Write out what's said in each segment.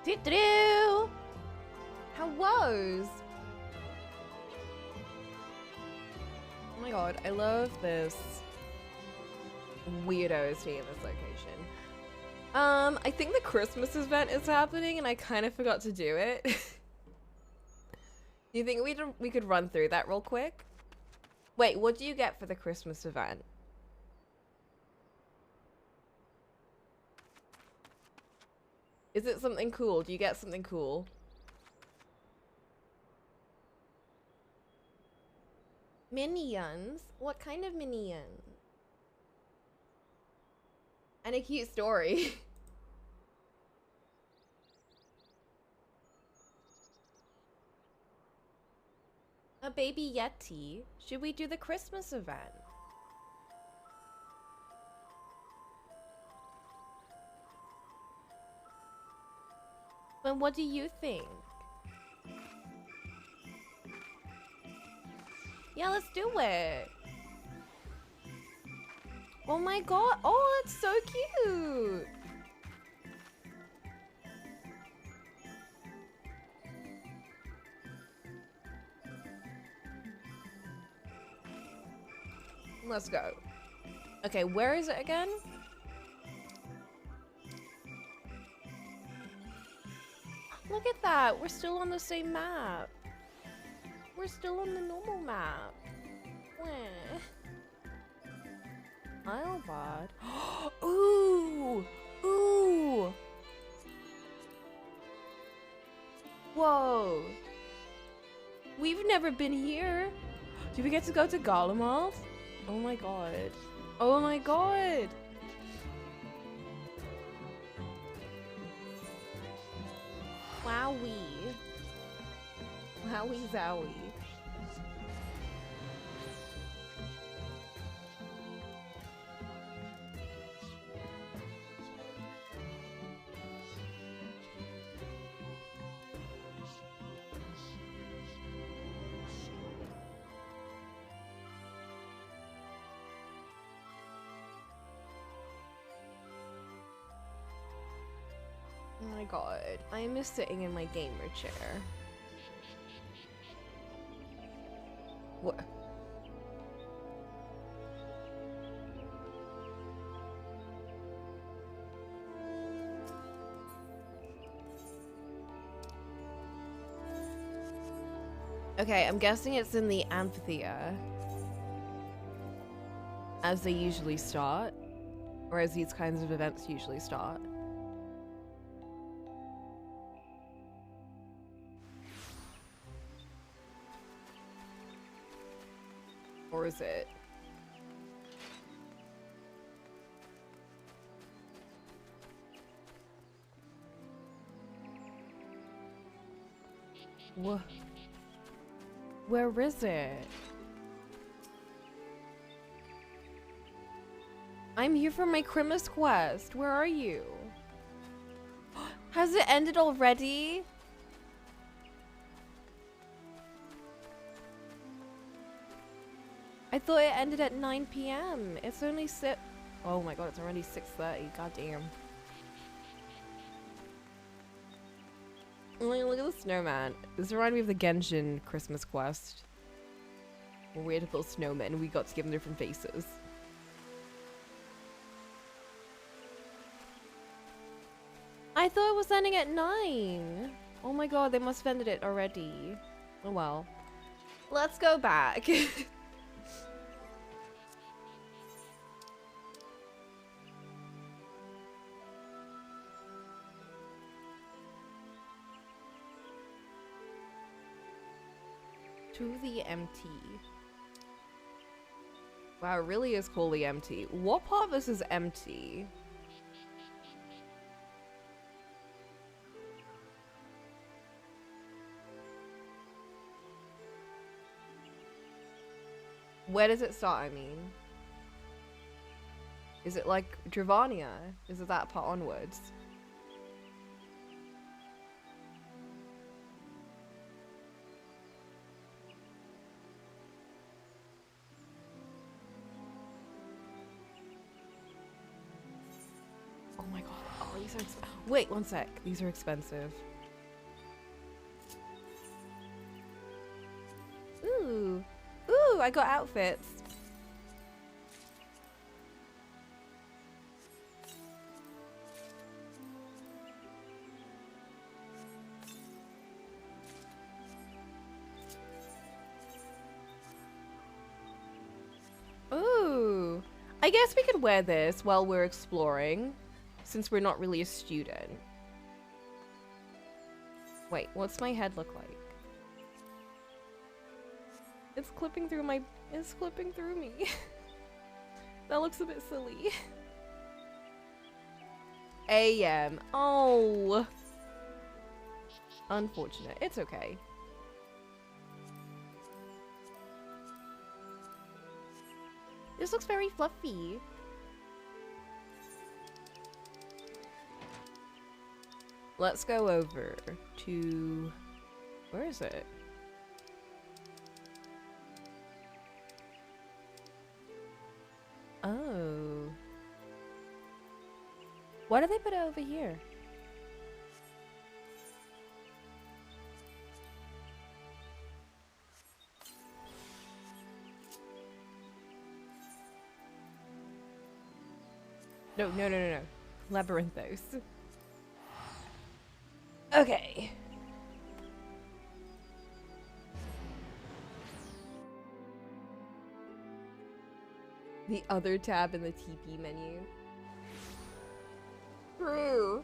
Do-do-do! How was? Oh my god, I love this. Weirdos staying in this location. I think the Christmas event is happening and I kind of forgot to do it. Do you think we could run through that real quick? Wait, what do you get for the Christmas event? Is it something cool? Do you get something cool? Minions? What kind of minions? And a cute story. A baby Yeti? Should we do the Christmas event? But what do you think? Yeah, let's do it. Oh my god. Oh, it's so cute. Let's go. Okay, where is it again? Look at that. We're still on the same map. We're still on the normal map. Wah. Islebod. Ooh! Ooh! Whoa! We've never been here. Do we get to go to Garlemald? Oh my god. Oh my god! Wowie. Wowie zowie. Oh my god, I miss sitting in my gamer chair. What? Okay, I'm guessing it's in the amphitheater. As they usually start. Or as these kinds of events usually start. Or is it? What? Where is it? I'm here for my Christmas quest. Where are you? Has it ended already? I thought it ended at 9 p.m. It's only Oh my god, it's already 6:30. God damn. Look at the snowman. This reminded me of the Genshin Christmas quest. Where we had to build snowmen and we got to give them different faces. I thought it was ending at 9. Oh my god, they must have ended it already. Oh well. Let's go back. To the MT. Wow, it really is called the MT. What part of this is empty? Where does it start, I mean? Is it like Dravania? Is it that part onwards? Oh my god. these are wait, one sec. These are expensive. Ooh. Ooh, I got outfits. Ooh. I guess we could wear this while we're exploring, since we're not really a student. Wait, what's my head look like? It's clipping through my... It's clipping through me. That looks a bit silly. AM. Oh. Unfortunate. It's okay. This looks very fluffy. Let's go over to... Where is it? Oh. Why did they put it over here? No. Labyrinthos. Okay. The other tab in the TP menu. True.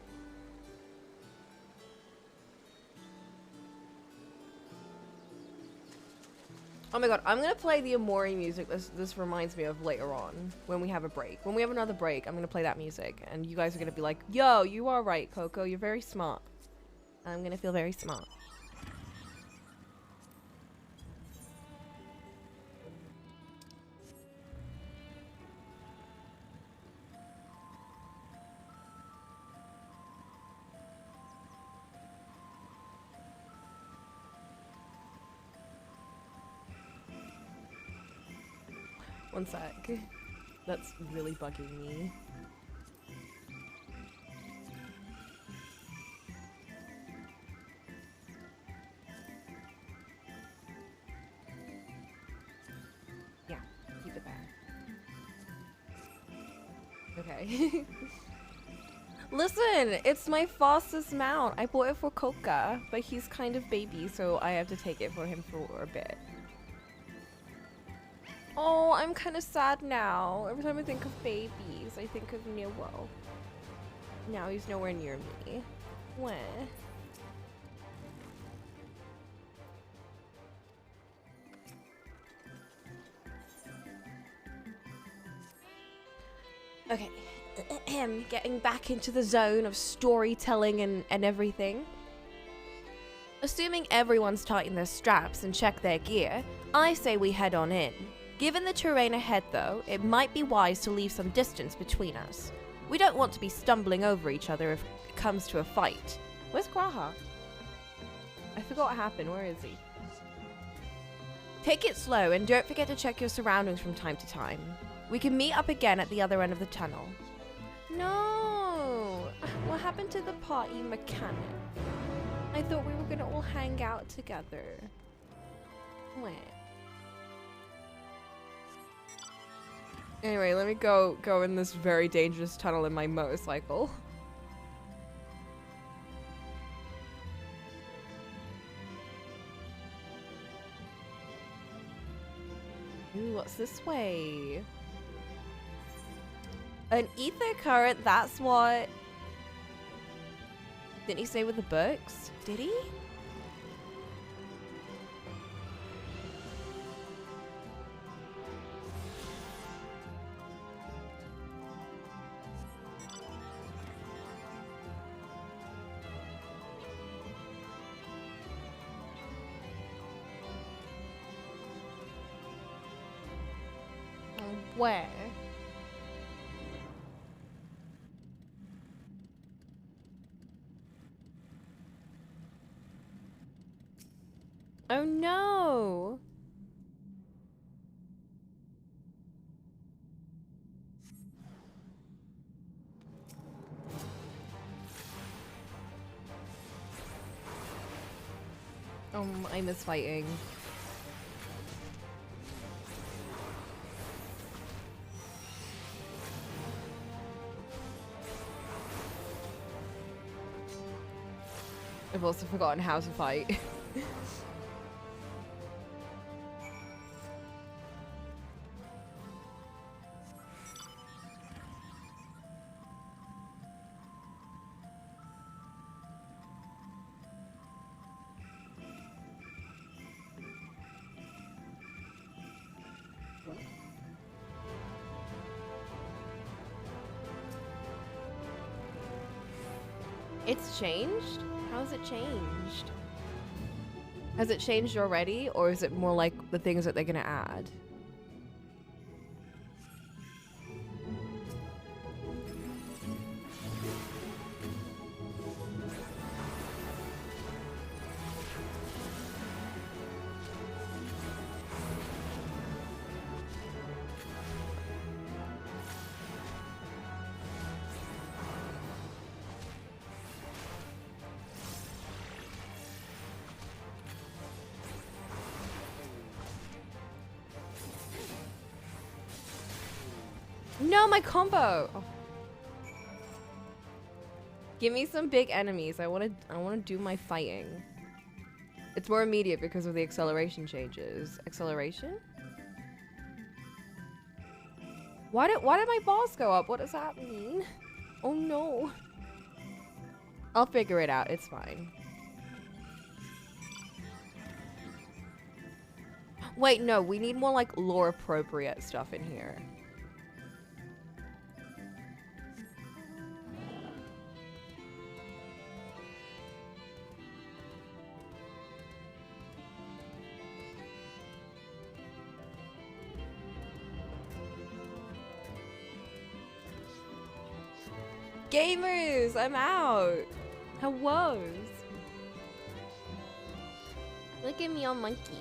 Oh my god, I'm gonna play the Amori music this reminds me of later on, when we have a break. When we have another break, I'm gonna play that music, and you guys are gonna be like, yo, you are right, Coco, you're very smart. I'm gonna feel very smart. One sec. That's really bugging me. Yeah, keep it there. Okay. Listen, it's my fastest mount. I bought it for Coca, but he's kind of baby, so I have to take it for him for a bit. Oh, I'm kind of sad now. Every time I think of babies, I think of Nero. Now he's nowhere near me. Wah. Okay. Getting back into the zone of storytelling and everything. Assuming everyone's tightened their straps and checked their gear, I say we head on in. Given the terrain ahead though, it might be wise to leave some distance between us. We don't want to be stumbling over each other if it comes to a fight. Where's Graha? I forgot what happened, where is he? Take it slow and don't forget to check your surroundings from time to time. We can meet up again at the other end of the tunnel. No! What happened to the party mechanic? I thought we were gonna all hang out together. Wait. Anyway, let me go in this very dangerous tunnel in my motorcycle. Ooh, what's this way? An ether current, that's what... Didn't he say with the books? Did he? Where? Oh no! I miss fighting. I've also forgotten how to fight. It's changed? How's it changed? Has it changed already, or is it more like the things that they're gonna add? No, my combo. Oh. Give me some big enemies. I want to do my fighting. It's more immediate because of the acceleration changes. Acceleration? Why did my balls go up? What does that mean? Oh no. I'll figure it out. It's fine. Wait, no. We need more like lore appropriate stuff in here. Gamers, I'm out. Hello. Look at me on monkey,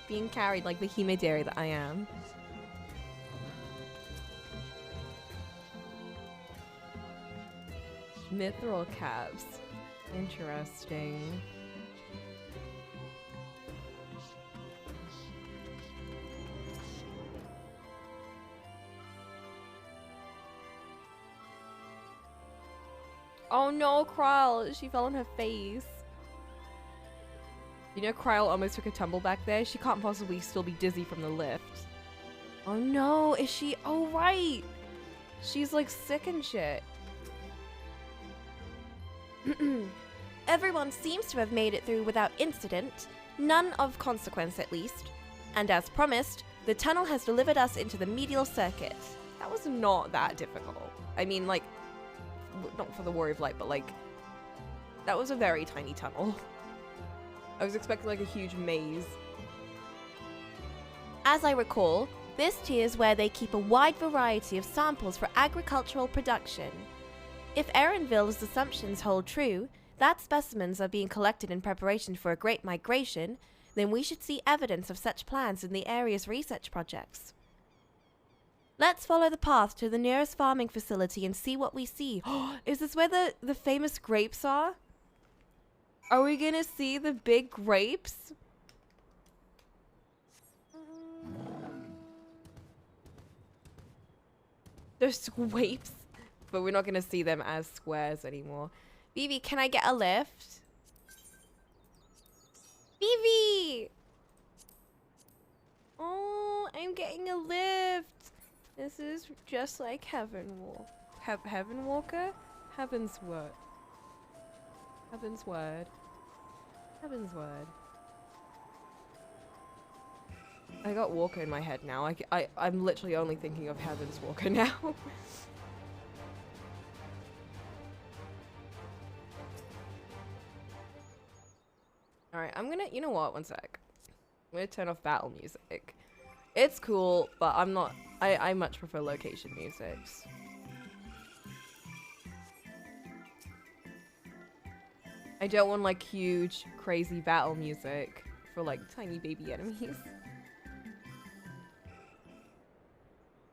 being carried like the himedari that I am. Mithril caps. Interesting. Oh no, Kryl! She fell on her face. You know Kryl almost took a tumble back there? She can't possibly still be dizzy from the lift. Oh no, is she? Oh right! She's like sick and shit. Everyone seems to have made it through without incident, none of consequence at least. And as promised, the tunnel has delivered us into the medial circuit. That was not that difficult. I mean, like, not for the Warrior of Light, but like, that was a very tiny tunnel. I was expecting like a huge maze. As I recall, this tier is where they keep a wide variety of samples for agricultural production. If Erinville's assumptions hold true, that specimens are being collected in preparation for a great migration, then we should see evidence of such plans in the area's research projects. Let's follow the path to the nearest farming facility and see what we see. Is this where the famous grapes are? Are we gonna see the big grapes? They're squapes, but we're not gonna see them as squares anymore. Vivi, can I get a lift? Vivi! Oh, I'm getting a lift. This is just like Heaven Walk. Heaven Walker? Heaven's word. Heaven's word. Heaven's word. I got Walker in my head now. I'm literally only thinking of Heaven's Walker now. Alright, I'm gonna, you know what, one sec. I'm gonna turn off battle music. It's cool, but I'm not, I much prefer location musics. I don't want like huge, crazy battle music for like tiny baby enemies.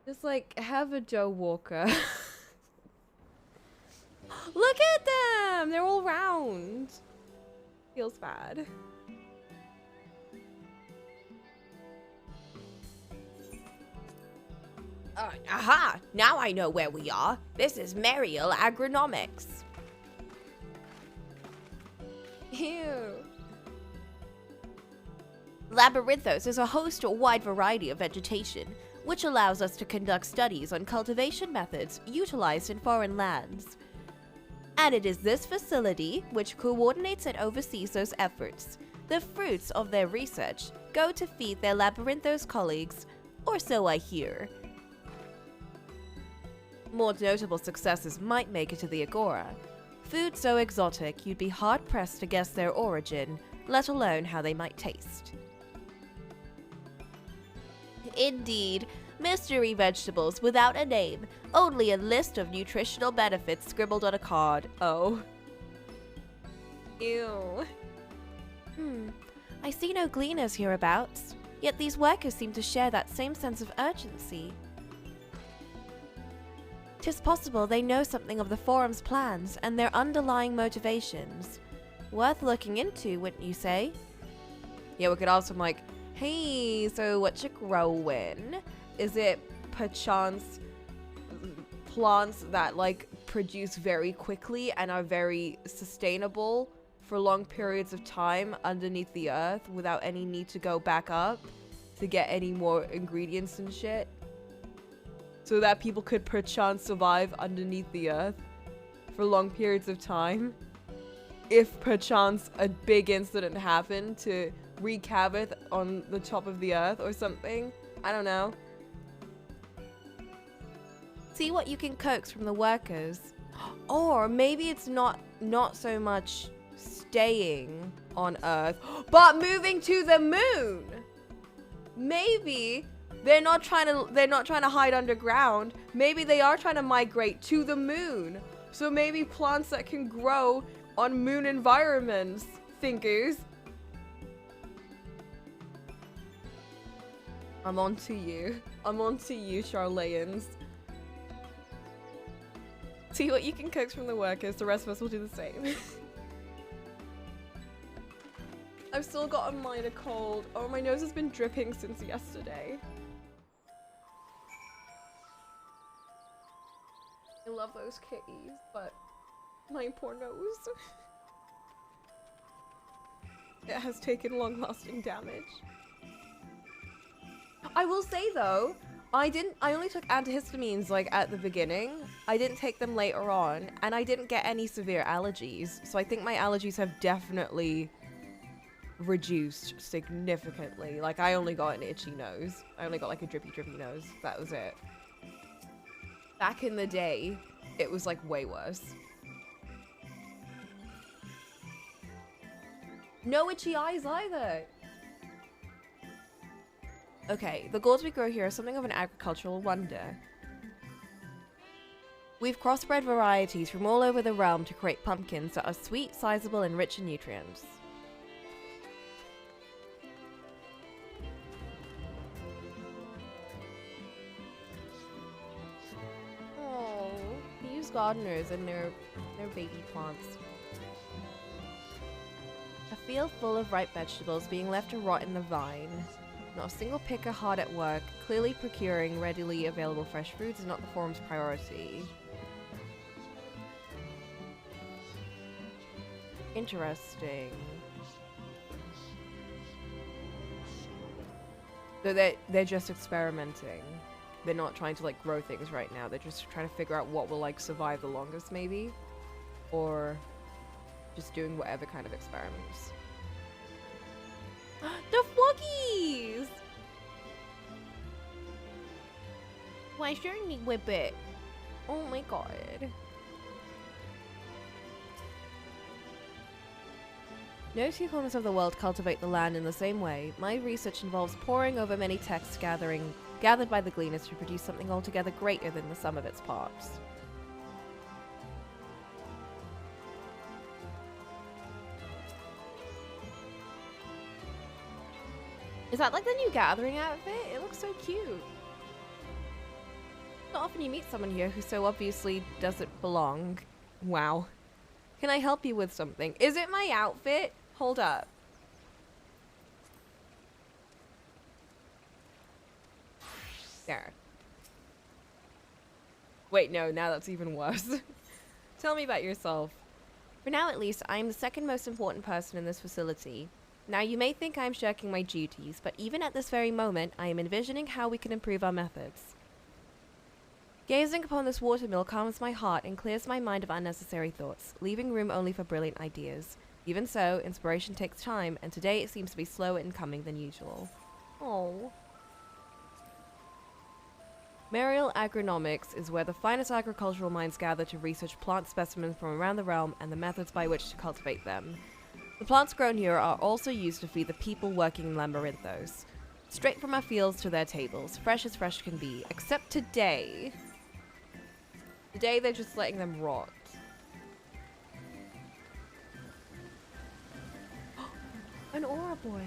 Just like, have a Joe Walker. Look at them! They're all round. Feels bad. Aha! Now I know where we are. This is Mariel Agronomics. Ew. Labyrinthos is a host to a wide variety of vegetation, which allows us to conduct studies on cultivation methods utilized in foreign lands. And it is this facility which coordinates and oversees those efforts. The fruits of their research go to feed their Labyrinthos colleagues, or so I hear. More notable successes might make it to the Agora. Food so exotic you'd be hard-pressed to guess their origin, let alone how they might taste. Indeed, mystery vegetables without a name, only a list of nutritional benefits scribbled on a card. Oh. Ew. I see no gleaners hereabouts, yet these workers seem to share that same sense of urgency. 'Tis possible they know something of the Forum's plans and their underlying motivations. Worth looking into, wouldn't you say? Yeah, we could ask them like, hey, so what you growing? Is it perchance plants that like produce very quickly and are very sustainable for long periods of time underneath the earth without any need to go back up to get any more ingredients and shit? So that people could perchance survive underneath the earth for long periods of time if perchance a big incident happened to wreak havoc on the top of the earth or something. I don't know. See what you can coax from the workers. Or maybe it's not so much staying on Earth, but moving to the moon. Maybe they're not trying to hide underground. Maybe they are trying to migrate to the moon. So maybe plants that can grow on moon environments, thinkers. I'm on to you, Charlayans. See what you can coax from the workers, the rest of us will do the same. I've still got a minor cold. Oh, my nose has been dripping since yesterday. I love those kitties, but my poor nose. It has taken long-lasting damage. I will say though, I only took antihistamines like at the beginning. I didn't take them later on, and I didn't get any severe allergies. So I think my allergies have definitely reduced significantly. Like I only got an itchy nose. I only got like a drippy nose. That was it. Back in the day, it was like way worse. No itchy eyes either. Okay, the gourds we grow here are something of an agricultural wonder. We've crossbred varieties from all over the realm to create pumpkins that are sweet, sizable, and rich in nutrients. Oh, these gardeners and their baby plants. A field full of ripe vegetables being left to rot in the vine. Not a single picker hard at work, clearly procuring readily available fresh foods is not the forum's priority. Interesting. So they're just experimenting. They're not trying to like grow things right now. They're just trying to figure out what will like survive the longest maybe. Or just doing whatever kind of experiments. The fluggies! Why shouldn't we whip it? Oh my god. No two corners of the world cultivate the land in the same way. My research involves poring over many texts gathered by the gleaners to produce something altogether greater than the sum of its parts. Is that like the new gathering outfit? It looks so cute. Not often you meet someone here who so obviously doesn't belong. Wow. Can I help you with something? Is it my outfit? Hold up. There. Wait, no, now that's even worse. Tell me about yourself. For now, at least, I am the second most important person in this facility. Now, you may think I am shirking my duties, but even at this very moment, I am envisioning how we can improve our methods. Gazing upon this watermill calms my heart and clears my mind of unnecessary thoughts, leaving room only for brilliant ideas. Even so, inspiration takes time, and today it seems to be slower in coming than usual. Oh. Mariel Agronomics is where the finest agricultural minds gather to research plant specimens from around the realm and the methods by which to cultivate them. The plants grown here are also used to feed the people working in Labyrinthos. Straight from our fields to their tables, fresh as fresh can be, except today. Today they're just letting them rot. An aura boy.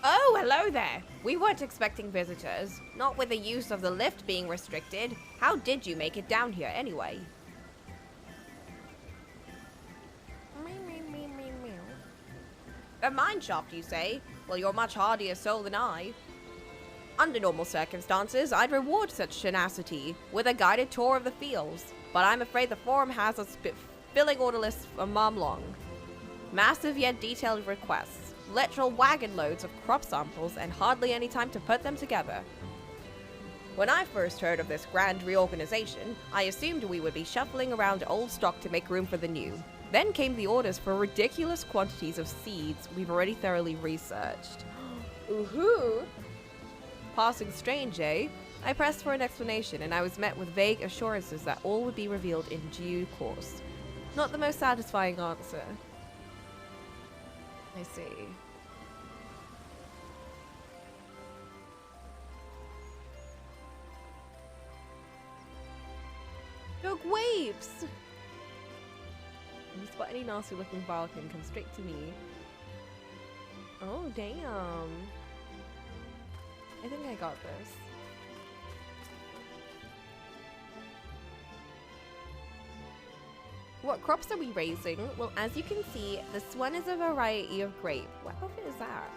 Oh, hello there. We weren't expecting visitors. Not with the use of the lift being restricted. How did you make it down here anyway? A mine shaft, you say? Well, you're much hardier soul than I. Under normal circumstances, I'd reward such tenacity with a guided tour of the fields, but I'm afraid the forum has us filling order lists a mom long. Massive yet detailed requests, literal wagon loads of crop samples, and hardly any time to put them together. When I first heard of this grand reorganization, I assumed we would be shuffling around old stock to make room for the new. Then came the orders for ridiculous quantities of seeds we've already thoroughly researched. Ooh-hoo! Passing strange, eh? I pressed for an explanation, and I was met with vague assurances that all would be revealed in due course. Not the most satisfying answer. I see. Dog waves! If you spot any nasty looking Balkan, come straight to me. Oh, damn. I think I got this. What crops are we raising? Well, as you can see, this one is a variety of grape. What outfit is that?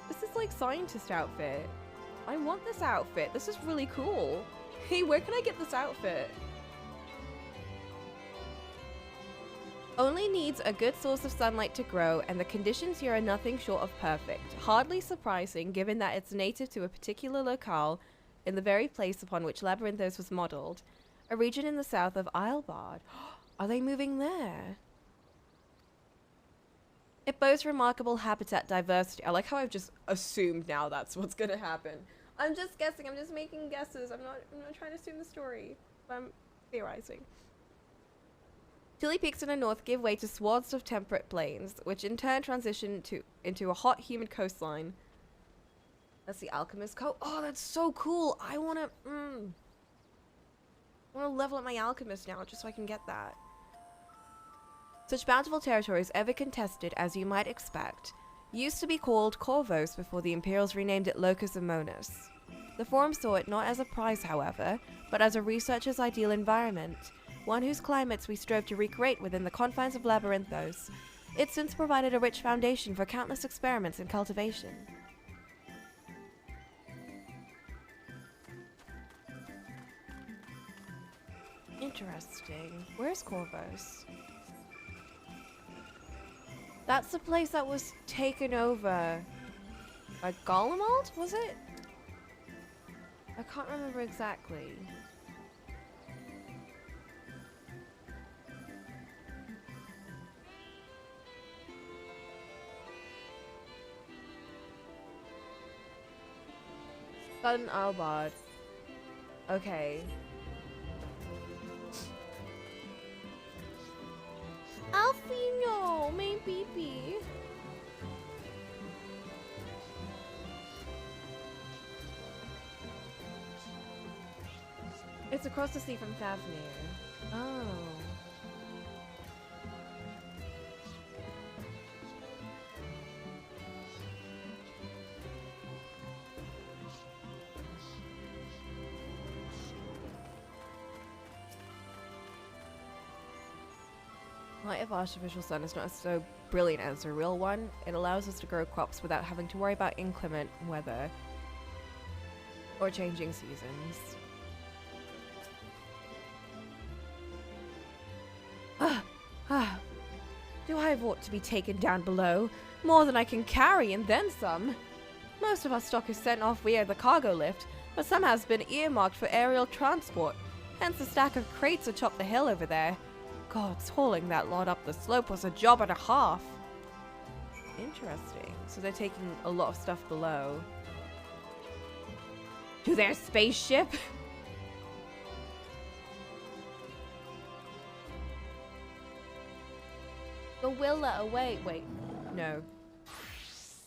This is like scientist outfit. I want this outfit. This is really cool. Hey, where can I get this outfit? Only needs a good source of sunlight to grow, and the conditions here are nothing short of perfect. Hardly surprising, given that it's native to a particular locale in the very place upon which Labyrinthos was modeled, a region in the south of Islebard. Are they moving there? It boasts remarkable habitat diversity. I like how I've just assumed now that's what's gonna happen. I'm just guessing. I'm just making guesses. I'm not trying to assume the story. I'm theorizing. Hilly peaks in the north give way to swaths of temperate plains, which in turn transition into a hot, humid coastline. That's the Alchemist Coat. Oh, that's so cool. I wanna level up my Alchemist now just so I can get that. Such bountiful territories, ever contested as you might expect, used to be called Corvos before the Imperials renamed it Locus Amonis. The Forum saw it not as a prize, however, but as a researcher's ideal environment, one whose climates we strove to recreate within the confines of Labyrinthos. It since provided a rich foundation for countless experiments in cultivation. Interesting. Where's Corvos? That's the place that was taken over by Golemald, was it? I can't remember exactly. Southern Albard. Okay. Alfino, my baby. It's across the sea from Fafnir. Oh. Light of artificial sun is not so brilliant as the real one. It allows us to grow crops without having to worry about inclement weather. Or changing seasons. Do I have aught to be taken down below? More than I can carry and then some. Most of our stock is sent off via the cargo lift, but some has been earmarked for aerial transport. Hence a stack of crates atop the hill over there. Gods, hauling that lot up the slope was a job and a half. Interesting. So they're taking a lot of stuff below. To their spaceship? But we'll let her wait. Wait, no.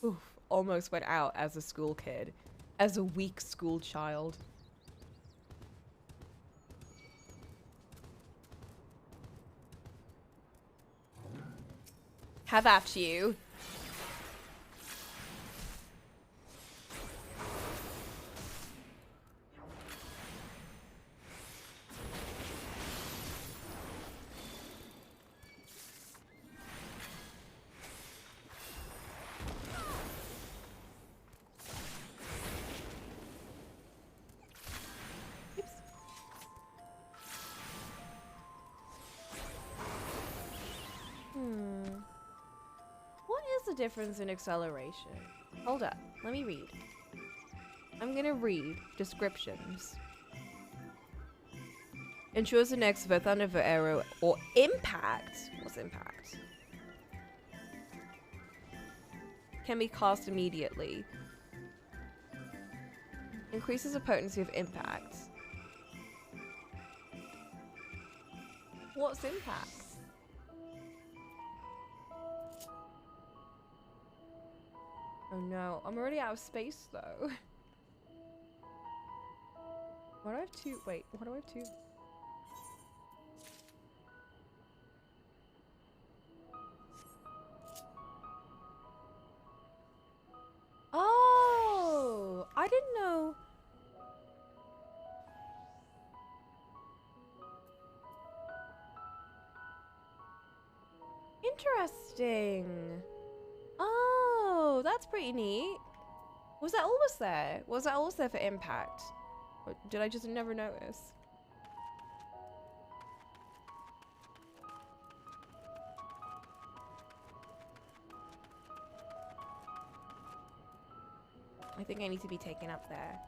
Oof, almost went out as a school kid. As a weak school child. Have at you. What is the difference in acceleration? Hold up, let me read. I'm gonna read descriptions. Ensures the next of thunder for arrow or impact. What's impact? Can be cast immediately. Increases the potency of impact. What's impact? Oh no, I'm already out of space though. Why do I have two? Wait, why do I have two? Oh, I didn't know. Interesting. Oh, that's pretty neat. Was that always there? Was that always there for impact? Or did I just never notice? I think I need to be taken up there.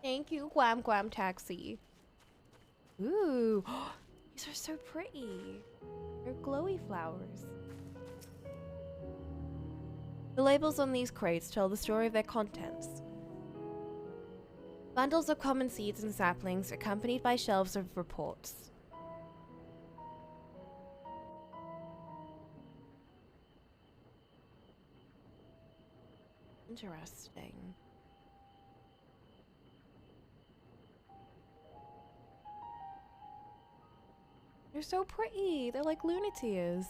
Thank you, Guam Guam Taxi. Ooh, these are so pretty. They're glowy flowers. The labels on these crates tell the story of their contents. Bundles of common seeds and saplings accompanied by shelves of reports. Interesting. They're so pretty. They're like lunateers.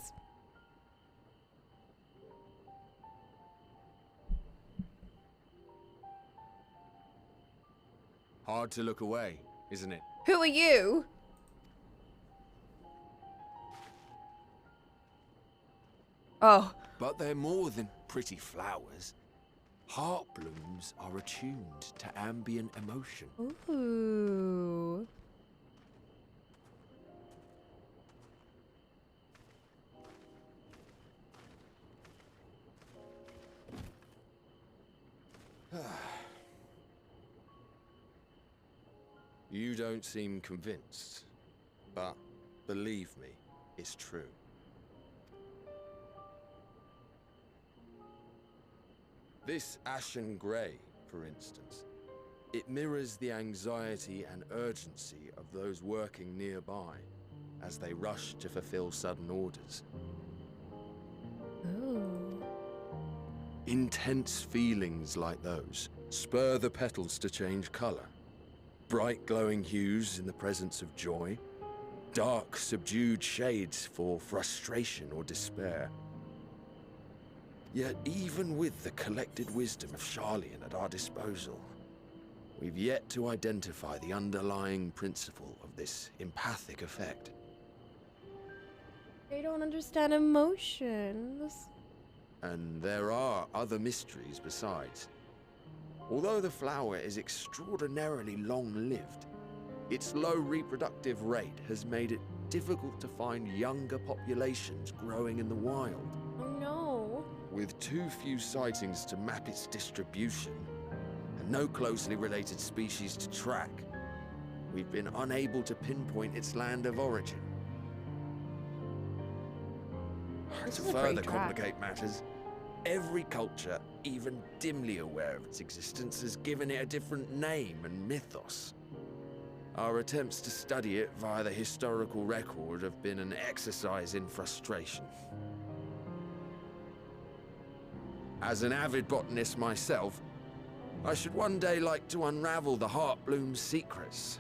Hard to look away, isn't it? Who are you? Oh. But they're more than pretty flowers. Heart blooms are attuned to ambient emotion. Ooh. You don't seem convinced, but believe me, it's true. This ashen grey, for instance, it mirrors the anxiety and urgency of those working nearby as they rush to fulfill sudden orders. Ooh. Intense feelings like those spur the petals to change colour. Bright glowing hues in the presence of joy, dark subdued shades for frustration or despair. Yet even with the collected wisdom of Charlian at our disposal, We've yet to identify the underlying principle of this empathic effect. They don't understand emotions. And there are other mysteries besides. Although the flower is extraordinarily long-lived, its low reproductive rate has made it difficult to find younger populations growing in the wild. Oh no. With too few sightings to map its distribution, and no closely related species to track, we've been unable to pinpoint its land of origin. This To is a great further track. complicate matters, every culture, even dimly aware of its existence, has given it a different name and mythos. Our attempts to study it via the historical record have been an exercise in frustration. As an avid botanist myself, I should one day like to unravel the Heartbloom's secrets.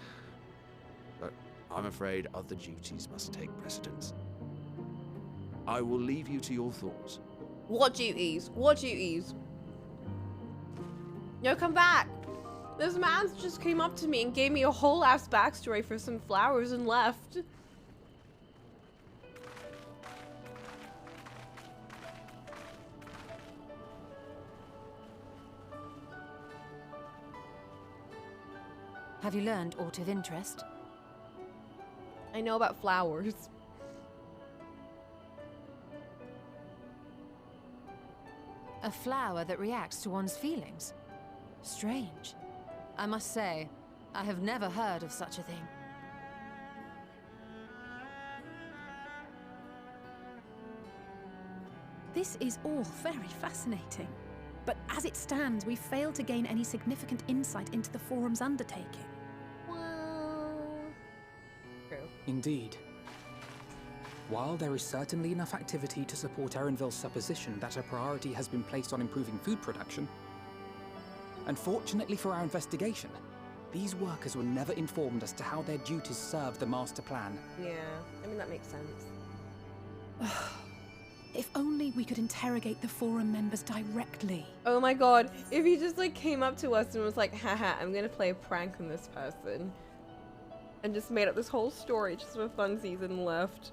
But I'm afraid other duties must take precedence. I will leave you to your thoughts. What duties? What duties? No, come back. This man just came up to me and gave me a whole ass backstory for some flowers and left. Have you learned aught of interest? I know about flowers. A flower that reacts to one's feelings? Strange. I must say, I have never heard of such a thing. This is all very fascinating. But as it stands, we've failed to gain any significant insight into the Forum's undertaking. Well, true. Indeed. While there is certainly enough activity to support Erenville's supposition that a priority has been placed on improving food production, unfortunately for our investigation, these workers were never informed as to how their duties serve the master plan. Yeah, I mean, that makes sense. If only we could interrogate the Forum members directly. Oh my god, if he just like came up to us and was like, haha, I'm gonna play a prank on this person. And just made up this whole story just for funsies and left.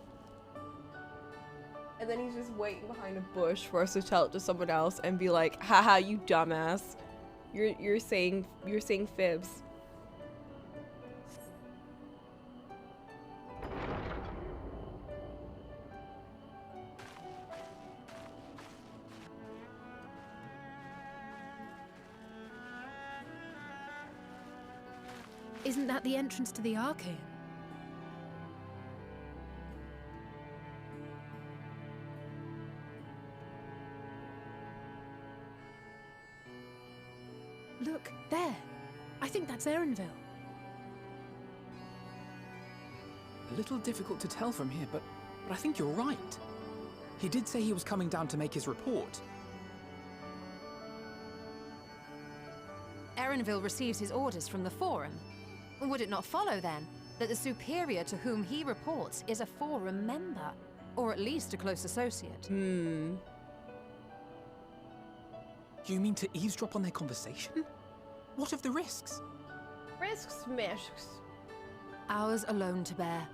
And then he's just waiting behind a bush for us to tell it to someone else and be like, haha, you dumbass. You're saying fibs. Isn't that the entrance to the Archaean? Look, there. I think that's Erenville. A little difficult to tell from here, but I think you're right. He did say he was coming down to make his report. Erenville receives his orders from the Forum. Would it not follow, then, that the superior to whom he reports is a Forum member? Or at least a close associate? You mean to eavesdrop on their conversation? What of the risks? Risks, misks. Ours alone to bear.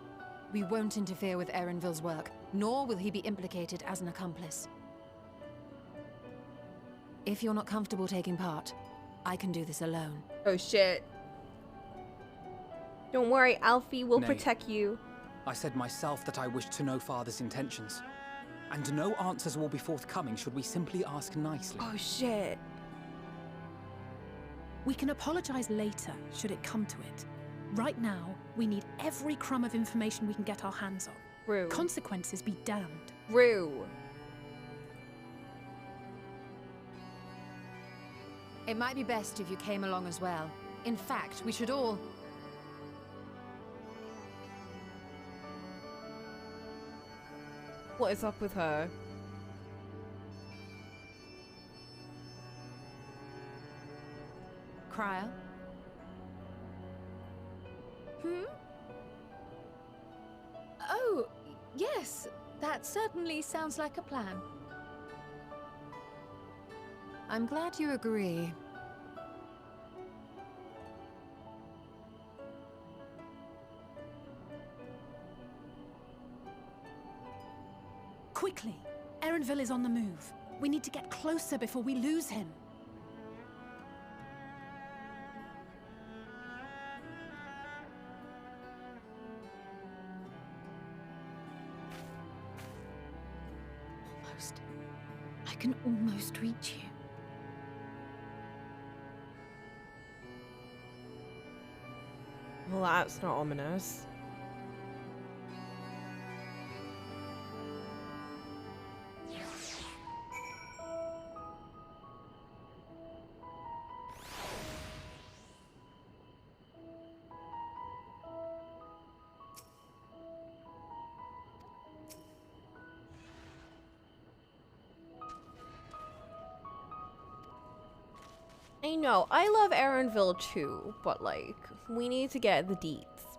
We won't interfere with Erenville's work, nor will he be implicated as an accomplice. If you're not comfortable taking part, I can do this alone. Oh shit. Don't worry, Alfie will Nay. protect you. I said myself that I wished to know Father's intentions. And no answers will be forthcoming should we simply ask nicely. Oh shit. We can apologize later, should it come to it. Right now, we need every crumb of information we can get our hands on. Rue. Consequences be damned. Rue. It might be best if you came along as well. In fact, we should all... What is up with her? Cryo? Oh, yes. That certainly sounds like a plan. I'm glad you agree. Quickly! Erenville is on the move. We need to get closer before we lose him. Almost. I can almost reach you. Well, that's not ominous. I know, I love Erenville too, but like, we need to get the deets.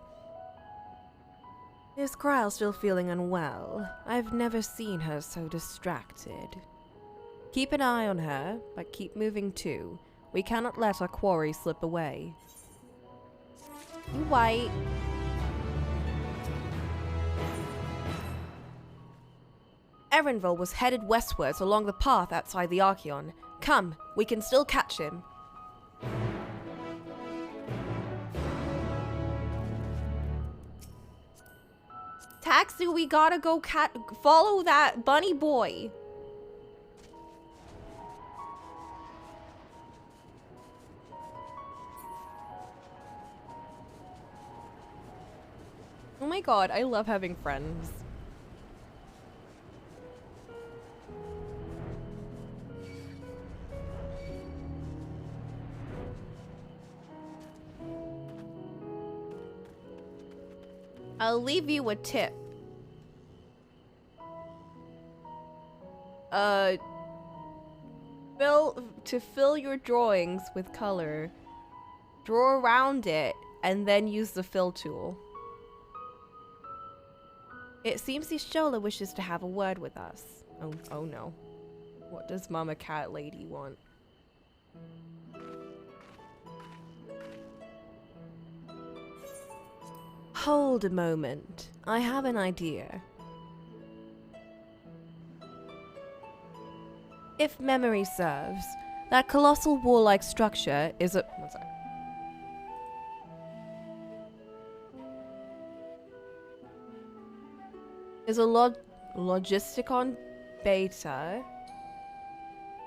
Is Kryle still feeling unwell? I've never seen her so distracted. Keep an eye on her, but keep moving too. We cannot let our quarry slip away. You white. Erenville was headed westwards along the path outside the Archeon. Come, we can still catch him. Taxi, we gotta go follow that bunny boy. Oh my god, I love having friends. I'll leave you a tip. Fill your drawings with color. Draw around it and then use the fill tool. It seems the Shola wishes to have a word with us. Oh no. What does Mama Cat Lady want? Hold a moment. I have an idea. If memory serves, that colossal wall-like structure is a... One sec. Is a Logisticon Beta,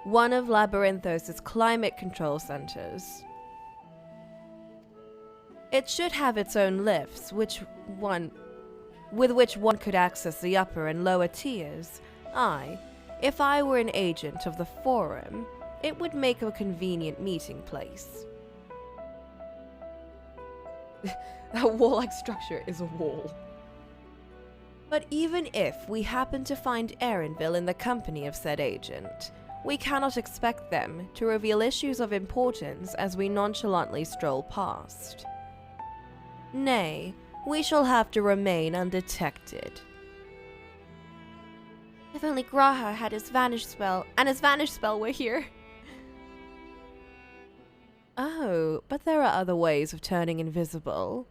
one of Labyrinthos' climate control centers. It should have its own lifts, with which one could access the upper and lower tiers. If I were an agent of the Forum, it would make a convenient meeting place. That wall-like structure is a wall. But even if we happen to find Erenville in the company of said agent, we cannot expect them to reveal issues of importance as we nonchalantly stroll past. Nay, we shall have to remain undetected. If only Graha had his vanish spell, and his vanish spell were here. Oh, but there are other ways of turning invisible.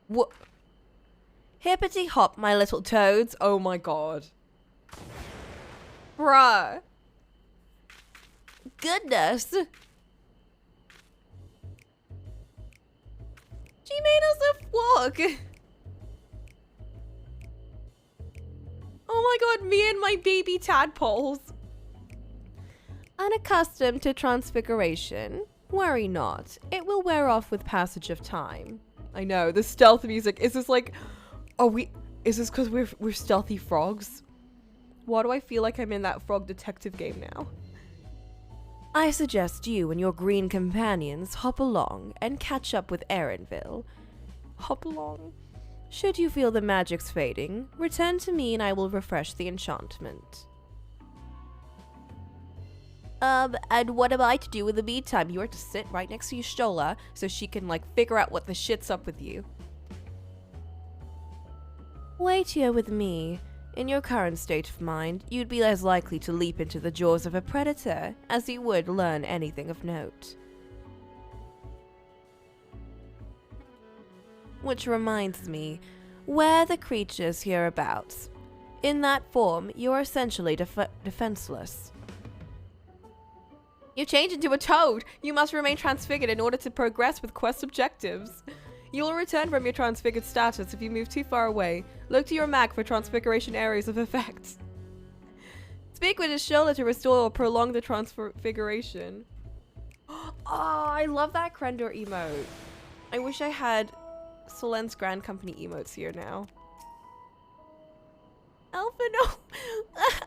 What? Hippity hop, my little toads. Oh my god. Bruh. Goodness. She made us a flock. Oh my god, me and my baby tadpoles. Unaccustomed to transfiguration, worry not. It will wear off with passage of time. I know, the stealth music. Is this like... Is this because we're stealthy frogs? Why do I feel like I'm in that frog detective game now? I suggest you and your green companions hop along and catch up with Erenville. Hop along. Should you feel the magic's fading, return to me and I will refresh the enchantment. And what am I to do in the meantime? You are to sit right next to Y'shtola so she can, like, figure out what the shit's up with you. Wait here with me. In your current state of mind, you'd be as likely to leap into the jaws of a predator as you would learn anything of note. Which reminds me, where are the creatures hereabouts? In that form, you are essentially defenseless. You change into a toad! You must remain transfigured in order to progress with quest objectives. You will return from your transfigured status if you move too far away. Look to your map for transfiguration areas of effect. Speak with his shoulder to restore or prolong the transfiguration. Oh, I love that Krendor emote. I wish I had Solen's Grand Company emotes here now. Alpha, no!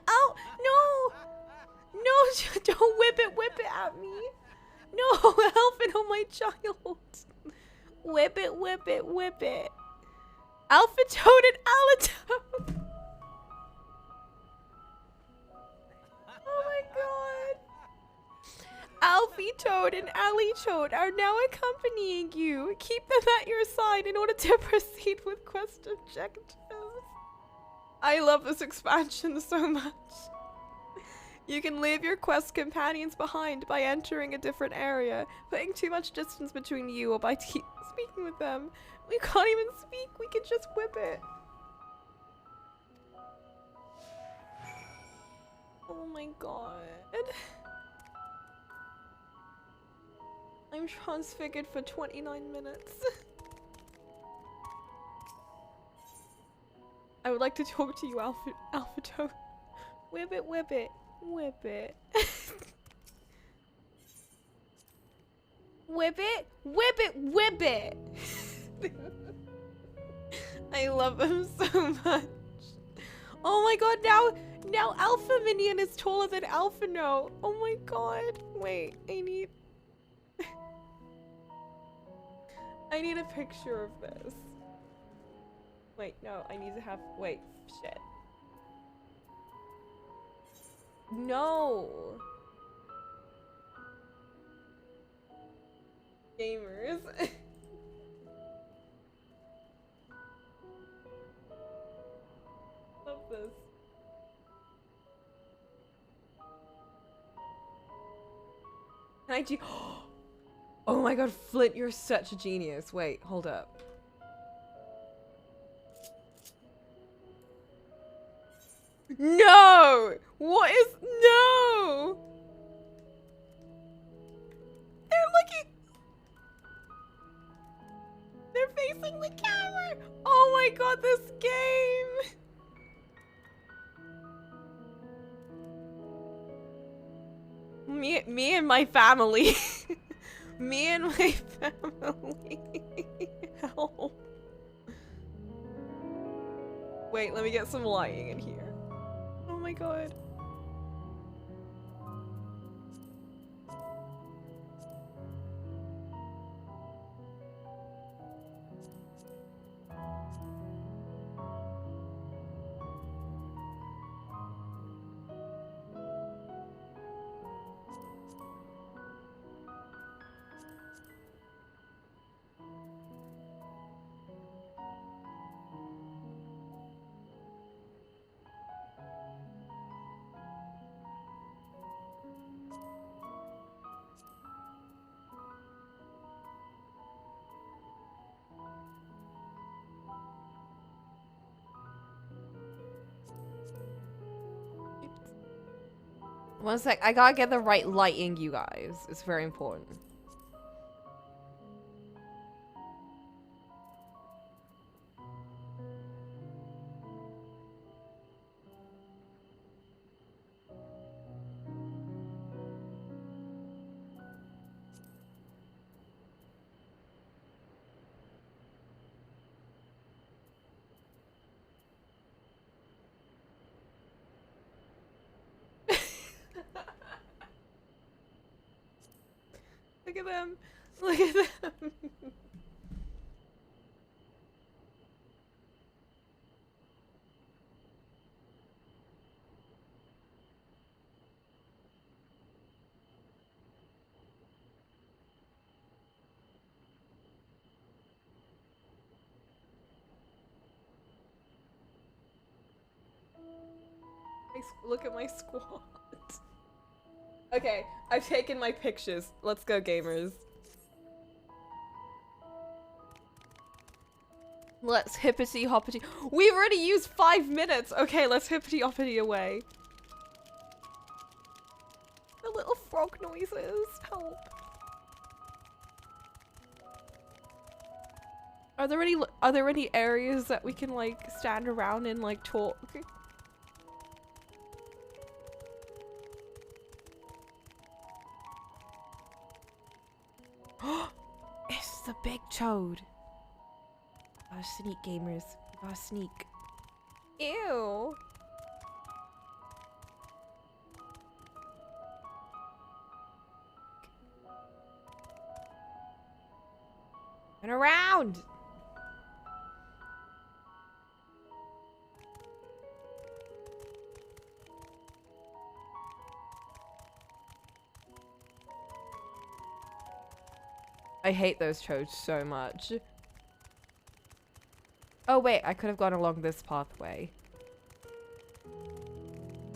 Oh, no! No, don't whip it at me. No, Alpha, no, my child. Whip it, whip it, whip it. Alpha Toad and Alatoad. Oh my god. Alfie Toad and Ali Toad are now accompanying you. Keep them at your side in order to proceed with quest objectives. I love this expansion so much. You can leave your quest companions behind by entering a different area, putting too much distance between you, or by speaking with them. We can't even speak, we can just whip it. Oh my god. I'm transfigured for 29 minutes. I would like to talk to you, Alpha Toad. Whip it, whip it. Whip it. Whip it, whip it, whip it. I love him so much. Oh my god, now Alpha Minion is taller than Alpha No. Oh my god. Wait, I need a picture of this. Wait, no, I need to have, wait, shit. No! Gamers. Love this. Can I do- Oh my god, Flint, you're such a genius. Wait, hold up. No! What is- No! They're looking- They're facing the camera! Oh my god, this game! Me and my family. Me and my family. Help. Wait, let me get some lighting in here. Oh my god. One sec, I gotta get the right lighting, you guys. It's very important. Look at them. Look at them. Look at my squad. Okay, I've taken my pictures. Let's go, gamers. Let's hippity hoppity. We've already used 5 minutes. Okay, let's hippity hoppity away. The little frog noises. Help. Are there any areas that we can like stand around and like talk? It's the big toad. Gotta sneak, gamers. Gotta sneak. Ew. Turn around. I hate those toads so much. Oh wait, I could have gone along this pathway.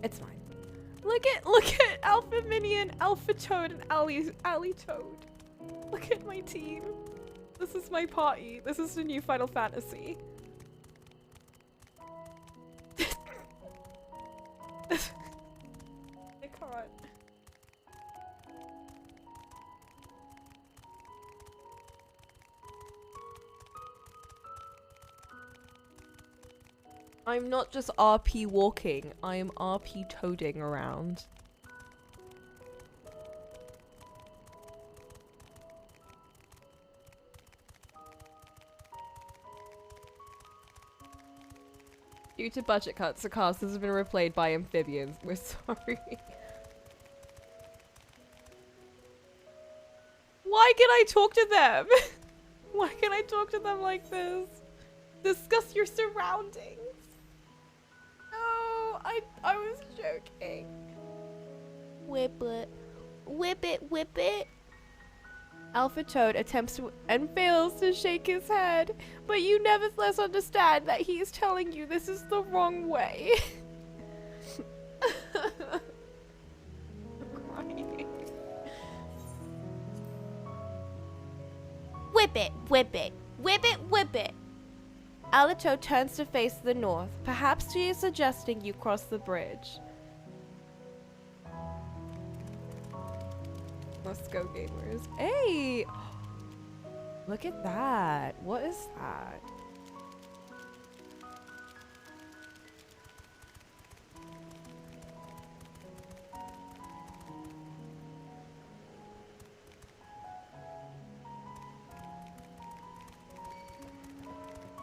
It's fine. Look at Alpha Minion, Alpha Toad, and Ally Toad. Look at my team. This is my party. This is the new Final Fantasy. I can't. I'm not just RP walking, I am RP toading around. Due to budget cuts, the cast has been replaced by amphibians. We're sorry. Why can I talk to them? Why can I talk to them like this? Discuss your surroundings. No, I was joking. Whip it. Whip it, whip it. Alpha Toad attempts to and fails to shake his head, but you nevertheless understand that he is telling you this is the wrong way. I'm crying. Whip it, whip it, whip it, whip it. Alito turns to face the north. Perhaps she is suggesting you cross the bridge. Let's go, gamers. Hey! Look at that. What is that?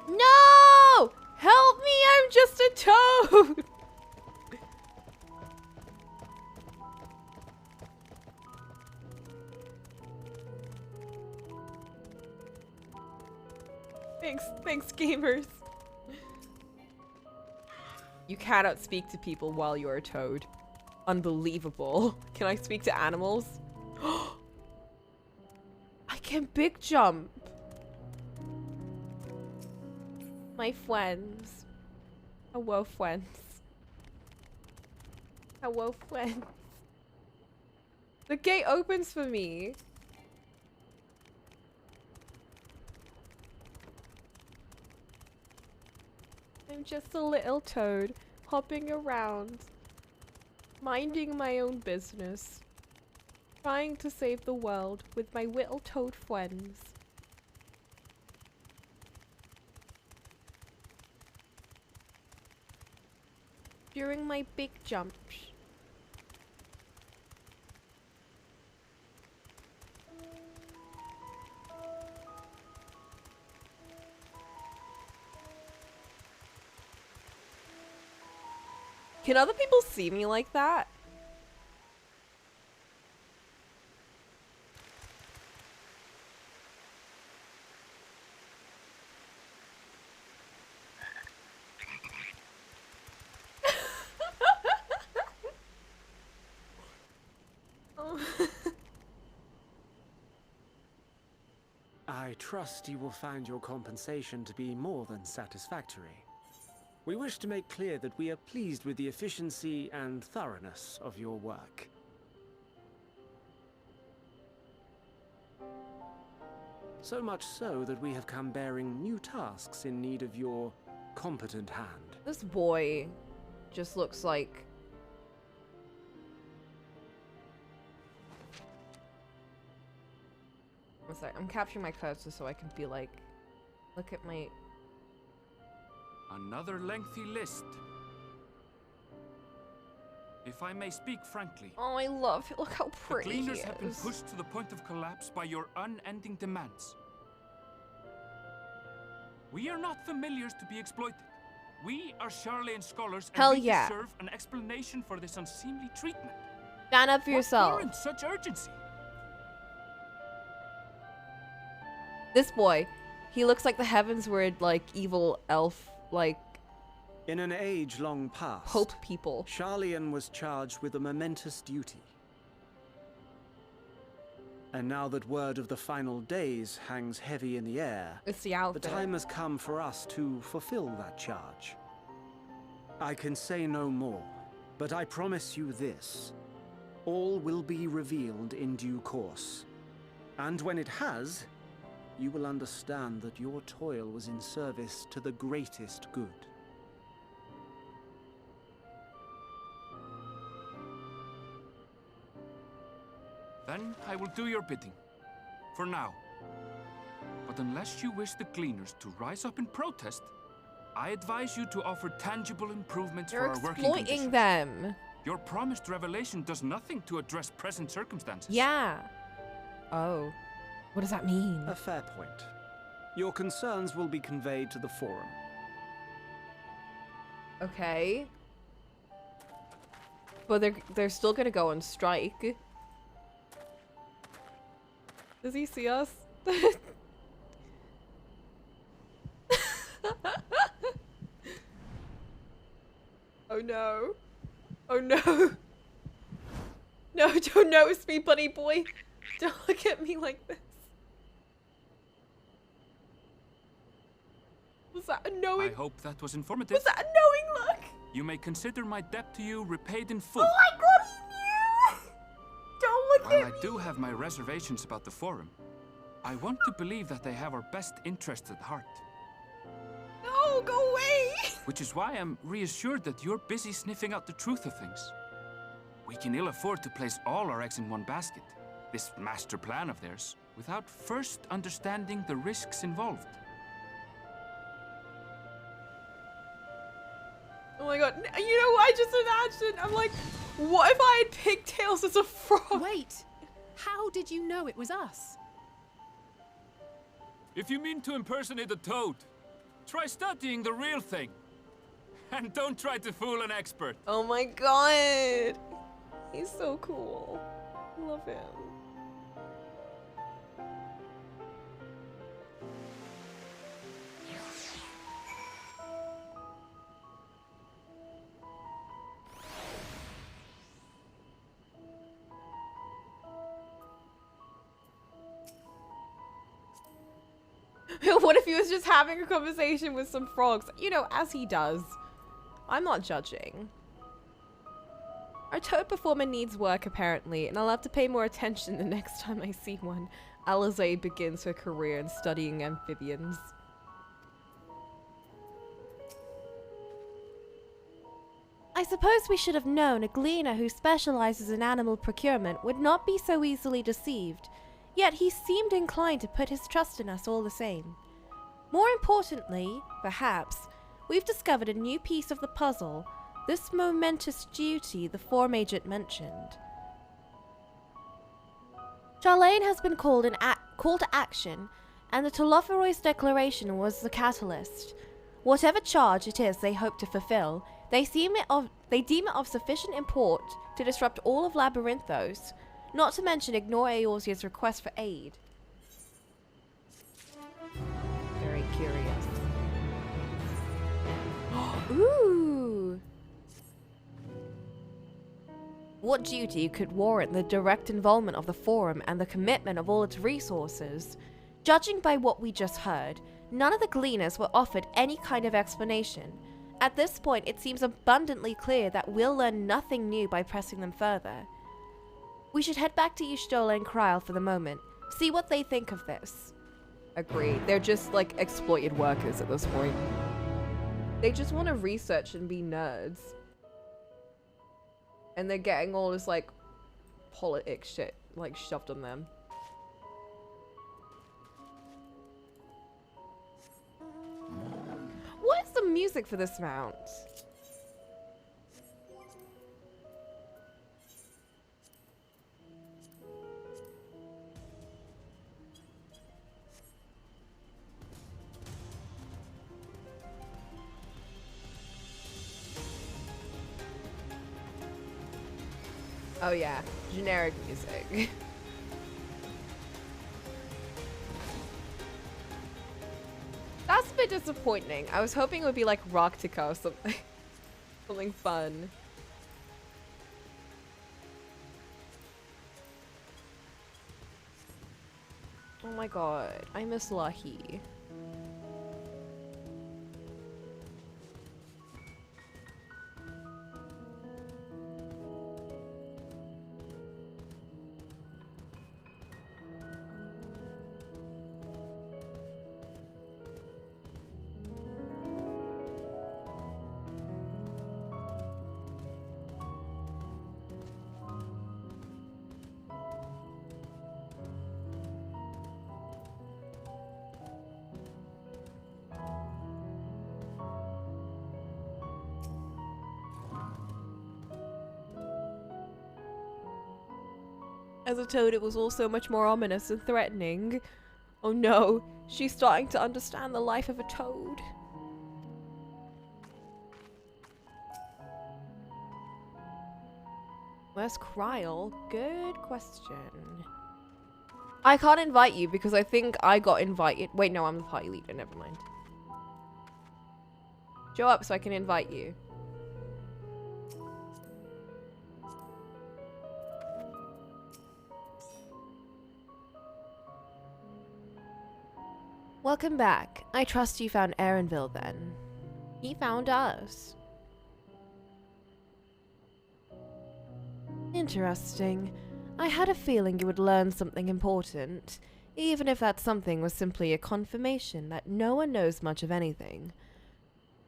No! Help me, I'm just a toad! Thanks, gamers. You cannot speak to people while you're a toad. Unbelievable. Can I speak to animals? I can big jump. My friends. Hello, friends. Hello, friends. The gate opens for me. I'm just a little toad, hopping around, minding my own business, trying to save the world with my little toad friends. During my big jumps. Can other people see me like that? Oh. I trust you will find your compensation to be more than satisfactory. We wish to make clear that we are pleased with the efficiency and thoroughness of your work. So much so that we have come bearing new tasks in need of your competent hand. This boy just looks like... One sec, I'm capturing my cursor so I can be like... Look at my... Another lengthy list. If I may speak frankly, Oh, I love it. Look how the pretty he Gleaners have been is. pushed to the point of collapse by your unending demands. We are not familiars to be exploited. We are Charlayan scholars, and Hell we yeah. deserve an explanation for this unseemly treatment. Stand up for What yourself. warrants such urgency? This boy, he looks like the Heavensward, like, evil elf, like, In an age long past, Pope people. Charlayan was charged with a momentous duty. And now that word of the final days hangs heavy in the air, It's the the outfit. time has come for us to fulfill that charge. I can say no more, but I promise you this. All will be revealed in due course. And when it has, you will understand that your toil was in service to the greatest good. Then I will do your bidding. For now. But unless you wish the Gleaners to rise up in protest, I advise you to offer tangible improvements You're for our working exploiting conditions. them. Your promised revelation does nothing to address present circumstances. Yeah. Oh. What does that mean? A fair point. Your concerns will be conveyed to the forum. Okay. But they're still gonna go on strike. Does he see us? Oh no. Oh no. No, don't notice me, bunny boy. Don't look at me like this. Was that a I knowing? hope that was informative. Was that a knowing look? You may consider my debt to you repaid in full. Oh my god, he knew! Don't look While at I me. do have my reservations about the Forum, I want to believe that they have our best interests at heart. No, go away. Which is why I'm reassured that you're busy sniffing out the truth of things. We can ill afford to place all our eggs in one basket, this master plan of theirs, without first understanding the risks involved. Oh my god, you know what I just imagined? I'm like, what if I had pigtails as a frog? Wait! How did you know it was us? If you mean to impersonate a toad, try studying the real thing. And don't try to fool an expert. Oh my god. He's so cool. Love him. What if he was just having a conversation with some frogs? You know, as he does. I'm not judging. Our toad performer needs work, apparently, and I'll have to pay more attention the next time I see one. Alize begins her career in studying amphibians. I suppose we should have known a gleaner who specializes in animal procurement would not be so easily deceived, yet he seemed inclined to put his trust in us all the same. More importantly, perhaps, we've discovered a new piece of the puzzle, this momentous duty the Forum agent mentioned. Charlene has been called to action, and the Toloferoy's declaration was the catalyst. Whatever charge it is they hope to fulfill, they deem it of sufficient import to disrupt all of Labyrinthos, not to mention ignore Eorzea's request for aid. Very curious. Ooh! What duty could warrant the direct involvement of the Forum and the commitment of all its resources? Judging by what we just heard, none of the gleaners were offered any kind of explanation. At this point, it seems abundantly clear that we'll learn nothing new by pressing them further. We should head back to Y'shtola and Kryl for the moment, see what they think of this. Agree. They're just like exploited workers at this point. They just want to research and be nerds. And they're getting all this like politics shit like shoved on them. What is the music for this mount? Oh yeah, generic music. That's a bit disappointing. I was hoping it would be like Rocktica or something. Something fun. Oh my god, I miss Lahi. As a toad, it was also much more ominous and threatening. Oh no, she's starting to understand the life of a toad. Where's Kryl? Good question. I can't invite you because I think I got invited. Wait, no, I'm the party leader. Never mind. Show up so I can invite you. Welcome back. I trust you found Erenville then. He found us. Interesting. I had a feeling you would learn something important, even if that something was simply a confirmation that no one knows much of anything.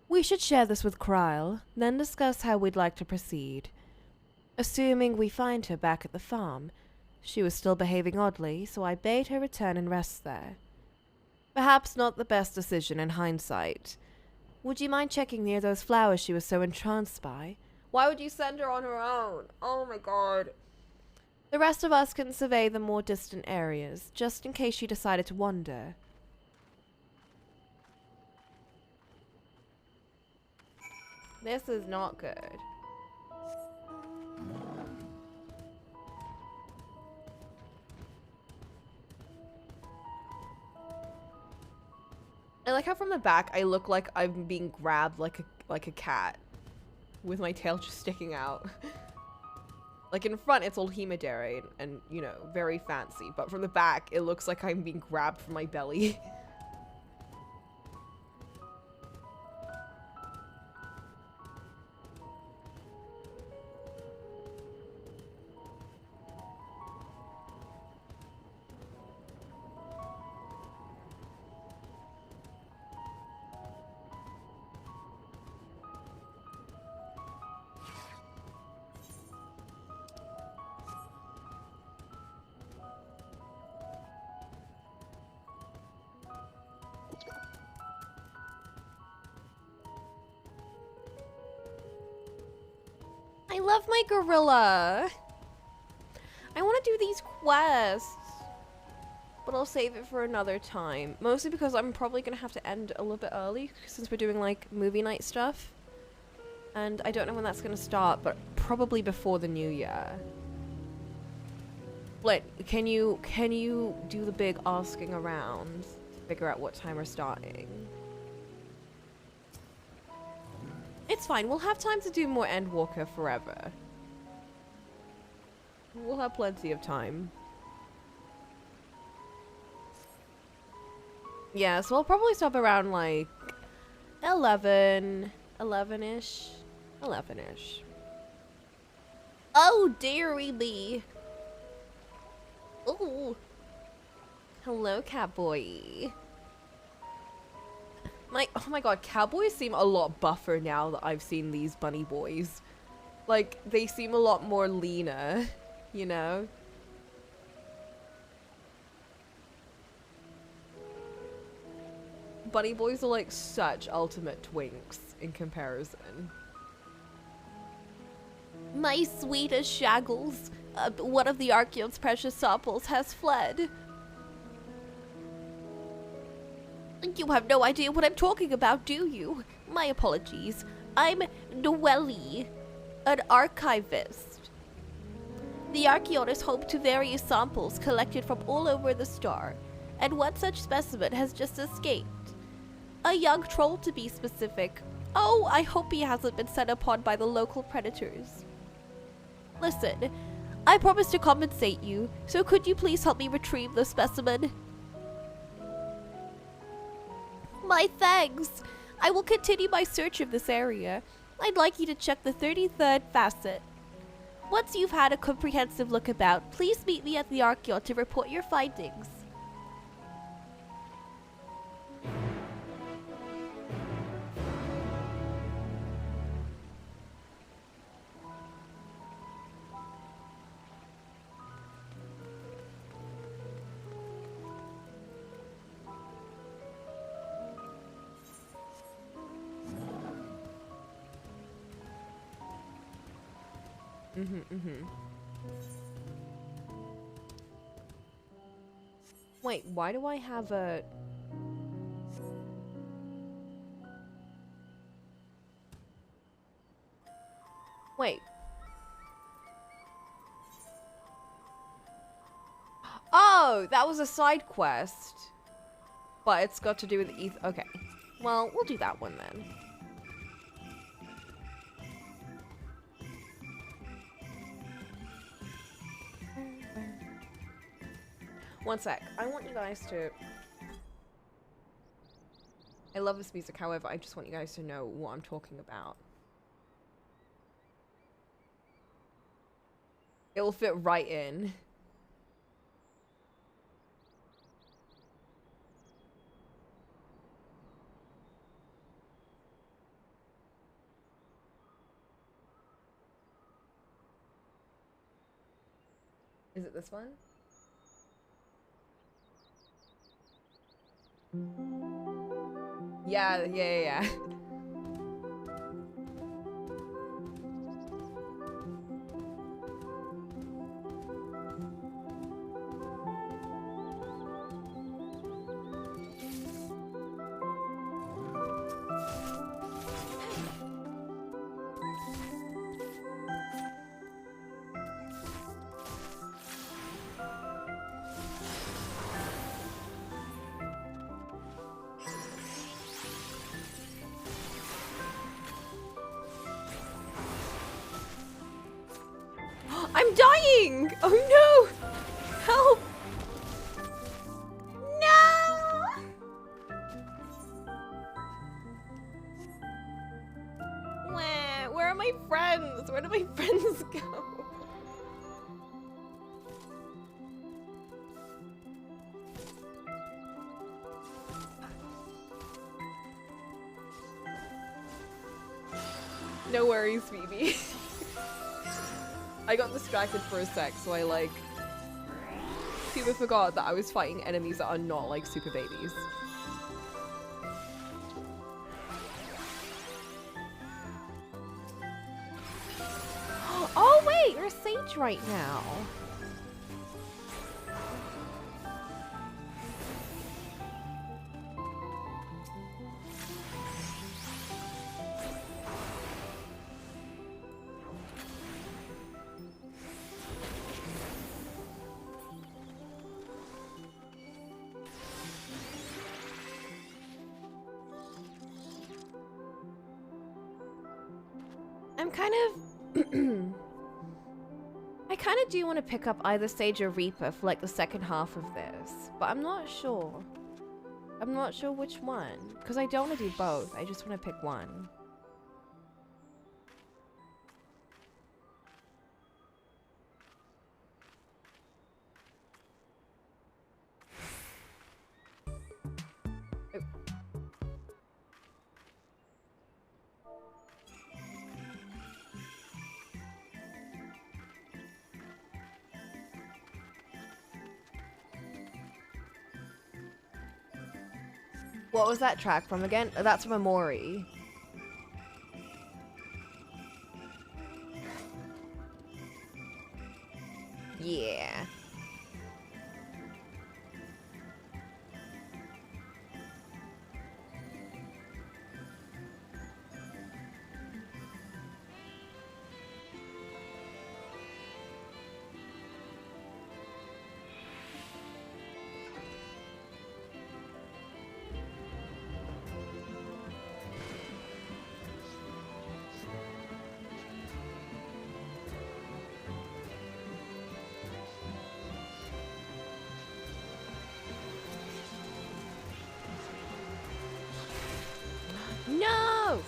We should share this with Kryl, then discuss how we'd like to proceed. Assuming we find her back at the farm. She was still behaving oddly, so I bade her return and rest there. Perhaps not the best decision in hindsight. Would you mind checking near those flowers she was so entranced by? Why would you send her on her own? Oh my god. The rest of us can survey the more distant areas, just in case she decided to wander. This is not good. I like how from the back I look like I'm being grabbed like a cat with my tail just sticking out. Like in front it's all Hemodare and you know, very fancy, but from the back it looks like I'm being grabbed from my belly. I love my gorilla. I want to do these quests, but I'll save it for another time. Mostly because I'm probably going to have to end a little bit early since we're doing like movie night stuff. And I don't know when that's going to start, but probably before the new year. Blint, can you do the big asking around to figure out what time we're starting? It's fine, we'll have time to do more Endwalker forever. We'll have plenty of time. Yeah, so I'll probably stop around like 11-ish. 11-ish. Oh, dearie me. Ooh. Hello, cat boy. Oh my god, cowboys seem a lot buffer now that I've seen these bunny boys. Like, they seem a lot more leaner, you know? Bunny boys are like such ultimate twinks in comparison. My sweetest Shaggles, one of the Archeon's precious samples has fled. You have no idea what I'm talking about, do you? My apologies. I'm Noelle, an archivist. The Archeon is home to various samples collected from all over the star, and one such specimen has just escaped. A young troll, to be specific. Oh, I hope he hasn't been set upon by the local predators. Listen, I promise to compensate you, so could you please help me retrieve the specimen? My thanks! I will continue my search of this area. I'd like you to check the 33rd facet. Once you've had a comprehensive look about, please meet me at the Archeon to report your findings. Wait, why do I have a... Wait. Oh, that was a side quest. But it's got to do with the okay. Well, we'll do that one then. One sec. I want you guys to... I love this music, however, I just want you guys to know what I'm talking about. It will fit right in. Is it this one? Yeah. I'm dying! Oh no! Help! No! Where are my friends? Where do my friends go? No worries, Phoebe. I got distracted for a sec, so I like super forgot that I was fighting enemies that are not like super babies. Oh wait, you're a sage right now. I kind of do want to pick up either Sage or Reaper for like the second half of this, but I'm not sure. I'm not sure which one, because I don't want to do both. I just want to pick one. What was that track from again? Oh, that's from Amori. Yeah. No!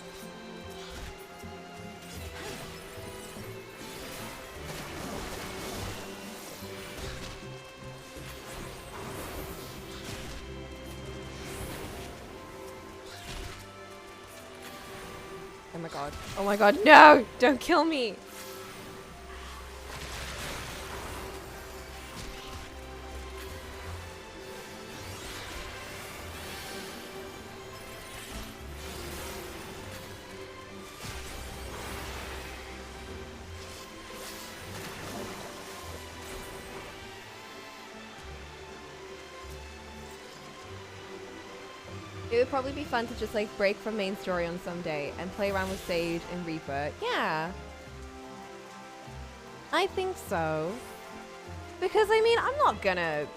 Oh my god. Oh my god, no! Don't kill me! It would probably be fun to just like break from main story on some day and play around with Sage and Reaper. Yeah. I think so. Because I mean, I'm not gonna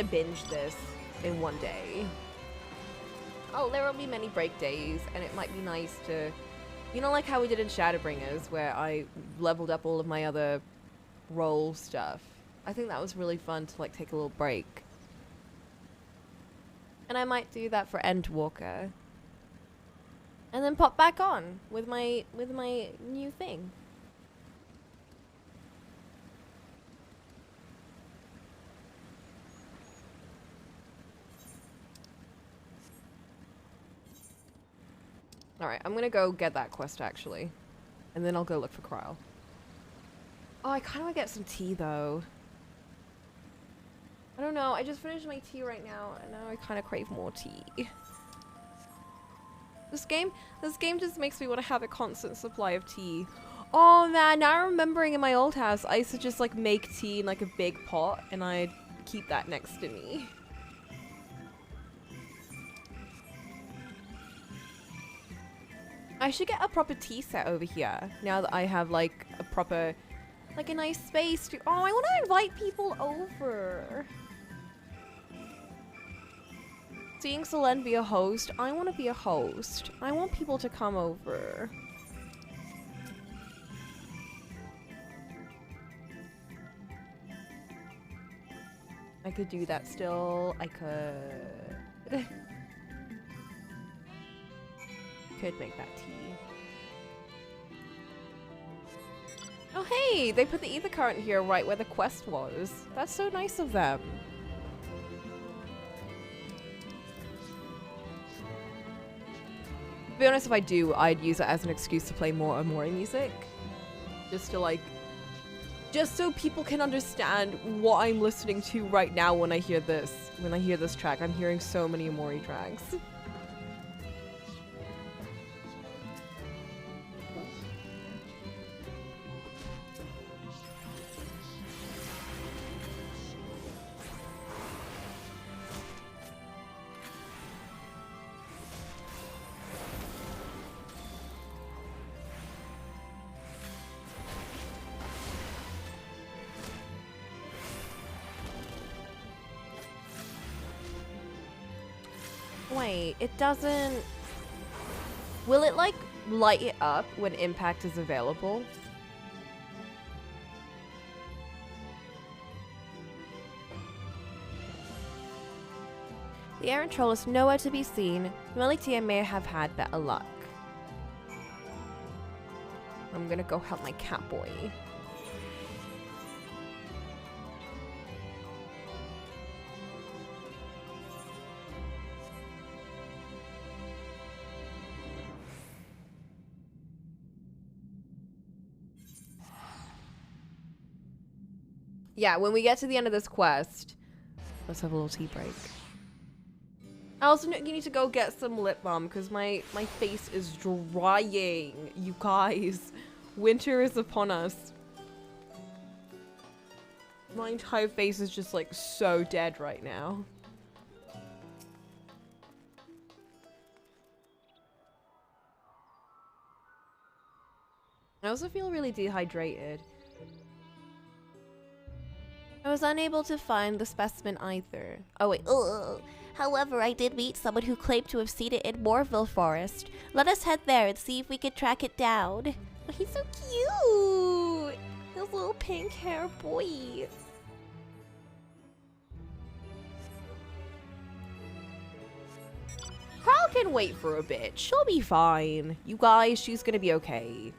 binge this in one day. Oh, there will be many break days and it might be nice to, you know, like how we did in Shadowbringers where I leveled up all of my other role stuff. I think that was really fun to like take a little break. And I might do that for Endwalker. And then pop back on with my new thing. Alright, I'm gonna go get that quest actually. And then I'll go look for Cryle. Oh, I kinda wanna get some tea though. I don't know, I just finished my tea right now, and now I kind of crave more tea. This game just makes me want to have a constant supply of tea. Oh man, now remembering in my old house, I used to just like make tea in like a big pot, and I'd keep that next to me. I should get a proper tea set over here, now that I have like a proper, like a nice space to- Oh, I want to invite people over. Seeing Selene be a host, I want to be a host. I want people to come over. I could do that still. I could. Could make that tea. Oh hey, they put the ether current here right where the quest was. That's so nice of them. To be honest, if I do, I'd use it as an excuse to play more Amori music. Just to like... Just so people can understand what I'm listening to right now when I hear this. When I hear this track. I'm hearing so many Amori tracks. Wait, it doesn't... Will it, like, light it up when impact is available? The errant troll is nowhere to be seen. Melita may have had better luck. I'm gonna go help my cat boy. Yeah, when we get to the end of this quest, let's have a little tea break. I also know you need to go get some lip balm because my face is drying, you guys. Winter is upon us. My entire face is just like so dead right now. I also feel really dehydrated. I was unable to find the specimen either. Oh wait, ugh. However, I did meet someone who claimed to have seen it in Moorville Forest. Let us head there and see if we can track it down. Oh, he's so cute! His little pink hair boy. Carl can wait for a bit. She'll be fine. You guys, she's gonna be okay.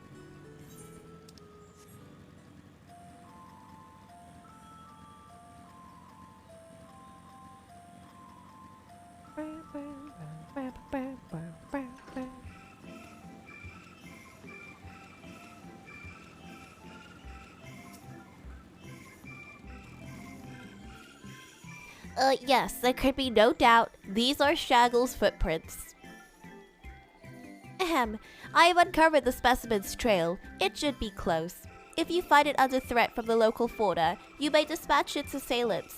Yes, there could be no doubt. These are Shaggle's footprints. Ahem. I have uncovered the specimen's trail. It should be close. If you find it under threat from the local fauna, you may dispatch its assailants.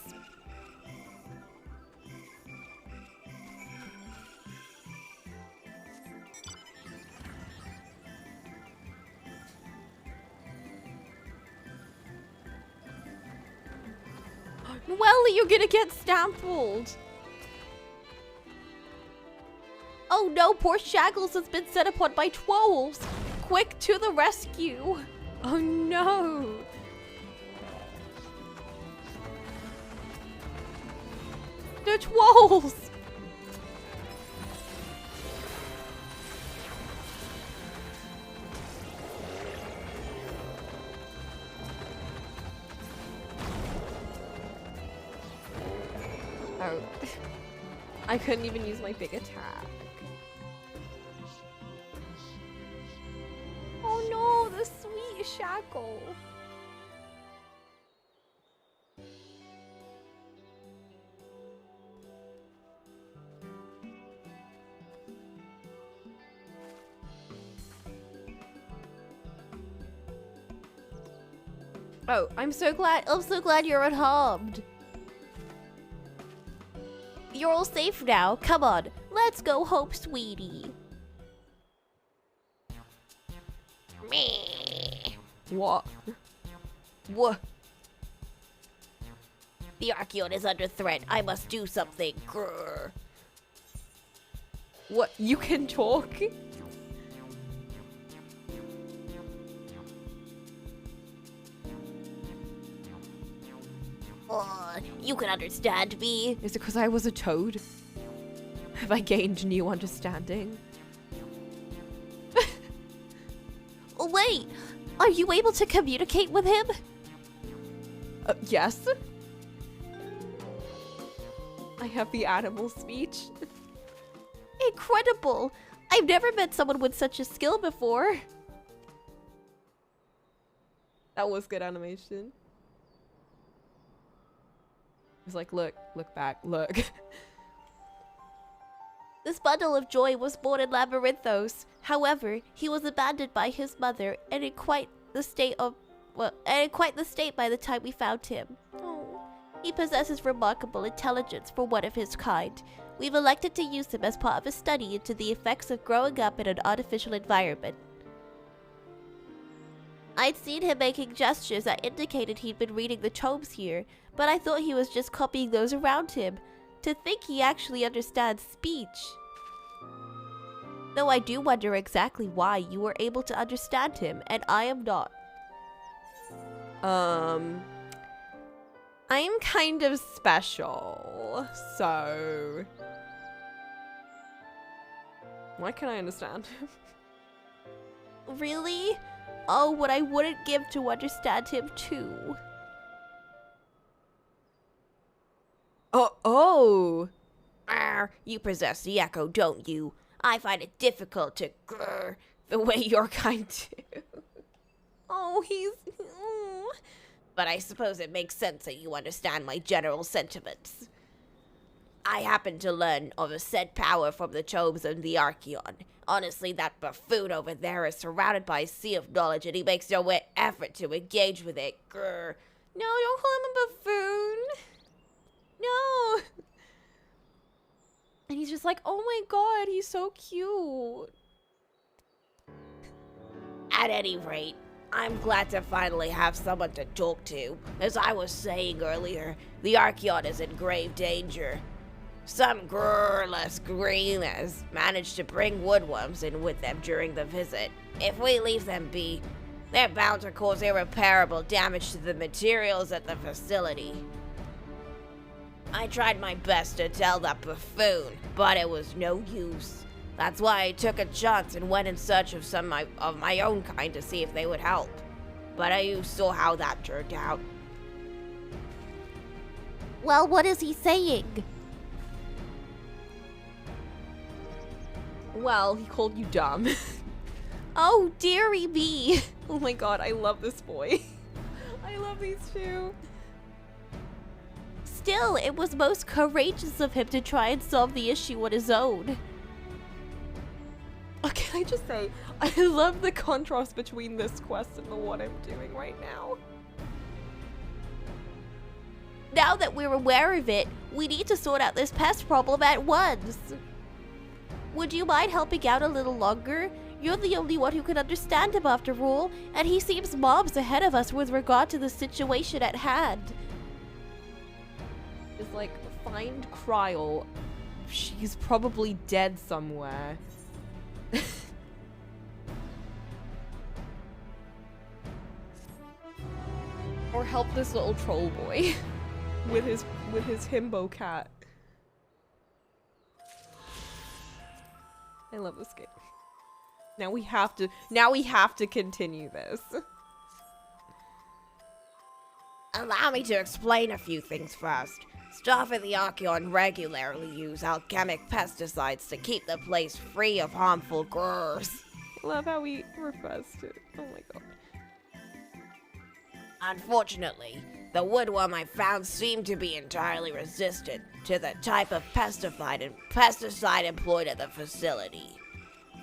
Well, you're gonna get stampled. Oh no, poor Shaggles has been set upon by trolls! Quick, to the rescue! Oh no. The trolls! Oh. I couldn't even use my big attack. Oh no, the sweet Shackle! Oh, I'm so glad you're unharmed. You're all safe now. Come on, let's go home, sweetie. What? What? The Archeon is under threat. I must do something. Grr. What? You can talk? You can understand me. Is it because I was a toad? Have I gained new understanding? Oh, wait, are you able to communicate with him? Yes. I have the animal speech. Incredible! I've never met someone with such a skill before. That was good animation. It's like, look back, look. This bundle of joy was born in Labyrinthos. However, he was abandoned by his mother and in quite the state by the time we found him. Oh. He possesses remarkable intelligence for one of his kind. We've elected to use him as part of a study into the effects of growing up in an artificial environment. I'd seen him making gestures that indicated he'd been reading the tomes here, but I thought he was just copying those around him. To think he actually understands speech. Though I do wonder exactly why you were able to understand him, and I am not. I'm kind of special, so... Why can't I understand him? Really? Oh, what I wouldn't give to understand him too. Oh! You possess the echo, don't you? I find it difficult to grr the way your kind do. Oh, he's... But I suppose it makes sense that you understand my general sentiments. I happened to learn of a said power from the tomes of the Archeon. Honestly, that buffoon over there is surrounded by a sea of knowledge and he makes no effort to engage with it. Grr. No, don't call him a buffoon. No. And he's just like, oh my god, he's so cute. At any rate, I'm glad to finally have someone to talk to. As I was saying earlier, the Archeon is in grave danger. Some grrless greeners managed to bring woodworms in with them during the visit. If we leave them be, they're bound to cause irreparable damage to the materials at the facility. I tried my best to tell that buffoon, but it was no use. That's why I took a chance and went in search of some of my own kind to see if they would help. But you saw how that turned out. Well, what is he saying? Well, he called you dumb. Oh, dearie me. Oh my god, I love this boy. I love these two. Still, it was most courageous of him to try and solve the issue on his own. Oh, can I just say, I love the contrast between this quest and the one I'm doing right now. Now that we're aware of it, we need to sort out this pest problem at once. Would you mind helping out a little longer? You're the only one who can understand him after all, and he seems mobs ahead of us with regard to the situation at hand. It's like, find Kryl. She's probably dead somewhere. Or help this little troll boy with his himbo cat. I love this game. Now we have to continue this. Allow me to explain a few things first. Staff at the Archeon regularly use alchemic pesticides to keep the place free of harmful grurs. Love how he refers to it. Oh my god. Unfortunately, the woodworm I found seemed to be entirely resistant to the type of pesticide employed at the facility.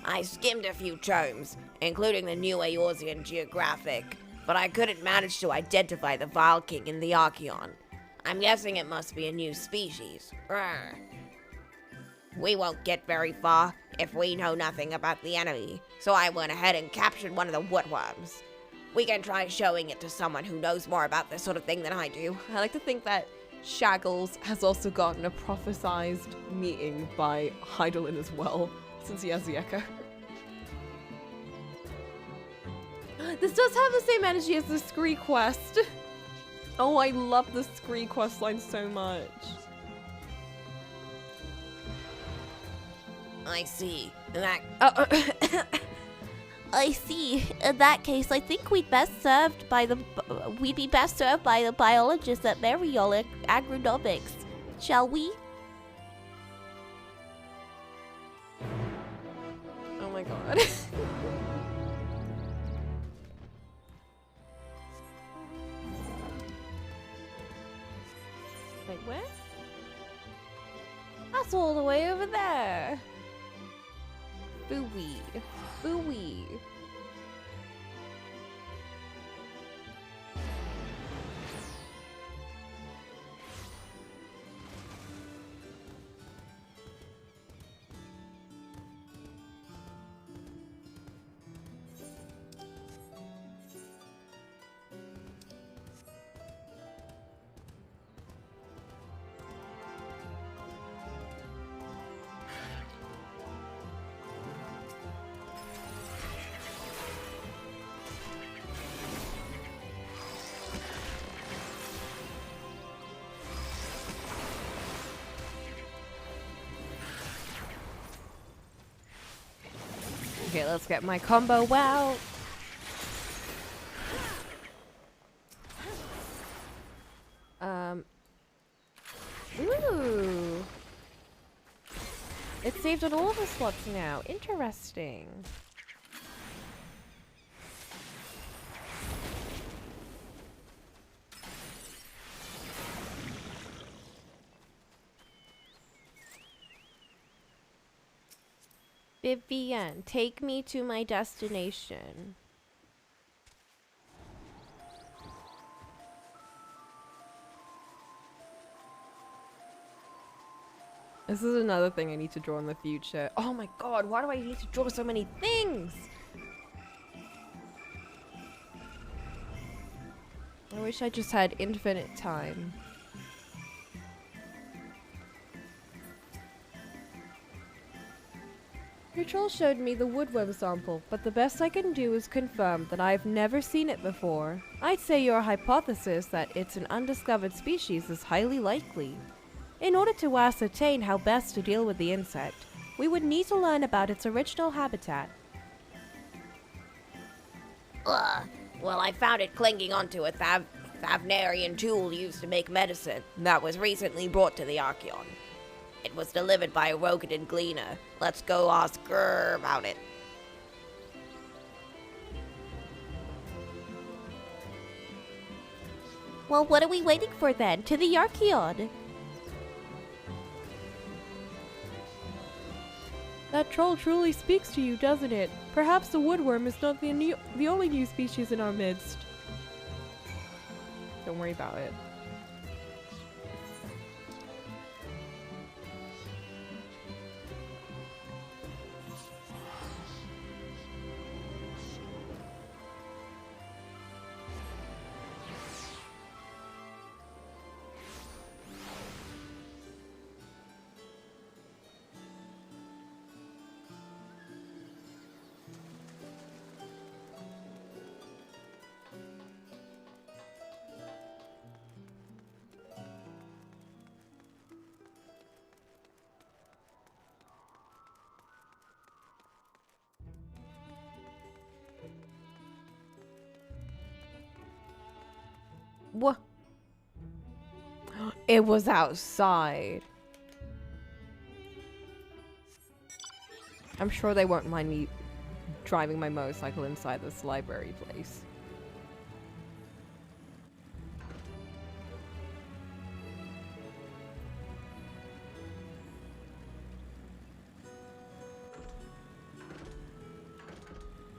I skimmed a few tomes, including the New Eorzean Geographic, but I couldn't manage to identify the Vile King in the Archeon. I'm guessing it must be a new species. Rrr. We won't get very far if we know nothing about the enemy, so I went ahead and captured one of the woodworms. We can try showing it to someone who knows more about this sort of thing than I do. I like to think that Shaggles has also gotten a prophesized meeting by Heidelin as well, since he has the echo. This does have the same energy as the Scree quest. Oh, I love the Scree quest line so much. I see. That I see. In that case, I think we'd be best served by the biologists at Mariol Agronomics. Shall we? Oh my god. Wait, where? That's all the way over there. Booey. Booey. Okay, let's get my combo out. Ooh. It's saved on all the slots now. Interesting. Vivian, take me to my destination. This is another thing I need to draw in the future. Oh my god, why do I need to draw so many things? I wish I just had infinite time. Your troll showed me the woodworm sample, but the best I can do is confirm that I've never seen it before. I'd say your hypothesis that it's an undiscovered species is highly likely. In order to ascertain how best to deal with the insect, we would need to learn about its original habitat. Well, I found it clinging onto a Thavnarian tool used to make medicine that was recently brought to the Archeon. It was delivered by a Rogadin gleaner. Let's go ask her about it. Well, what are we waiting for then? To the Archeon! That troll truly speaks to you, doesn't it? Perhaps the woodworm is not the only new species in our midst. Don't worry about it. What? It was outside. I'm sure they won't mind me driving my motorcycle inside this library place.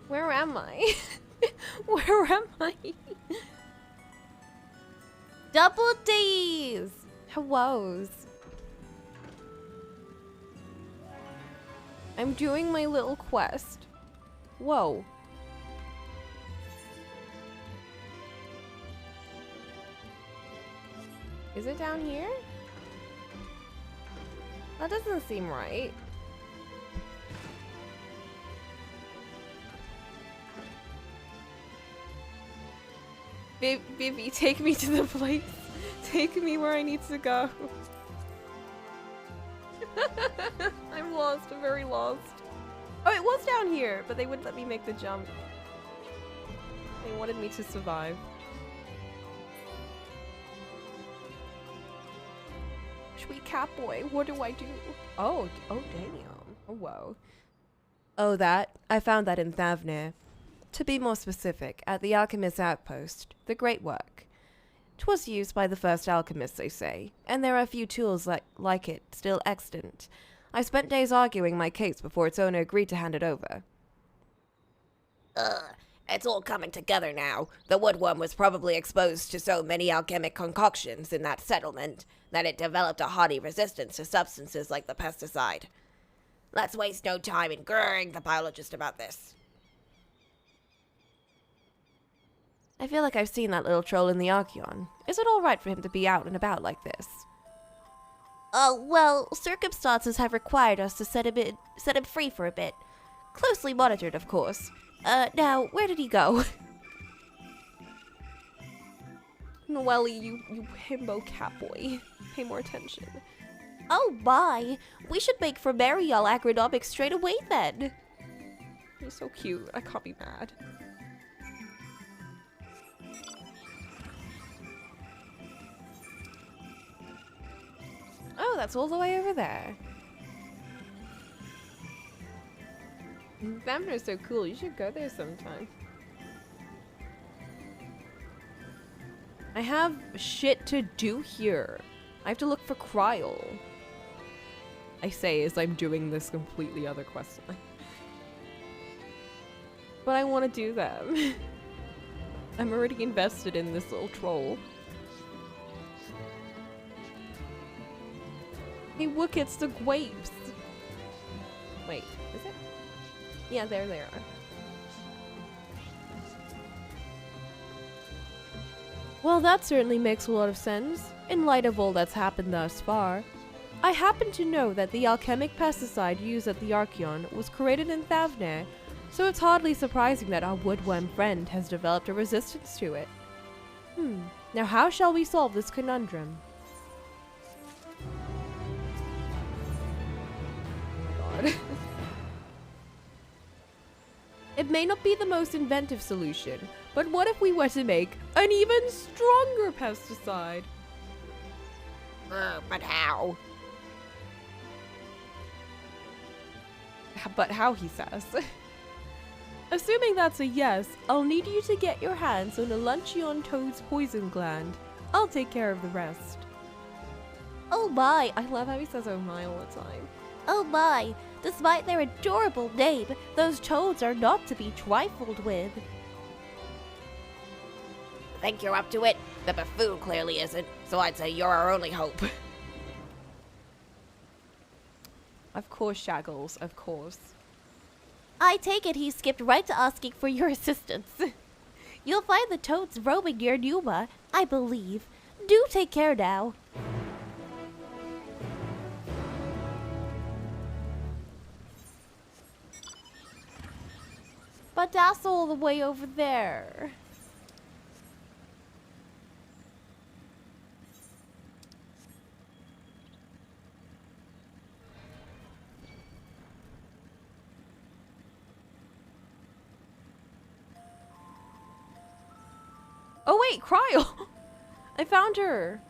Where am I? Where am I? Double D's! Hellos. I'm doing my little quest. Whoa. Is it down here? That doesn't seem right. Vivi, take me to the place. Take me where I need to go. I'm lost. I'm very lost. Oh, it was down here, but they wouldn't let me make the jump. They wanted me to survive. Sweet cat boy, what do I do? Oh, damn. Oh, whoa. Oh, I found that in Thavnir. To be more specific, at the Alchemist's Outpost, the Great Work. 'Twas used by the first alchemists, they say, and there are a few tools like it still extant. I spent days arguing my case before its owner agreed to hand it over. It's all coming together now. The woodworm was probably exposed to so many alchemic concoctions in that settlement that it developed a hardy resistance to substances like the pesticide. Let's waste no time in grrring the biologist about this. I feel like I've seen that little troll in the Archeon. Is it alright for him to be out and about like this? Well, circumstances have required us to set him free for a bit. Closely monitored, of course. Now, where did he go? Noelle, you himbo catboy. Pay more attention. Oh my! We should make for Mariel agronomics straight away then. He's so cute. I can't be mad. Oh, that's all the way over there. Thavnir's so cool. You should go there sometime. I have shit to do here. I have to look for Kryl. I say as I'm doing this completely other quest line. But I want to do them. I'm already invested in this little troll. Hey, look, it's the grapes. Wait, is it? Yeah, there they are. Well, that certainly makes a lot of sense, in light of all that's happened thus far. I happen to know that the alchemic pesticide used at the Archeon was created in Thavne, so it's hardly surprising that our woodworm friend has developed a resistance to it. Now how shall we solve this conundrum? Oh my god. It may not be the most inventive solution, but what if we were to make an even stronger pesticide? But how? But how, he says. Assuming that's a yes, I'll need you to get your hands on a Luncheon Toad's poison gland. I'll take care of the rest. Oh my! I love how he says oh my all the time. Oh my! Despite their adorable name, those toads are not to be trifled with. Think you're up to it? The buffoon clearly isn't, so I'd say you're our only hope. Of course, Shaggles, of course. I take it he skipped right to asking for your assistance. You'll find the toads roaming near Numa, I believe. Do take care now. But that's all the way over there. Oh wait, Cryo! I found her!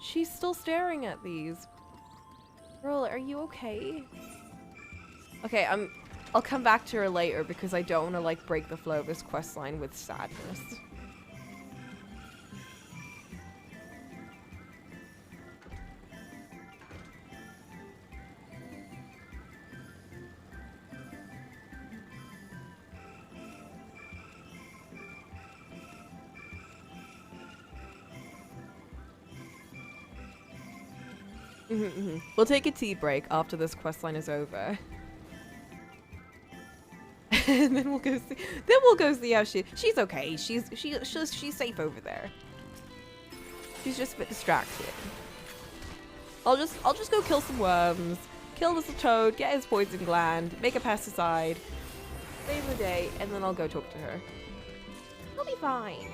She's still staring at these. Girl, are you okay? Okay, I'll come back to her later because I don't want to like break the flow of this questline with sadness. We'll take a tea break after this questline is over. And then we'll go see how she's okay. She's safe over there. She's just a bit distracted. I'll just go kill some worms, kill this toad, get his poison gland, make a pesticide, save the day, and then I'll go talk to her. I'll be fine.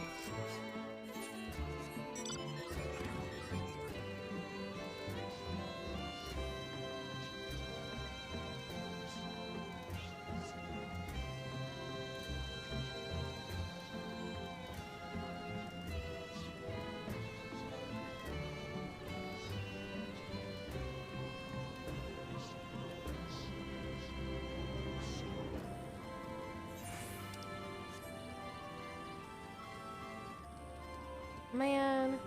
Man.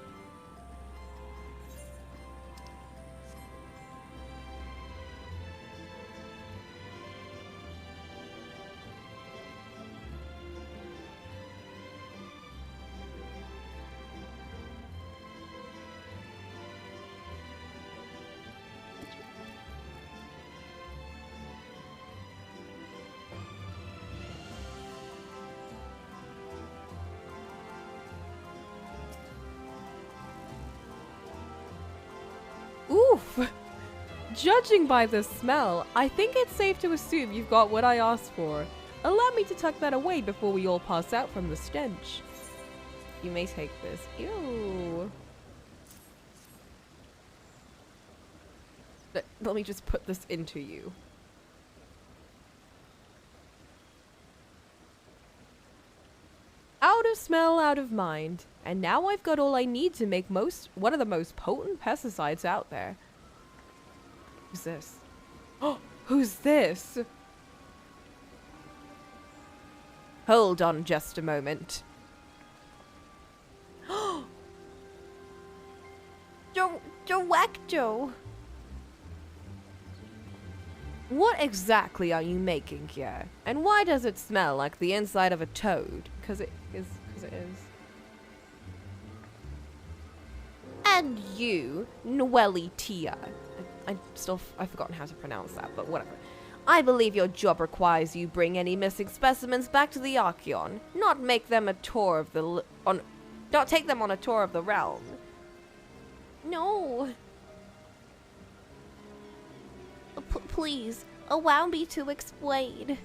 Oof! Judging by the smell, I think it's safe to assume you've got what I asked for. Allow me to tuck that away before we all pass out from the stench. You may take this. Ew. Let me just put this into you. Out of smell, out of mind. And now I've got all I need to make one of the most potent pesticides out there. Who's this? Oh, who's this? Hold on just a moment. Directo! What exactly are you making here? And why does it smell like the inside of a toad? Because it is. And you, Noelle Tia. I've forgotten how to pronounce that, but whatever. I believe your job requires you bring any missing specimens back to the Archeon, not make them a tour of the not take them on a tour of the realm. No. Please, allow me to explain.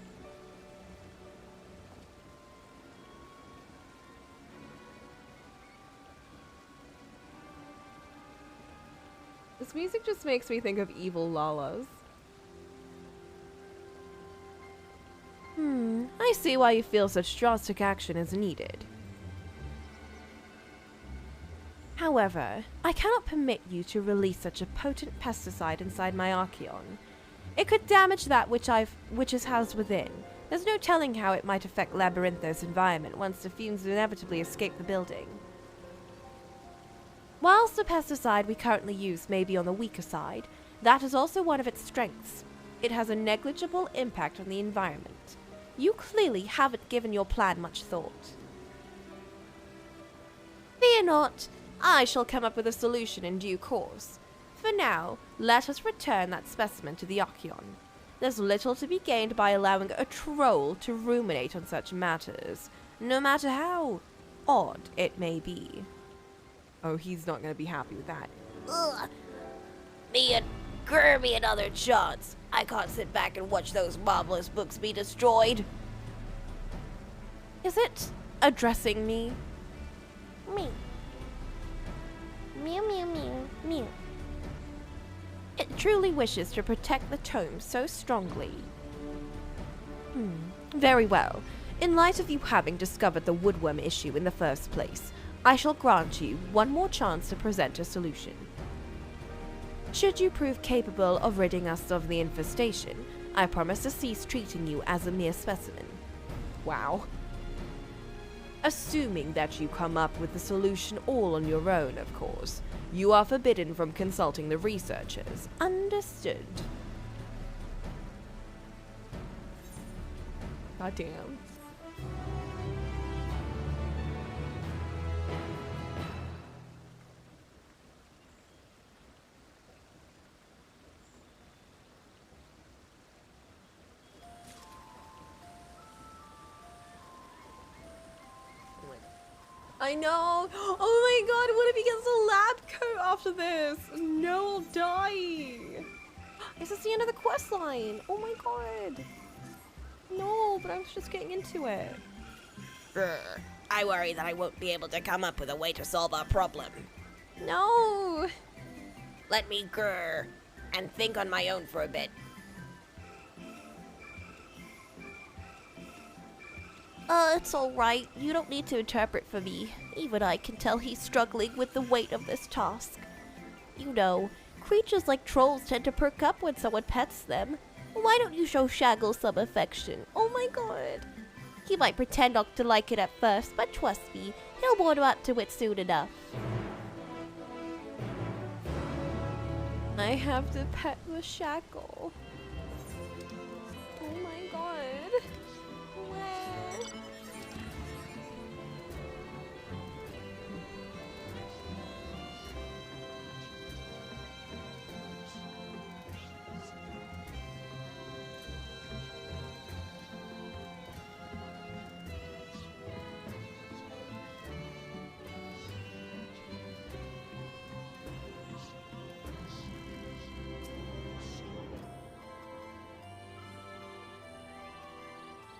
This music just makes me think of evil Lalas. I see why you feel such drastic action is needed. However, I cannot permit you to release such a potent pesticide inside my Archeon. It could damage that which is housed within. There's no telling how it might affect Labyrinthos' environment once the fumes inevitably escape the building. Whilst the pesticide we currently use may be on the weaker side, that is also one of its strengths. It has a negligible impact on the environment. You clearly haven't given your plan much thought. Fear not, I shall come up with a solution in due course. For now, let us return that specimen to the Archeon. There's little to be gained by allowing a troll to ruminate on such matters, no matter how odd it may be. Oh, he's not going to be happy with that. Ugh. Give me another chance. I can't sit back and watch those marvelous books be destroyed. Is it addressing me? Me. Mew, mew, mew, mew. It truly wishes to protect the tome so strongly. Very well. In light of you having discovered the woodworm issue in the first place, I shall grant you one more chance to present a solution. Should you prove capable of ridding us of the infestation, I promise to cease treating you as a mere specimen. Wow. Assuming that you come up with the solution all on your own, of course. You are forbidden from consulting the researchers. Understood. Goddamn. I know. Oh my god, what if he gets a lab coat after this? No, I'll die. Is this the end of the quest line? Oh my god. No, but I was just getting into it. Grr. I worry that I won't be able to come up with a way to solve our problem. No. Let me grr and think on my own for a bit. It's alright. You don't need to interpret for me. Even I can tell he's struggling with the weight of this task. You know, creatures like trolls tend to perk up when someone pets them. Why don't you show Shaggle some affection? Oh my god. He might pretend not to like it at first, but trust me, he'll warm up to it soon enough. I have to pet the Shaggle. Oh my god. Where?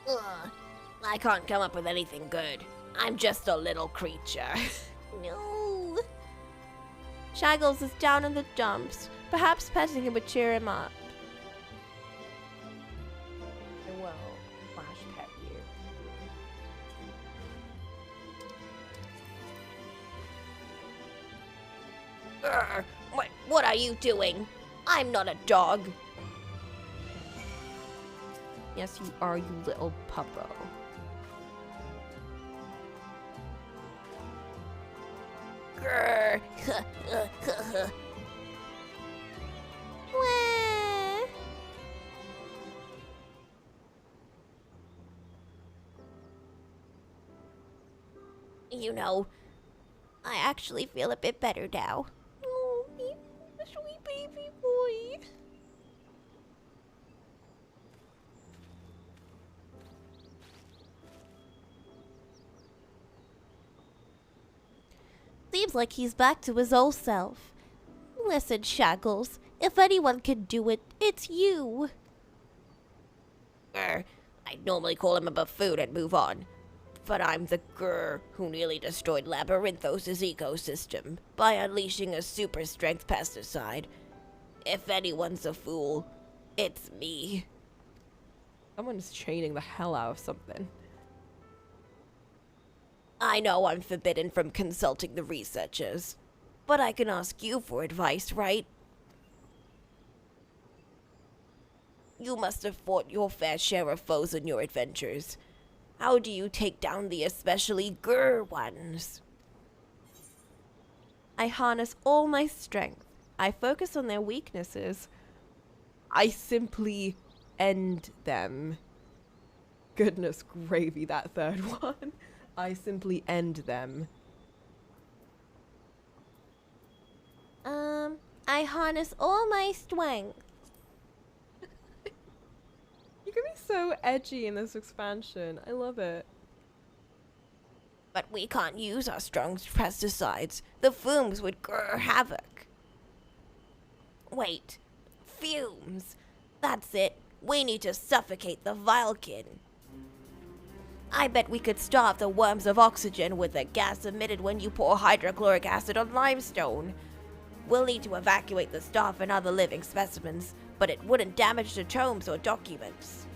Ugh. I can't come up with anything good. I'm just a little creature. No. Shaggles is down in the dumps. Perhaps petting him would cheer him up. I will flash pet you. Grr. What are you doing? I'm not a dog. Yes, you are, you little puppo. Grr. Wah. You know, I actually feel a bit better now. Oh, sweet baby boy. Seems like he's back to his old self. Listen, Shackles, if anyone can do it, it's you. I'd normally call him a buffoon and move on. But I'm the grr who nearly destroyed Labyrinthos' ecosystem by unleashing a super-strength pesticide. If anyone's a fool, it's me. Someone's chaining the hell out of something. I know I'm forbidden from consulting the researchers, but I can ask you for advice, right? You must have fought your fair share of foes in your adventures. How do you take down the especially grr ones? I harness all my strength. I focus on their weaknesses. I simply end them. Goodness gravy, that third one. I simply end them. I harness all my strength. You can be so edgy in this expansion. I love it. But we can't use our strong pesticides. The fumes would grr havoc. Wait, fumes. That's it. We need to suffocate the Vilekin. I bet we could starve the worms of oxygen with the gas emitted when you pour hydrochloric acid on limestone. We'll need to evacuate the staff and other living specimens, but it wouldn't damage the tomes or documents.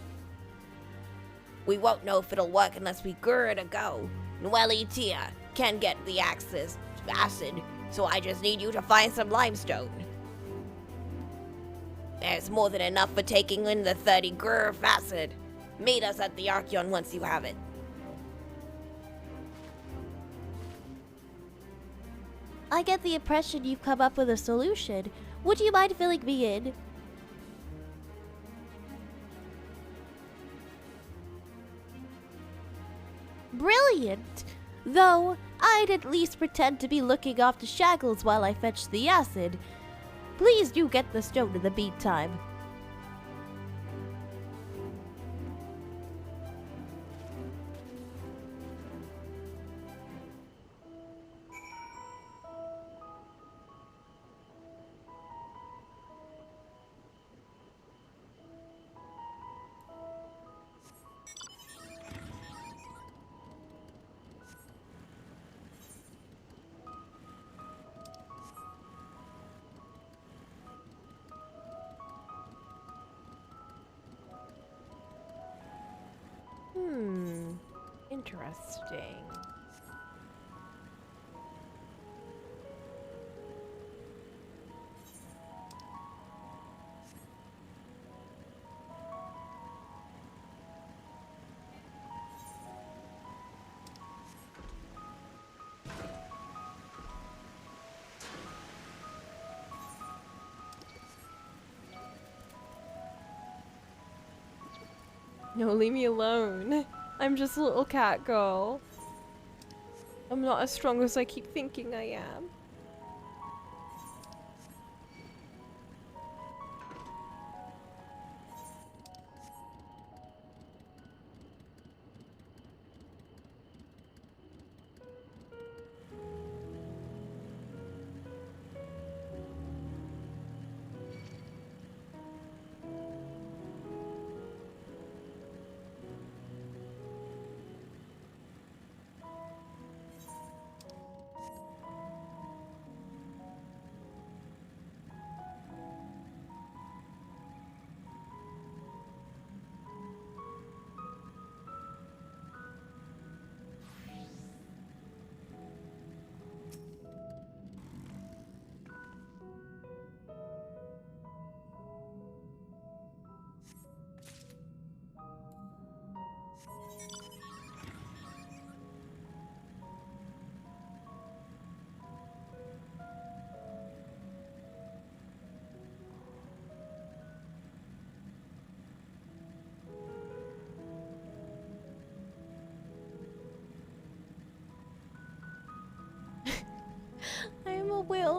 We won't know if it'll work unless we grr it a go. Nwelly Tia can get the access to acid, so I just need you to find some limestone. There's more than enough for taking in the 30 grr of acid. Meet us at the Archeon once you have it. I get the impression you've come up with a solution. Would you mind filling me in? Brilliant! Though, I'd at least pretend to be looking after Shackles while I fetch the acid. Please do get the stone in the meantime. Interesting. No, leave me alone. I'm just a little cat girl. I'm not as strong as I keep thinking I am.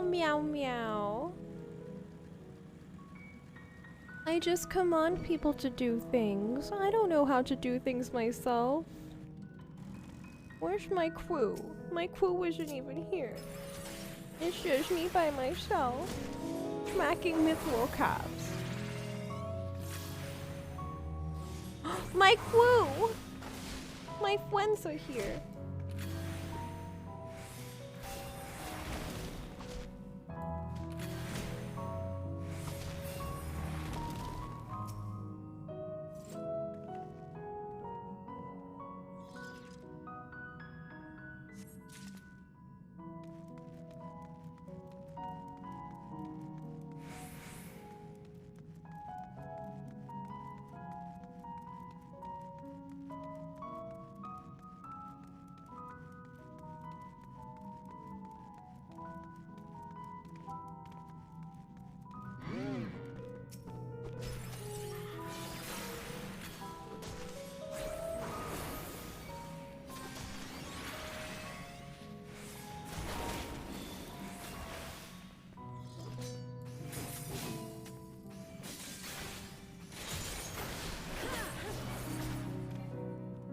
Meow meow. I just command people to do things. I don't know how to do things myself. Where's my crew? My crew isn't even here. It's just me by myself, smacking mithril caps. My crew! My friends are here.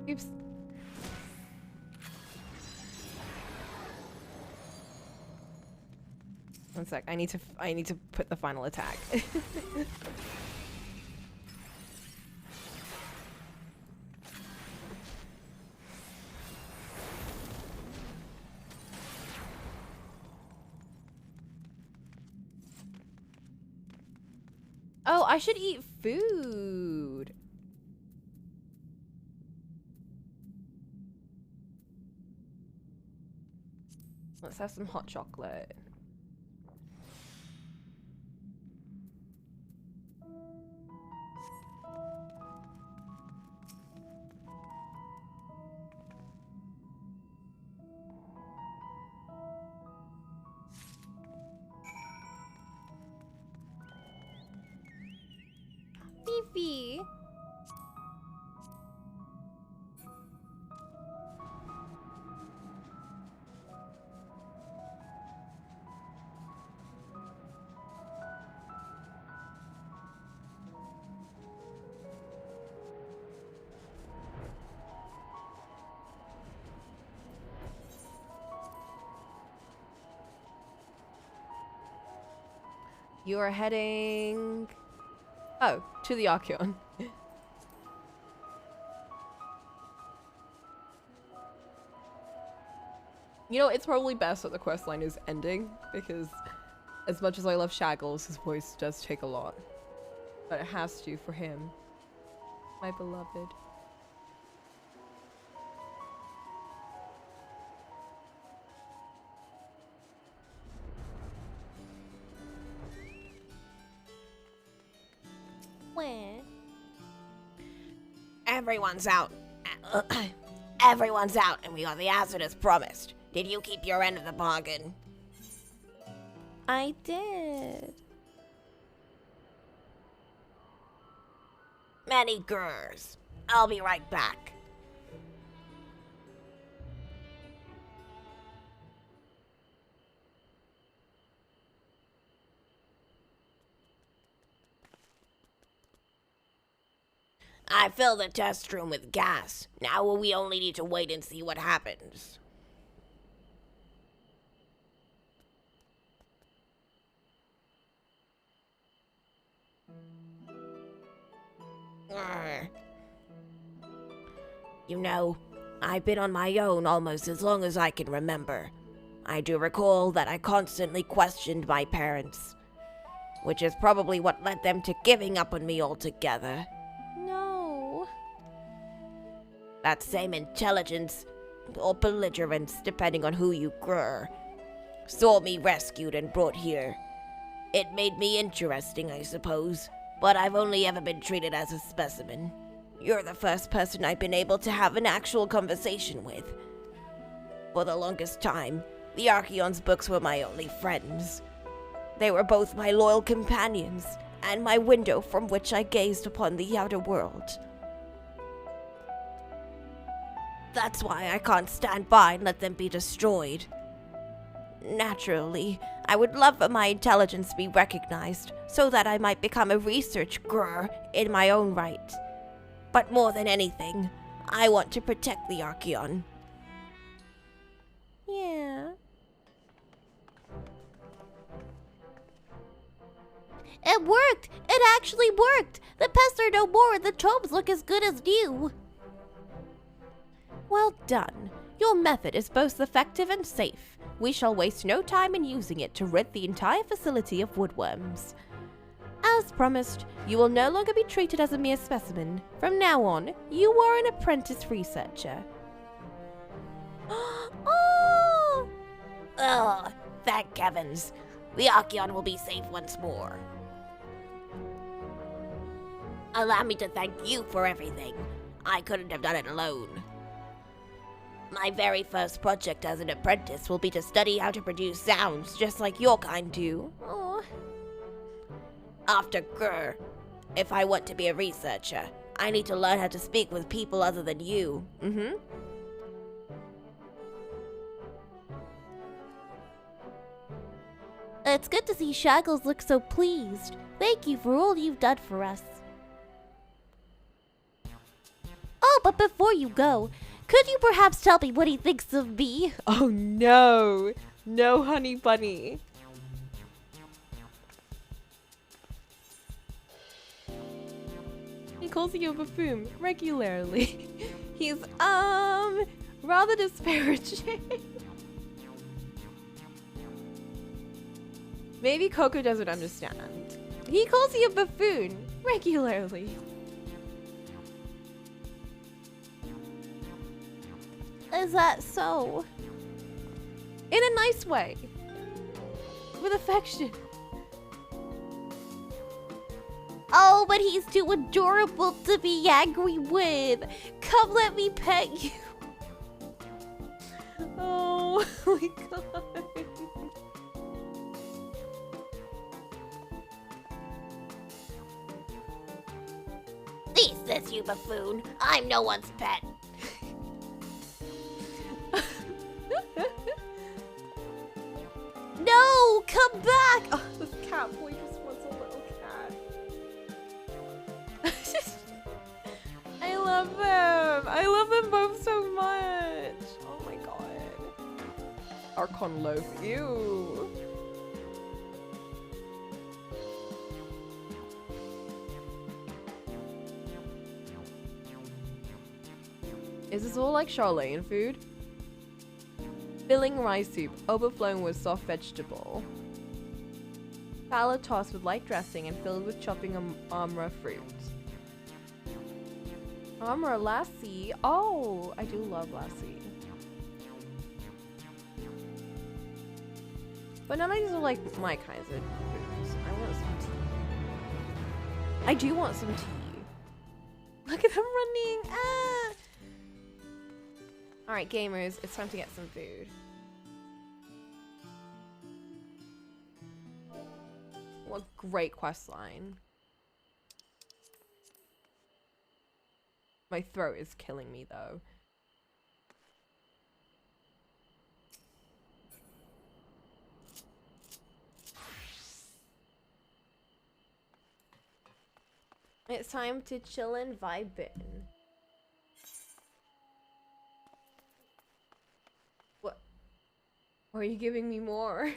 Oops. One sec. I need to put the final attack. Oh, I should eat food. Let's have some hot chocolate. Fifi. You are heading... Oh, to the Archeon. You know, it's probably best that the questline is ending, because as much as I love Shaggles, his voice does take a lot. But it has to for him. My beloved. Where? Everyone's out. Everyone's out, and we got the acid as promised. Did you keep your end of the bargain? I did. Many grrs. I'll be right back. I filled the test room with gas. Now we only need to wait and see what happens. You know, I've been on my own almost as long as I can remember. I do recall that I constantly questioned my parents, which is probably what led them to giving up on me altogether. No. That same intelligence, or belligerence, depending on who you grr, saw me rescued and brought here. It made me interesting, I suppose, but I've only ever been treated as a specimen. You're the first person I've been able to have an actual conversation with. For the longest time, the Archeon's books were my only friends. They were both my loyal companions, and my window from which I gazed upon the outer world. That's why I can't stand by and let them be destroyed. Naturally, I would love for my intelligence to be recognized, so that I might become a research grr in my own right. But more than anything, I want to protect the Archeon. Yeah. It worked! It actually worked! The pests are no more and the tropes look as good as new! Well done. Your method is both effective and safe. We shall waste no time in using it to rid the entire facility of woodworms. As promised, you will no longer be treated as a mere specimen. From now on, you are an apprentice researcher. Oh! Ugh, thank heavens. The Archeon will be safe once more. Allow me to thank you for everything. I couldn't have done it alone. My very first project as an apprentice will be to study how to produce sounds just like your kind do. Aww. After grr, if I want to be a researcher, I need to learn how to speak with people other than you. It's good to see Shaggles look so pleased. Thank you for all you've done for us. Oh, but before you go, could you perhaps tell me what he thinks of me? Oh no! No, honey bunny. He calls you a buffoon regularly. He's, rather disparaging. Maybe Coco doesn't understand. He calls you a buffoon regularly. Is that so? In a nice way. With affection. Oh, but he's too adorable to be angry with. Come let me pet you. Oh my god. Cease this, you buffoon. I'm no one's pet. No, come back! Oh, this cat boy just wants a little cat. I love them. I love them both so much. Oh my god. Archon loaf. Ew. Is this all like Charlene food? Filling rice soup, overflowing with soft vegetable. Salad tossed with light dressing and filled with chopping amra fruit. Amra lassi. Oh, I do love lassi. But none of these are like my kinds of foods. I want some tea. I do want some tea. Look at them running. Ah! Alright, gamers, it's time to get some food. What a great quest line. My throat is killing me though. It's time to chill and vibe in. What? Or are you giving me more?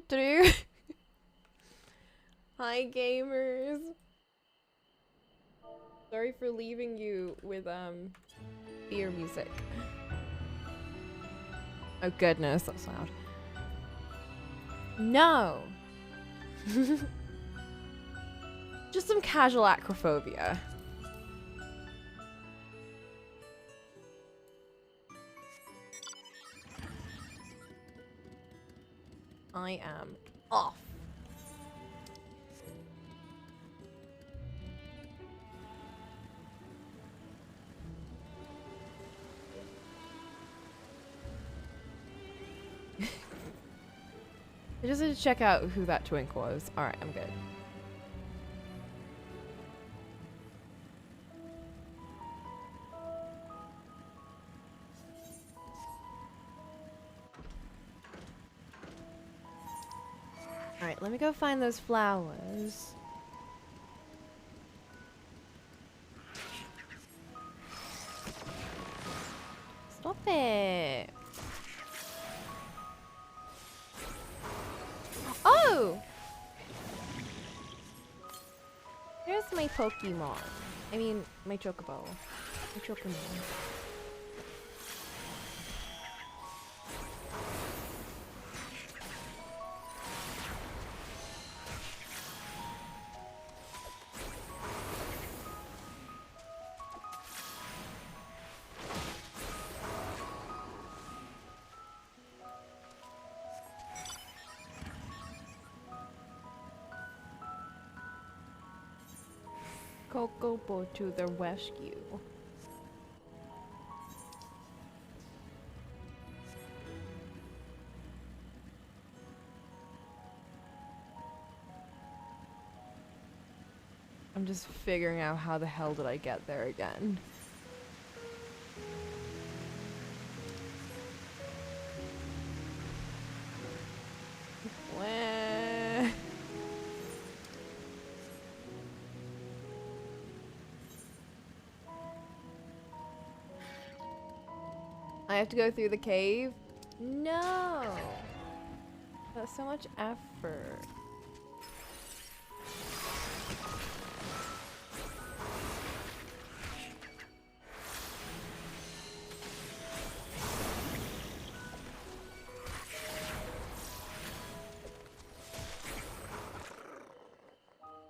do. Hi, gamers. Sorry for leaving you with beer music. Oh goodness, that's loud. No. Just some casual acrophobia. I am off. I just need to check out who that twink was. Alright, I'm good. Alright, let me go find those flowers. Stop it. Oh! Here's my Pokemon. I mean, my Chocobo. My Chocomon. Cocobo to the rescue. I'm just figuring out how the hell did I get there again. Wah. I have to go through the cave? No! That's so much effort.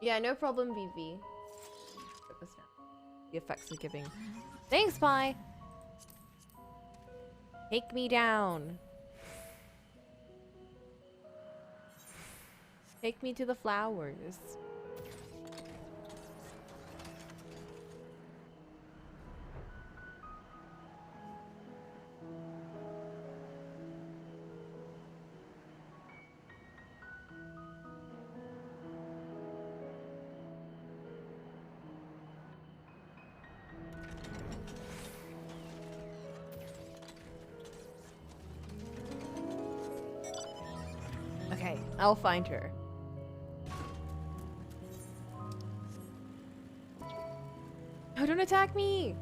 Yeah, no problem, BV. The effects of giving. Thanks, bye! Take me down. Take me to the flowers. Okay, I'll find her. Oh, don't attack me!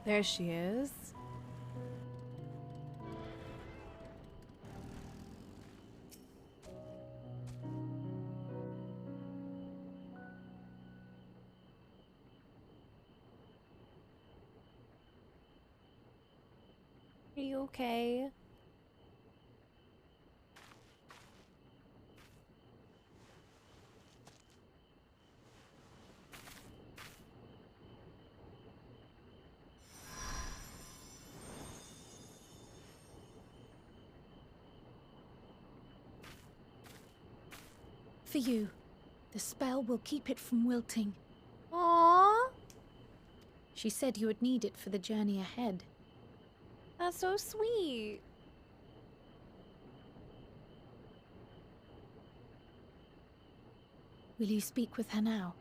There she is. Are you okay? For you. The spell will keep it from wilting. Aww, She said you would need it for the journey ahead. that's so sweet. Will you speak with her now?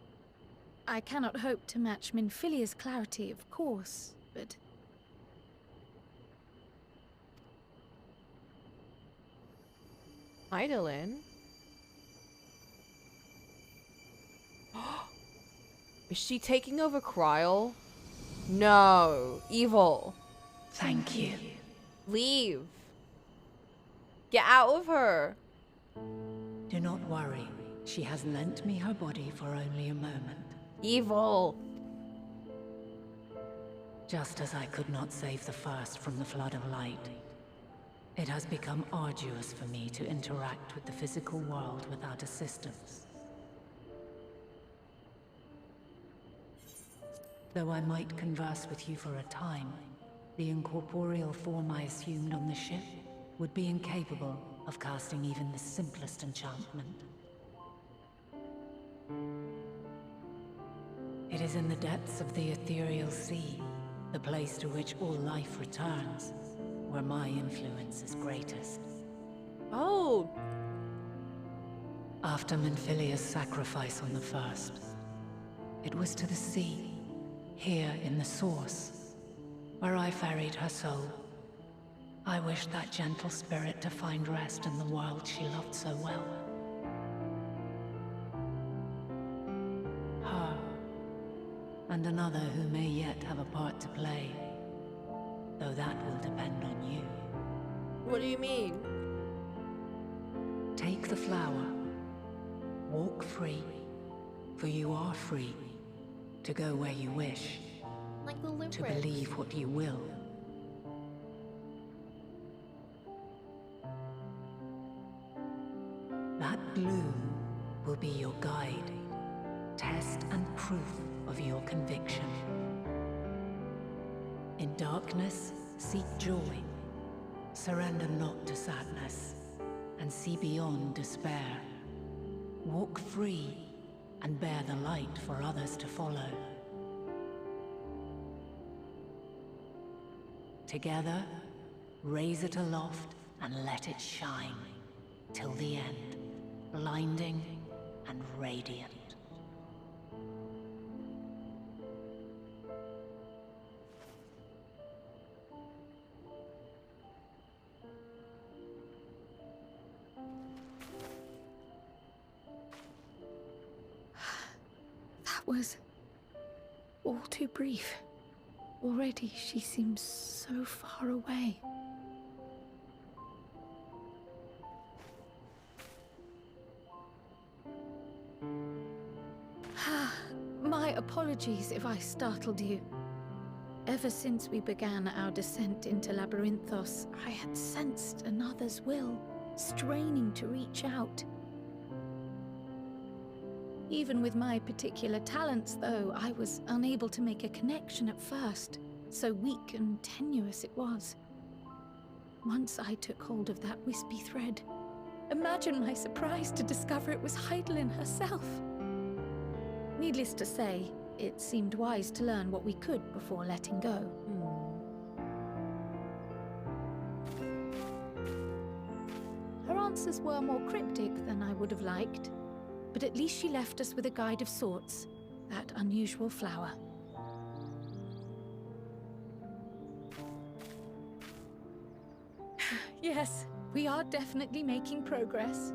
I cannot hope to match Minfilia's clarity, of course, but... Idolin? Is she taking over Kryl? No. Evil. Thank you. Leave. Get out of her. Do not worry. She has lent me her body for only a moment. Evil. Just as I could not save the first from the flood of light, it has become arduous for me to interact with the physical world without assistance. Though I might converse with you for a time, the incorporeal form I assumed on the ship would be incapable of casting even the simplest enchantment. It is in the depths of the ethereal sea, the place to which all life returns, where my influence is greatest. Oh. After Minfilia's sacrifice on the first, it was to the sea, here in the source, where I ferried her soul. I wished that gentle spirit to find rest in the world she loved so well. Her, and another who may yet have a part to play, though that will depend on you. What do you mean? Take the flower. Walk free, for you are free to go where you wish, Like the lyrics. to believe what you will. That bloom will be your guide, test and proof of your conviction. In darkness, seek joy. Surrender not to sadness, and see beyond despair. Walk free, and bear the light for others to follow. Together, raise it aloft and let it shine, till the end, blinding and radiant. That was all too brief. Already she seems so far away. My apologies if I startled you. Ever since we began our descent into Labyrinthos, I had sensed another's will, straining to reach out. Even with my particular talents, though, I was unable to make a connection at first, so weak and tenuous it was. Once I took hold of that wispy thread, imagine my surprise to discover it was Heidelin herself. Needless to say, it seemed wise to learn what we could before letting go. Her answers were more cryptic than I would have liked, but at least she left us with a guide of sorts, that unusual flower. Yes, we are definitely making progress.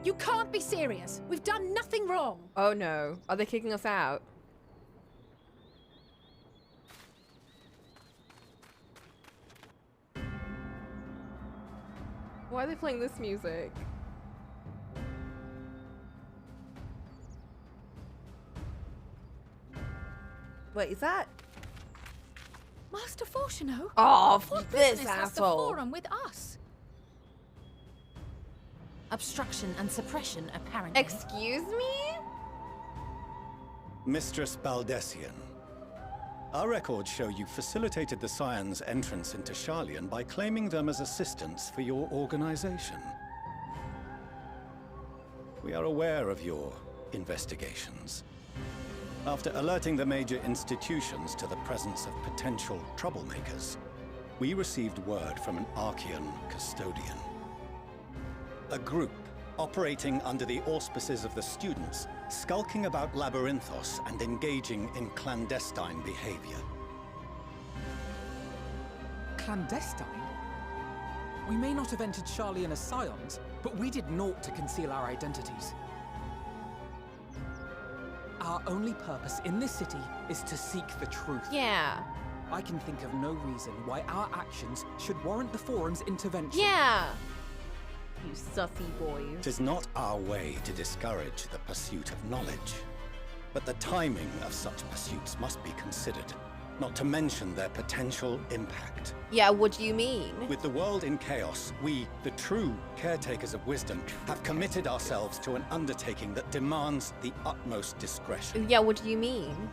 You can't be serious! We've done nothing wrong! Oh no. Are they kicking us out? Why are they playing this music? Wait, is that? Master Fortuno? Oh, What this business has the asshole. forum with us? Obstruction and suppression, apparently. Excuse me? Mistress Baldessian, Our records show you facilitated the Scions' entrance into Sharlayan by claiming them as assistants for your organization. We are aware of your investigations. After alerting the major institutions to the presence of potential troublemakers, we received word from an Archean custodian. A group operating under the auspices of the students, skulking about Labyrinthos and engaging in clandestine behavior. Clandestine? We may not have entered Sharlayan as Scions, but we did naught to conceal our identities. Our only purpose in this city is to seek the truth. Yeah. I can think of no reason why our actions should warrant the Forum's intervention. Yeah. You sussy boys. 'Tis not our way to discourage the pursuit of knowledge, but the timing of such pursuits must be considered, not to mention their potential impact. Yeah, what do you mean? With the world in chaos, we, the true caretakers of wisdom, have committed ourselves to an undertaking that demands the utmost discretion. Yeah, what do you mean?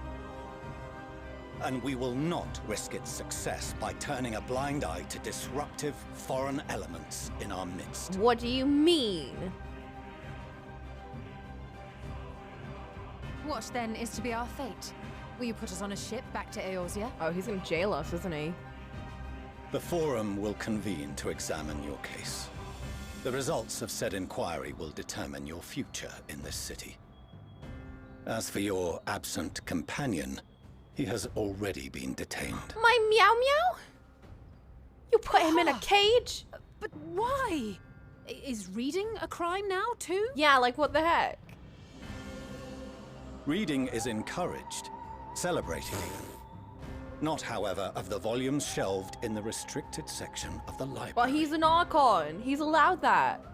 And we will not risk its success by turning a blind eye to disruptive foreign elements in our midst. What do you mean? What then is to be our fate? Will you put us on a ship back to Eorzea? Oh, he's gonna jail us, isn't he? The Forum will convene to examine your case. The results of said inquiry will determine your future in this city. As for your absent companion, he has already been detained. My meow meow? You put him in a cage? But why? Is reading a crime now, too? Yeah, like what the heck? Reading is encouraged, celebrated even. Not, however, of the volumes shelved in the restricted section of the library. But he's an Archon. He's allowed that.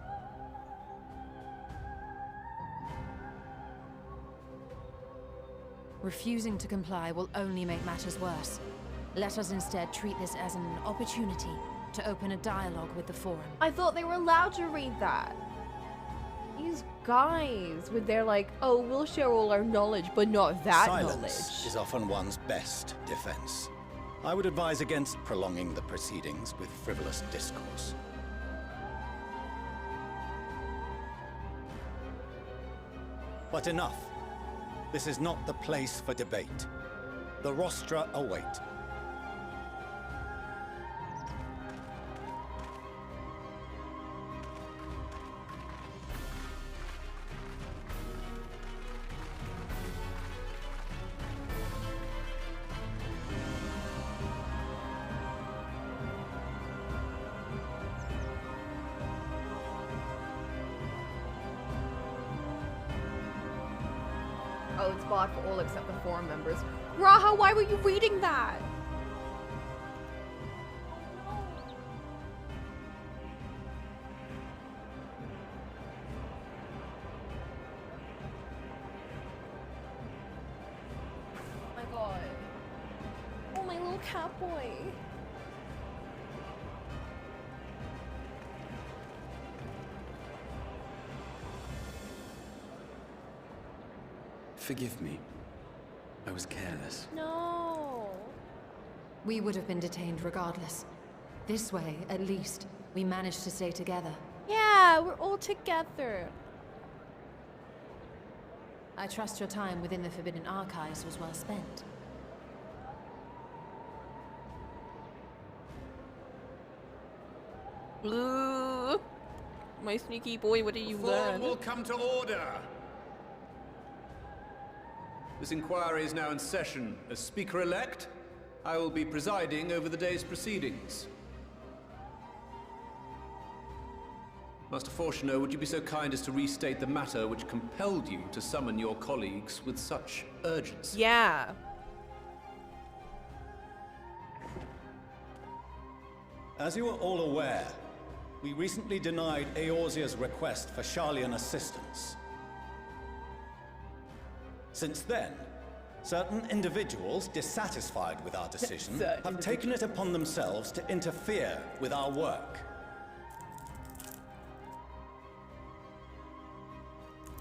Refusing to comply will only make matters worse. Let us instead treat this as an opportunity to open a dialogue with the Forum. I thought they were allowed to read that. These guys with their like, oh, we'll share all our knowledge, but not that Silence knowledge. is often one's best defense. I would advise against prolonging the proceedings with frivolous discourse. But enough. This is not the place for debate. The rostra await. Oh, it's barred for all except the Forum members. Raha, why were you reading that? Oh my god. Oh, my little cat boy. Forgive me. I was careless. No. We would have been detained regardless. This way, at least, we managed to stay together. Yeah, we're all together. I trust your time within the Forbidden Archives was well spent. Ooh, my sneaky boy, what do you Forum learn? will come to order. This inquiry is now in session. As Speaker-elect, I will be presiding over the day's proceedings. Master Fortuner, would you be so kind as to restate the matter which compelled you to summon your colleagues with such urgency? Yeah. As you are all aware, we recently denied Eorzea's request for Sharlayan assistance. Since then, certain individuals dissatisfied with our decision have taken it upon themselves to interfere with our work.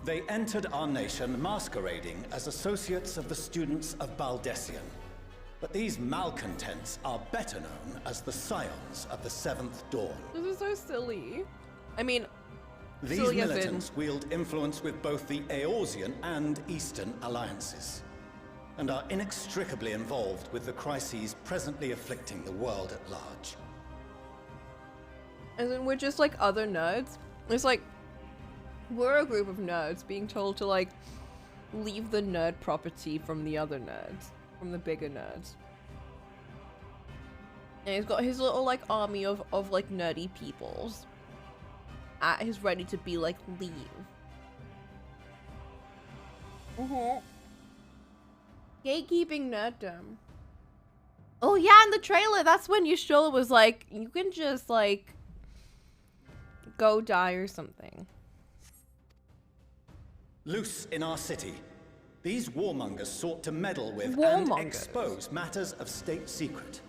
They entered our nation masquerading as associates of the students of Baldessian. But these malcontents are better known as the Scions of the Seventh Dawn. This is so silly. I mean, these silly as in- militants wield influence with both the Eorzean and Eastern alliances, and are inextricably involved with the crises presently afflicting the world at large. As in, we're just like other nerds. It's like, we're a group of nerds being told to like, leave the nerd property from the other nerds. From the bigger nerds. And he's got his little like army of like nerdy peoples. At his ready to be like, leave. Gatekeeping nerddom. Oh yeah, in the trailer, that's when Y'shtola was like, you can just like go die or something. Loose in our city, these warmongers sought to meddle with and Warmongers? expose matters of state secret.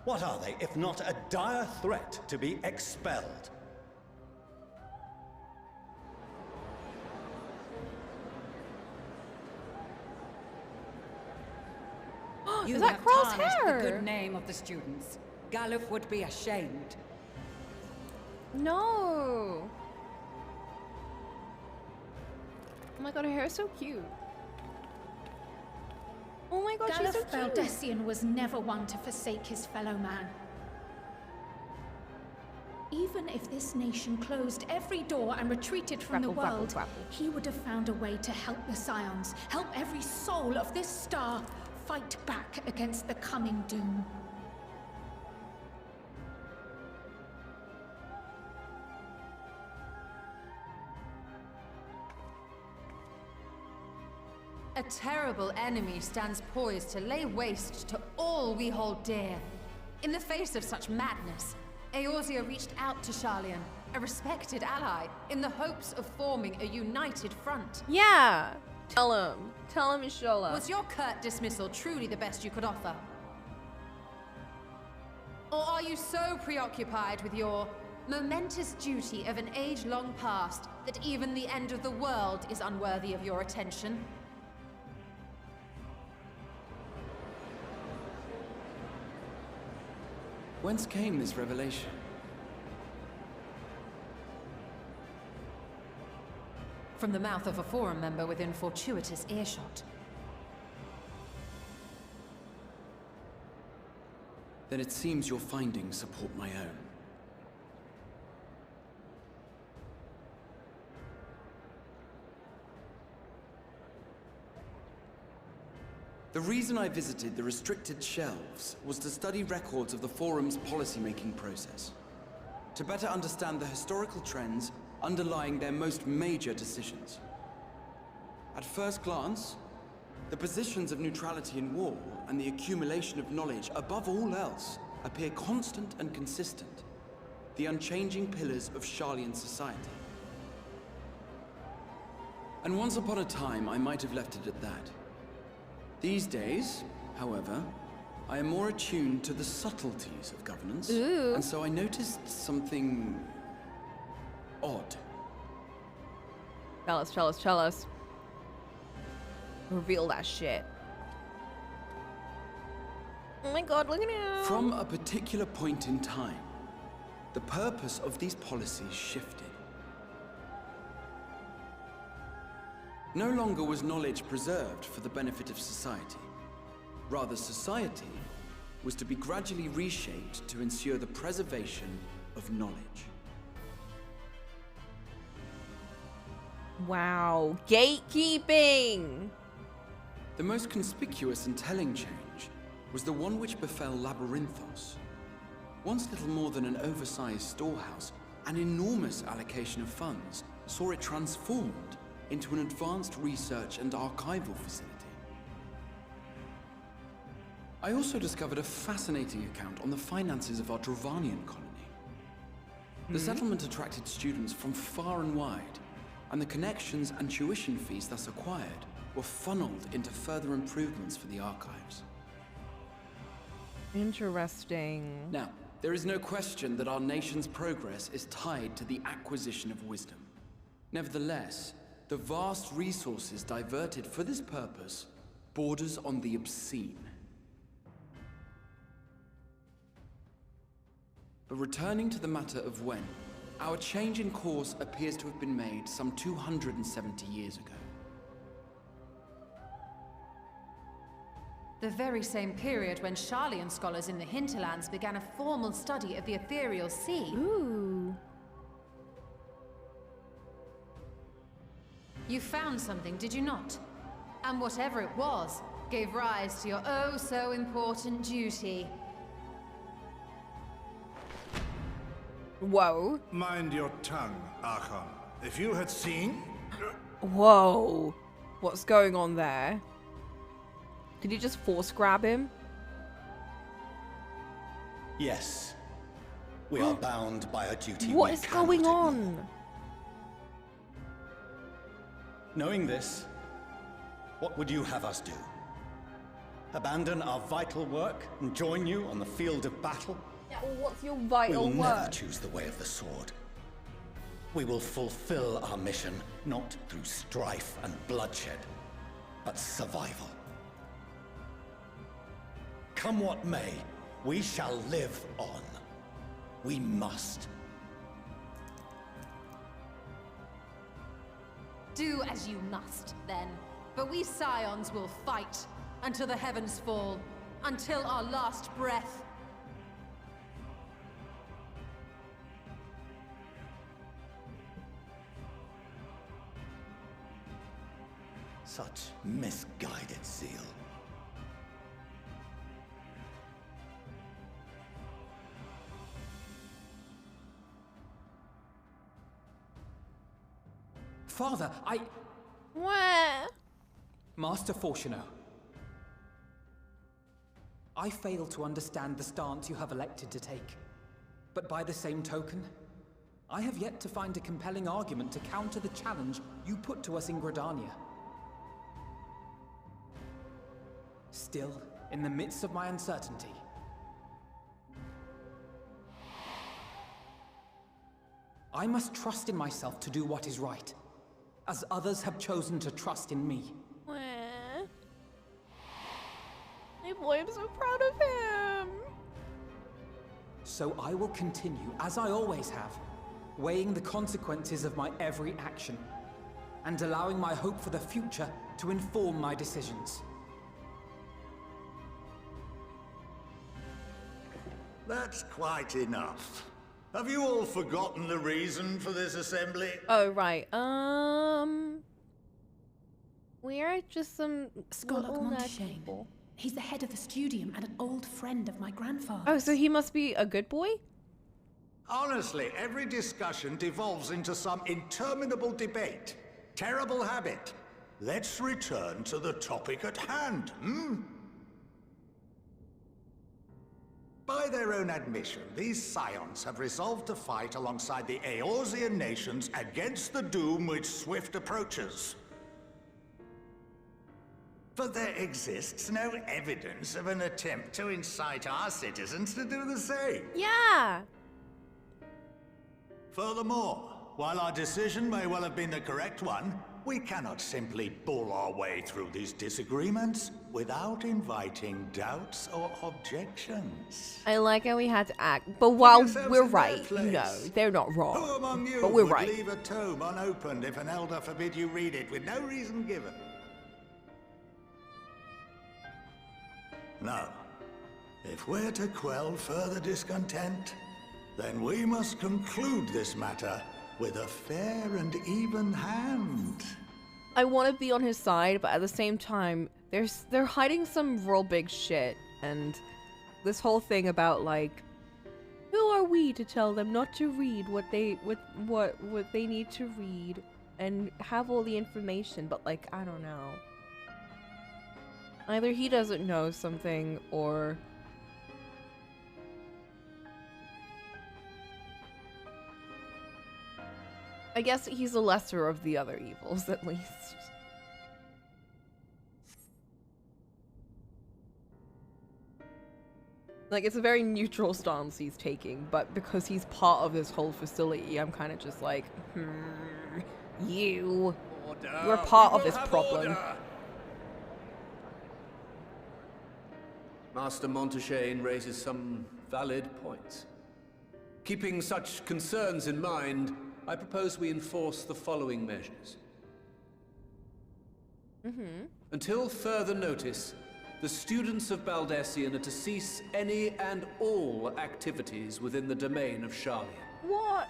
What are they, if not a dire threat to be expelled? You Is that have Krall's tarnished hair? the good name of the students. Galuf would be ashamed. No. Oh my god, her hair is so cute. Oh my god, she's so Galuf cute. Baldessian was never one to forsake his fellow man. Even if this nation closed every door and retreated from the Grapple, world, grapple, grapple. he would have found a way to help the Scions, help every soul of this star fight back against the coming doom. A terrible enemy stands poised to lay waste to all we hold dear. In the face of such madness, Eorzea reached out to Sharlayan, a respected ally, in the hopes of forming a united front. Yeah. Tell him, Y'shtola. Was your curt dismissal truly the best you could offer? Or are you so preoccupied with your momentous duty of an age-long past that even the end of the world is unworthy of your attention? Whence came this revelation? From the mouth of a Forum member within fortuitous earshot. Then it seems your findings support my own. The reason I visited the restricted shelves was to study records of the Forum's policymaking process, to better understand the historical trends underlying their most major decisions. At first glance, the positions of neutrality in war and the accumulation of knowledge above all else appear constant and consistent, the unchanging pillars of Sharlayan society. And once upon a time, I might have left it at that. These days, however, I am more attuned to the subtleties of governance, Ooh. and so I noticed something odd. Tell us. Reveal that shit. Oh my god, look at him. From a particular point in time, the purpose of these policies shifted. No longer was knowledge preserved for the benefit of society. Rather, society was to be gradually reshaped to ensure the preservation of knowledge. Wow, gatekeeping! The most conspicuous and telling change was the one which befell Labyrinthos. Once little more than an oversized storehouse, an enormous allocation of funds saw it transformed into an advanced research and archival facility. I also discovered a fascinating account on the finances of our Dravanian colony. The settlement attracted students from far and wide, and the connections and tuition fees thus acquired were funneled into further improvements for the archives. Interesting. Now, there is no question that our nation's progress is tied to the acquisition of wisdom. Nevertheless, the vast resources diverted for this purpose borders on the obscene. But returning to the matter of when, our change in course appears to have been made some 270 years ago. The very same period when Sharlayan scholars in the hinterlands began a formal study of the ethereal sea. Ooh. You found something, did you not? And whatever it was, gave rise to your oh-so-important duty. Whoa. Mind your tongue, Archon. If you had seen... Whoa. What's going on there? Did he just force grab him? Yes. We are bound by a duty. What is going on? Knowing this, what would you have us do? Abandon our vital work and join you on the field of battle? Yeah, well, what's your vital work? We will work? never choose the way of the sword. We will fulfill our mission not through strife and bloodshed, but survival. Come what may, we shall live on. We must. Do as you must, then. But we Scions will fight until the heavens fall, until our last breath. Such misguided zeal. Father, Where? Master Fortuno. I fail to understand the stance you have elected to take. But by the same token, I have yet to find a compelling argument to counter the challenge you put to us in Gridania. Still, in the midst of my uncertainty, I must trust in myself to do what is right, as others have chosen to trust in me. Where? My boy, I'm so proud of him. So I will continue, as I always have, weighing the consequences of my every action, and allowing my hope for the future to inform my decisions. That's quite enough. Have you all forgotten the reason for this assembly? Oh, right. We're just some Scholar little nerd Montaigne. people. He's the head of the studium and an old friend of my grandfather's. Oh, so he must be a good boy? Honestly, every discussion devolves into some interminable debate. Terrible habit. Let's return to the topic at hand, By their own admission, these Scions have resolved to fight alongside the Eorzean nations against the doom which swift approaches. But there exists no evidence of an attempt to incite our citizens to do the same. Yeah. Furthermore, while our decision may well have been the correct one, we cannot simply bull our way through these disagreements without inviting doubts or objections. I like how we had to act, but while yourselves we're in their right, place. no, they're not Who wrong. among you But we're would right. leave a tome unopened if an elder forbid you read it with no reason given? No. If we're to quell further discontent, then we must conclude this matter with a fair and even hand. I want to be on his side, but at the same time, they're hiding some real big shit, and this whole thing about like, who are we to tell them not to read what they need to read and have all the information? But like, I don't know. Either he doesn't know something, or I guess he's the lesser of the other evils, at least. Like, it's a very neutral stance he's taking, but because he's part of this whole facility, I'm kind of just like, you're part of this problem. Master Montaigne raises some valid points. Keeping such concerns in mind, I propose we enforce the following measures. Until further notice, the students of Baldessian are to cease any and all activities within the domain of Charlian. What?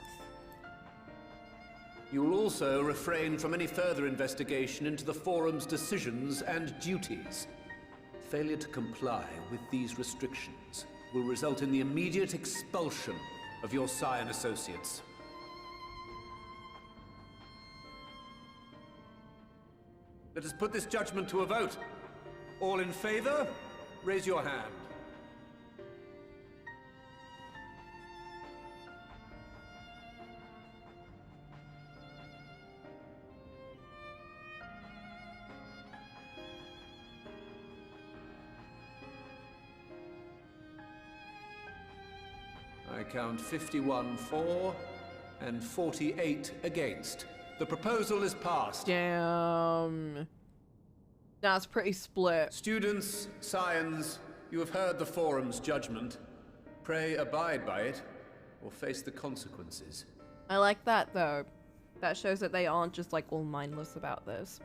You will also refrain from any further investigation into the Forum's decisions and duties. Failure to comply with these restrictions will result in the immediate expulsion of your Scion associates. Let us put this judgment to a vote. All in favor, raise your hand. I count 51 for and 48 against. The proposal is passed. Damn. That's pretty split. Students, Scions, you have heard the Forum's judgment. Pray abide by it, or face the consequences. I like that though. That shows that they aren't just like all mindless about this.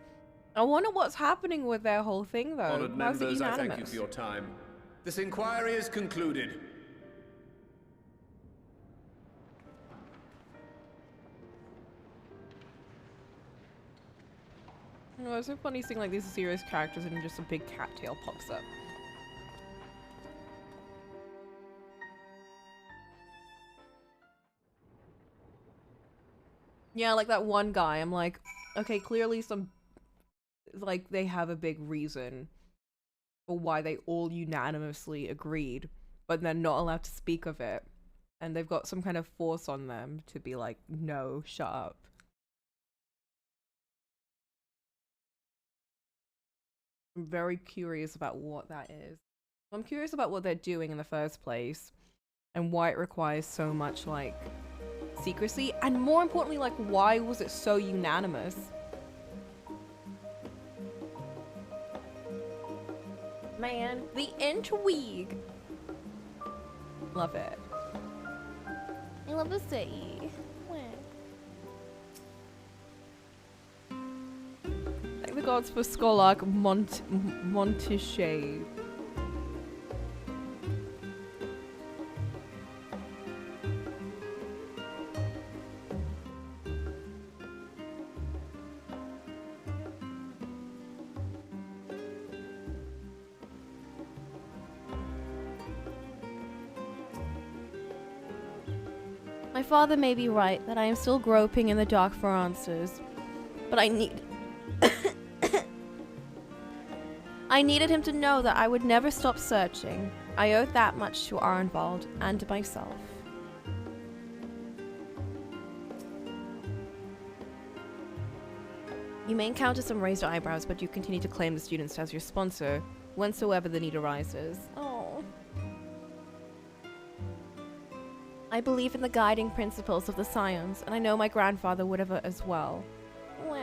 I wonder what's happening with their whole thing though. Honored Why is it members, I thank you unanimous? for your time. This inquiry is concluded. Oh, it's so funny seeing like these serious characters and just a big cattail pops up. Yeah, like that one guy, I'm like, okay, clearly like they have a big reason for why they all unanimously agreed, but they're not allowed to speak of it. And they've got some kind of force on them to be like, no, shut up. I'm very curious about what that is. I'm curious about what they're doing in the first place and why it requires so much like secrecy, and more importantly, like why was it so unanimous? Man, the intrigue. Love it. I love the city. Thank the gods for Scholark Montichet. My father may be right that I am still groping in the dark for answers, but I needed him to know that I would never stop searching. I owed that much to Arnvald and myself. You may encounter some raised eyebrows, but you continue to claim the students as your sponsor, whensoever the need arises. Oh. I believe in the guiding principles of the Scions, and I know my grandfather would have as well. Wah.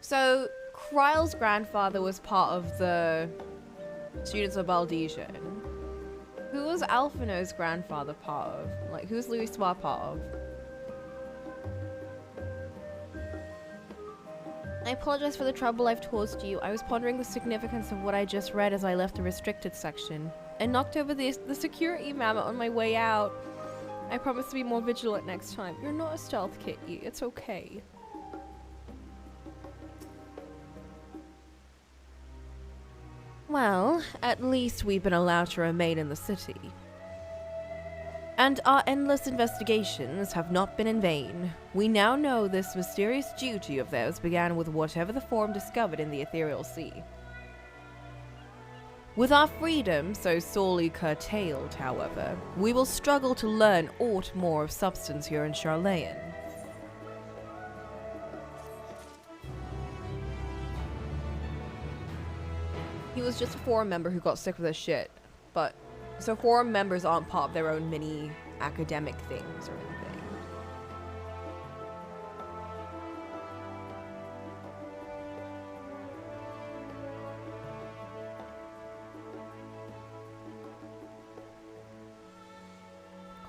So, Kryle's grandfather was part of the students of Baldesian. Who was Alphino's grandfather part of? Like, who's Louis Soir part of? I apologize for the trouble I've caused you. I was pondering the significance of what I just read as I left the restricted section. I knocked over the security mammoth on my way out. I promise to be more vigilant next time. You're not a stealth kitty. It's okay. Well, at least we've been allowed to remain in the city. And our endless investigations have not been in vain. We now know this mysterious duty of theirs began with whatever the Forum discovered in the ethereal sea. With our freedom so sorely curtailed, however, we will struggle to learn aught more of substance here in Charlayan. He was just a Forum member who got sick with his shit, but so Forum members aren't part of their own mini academic things or anything.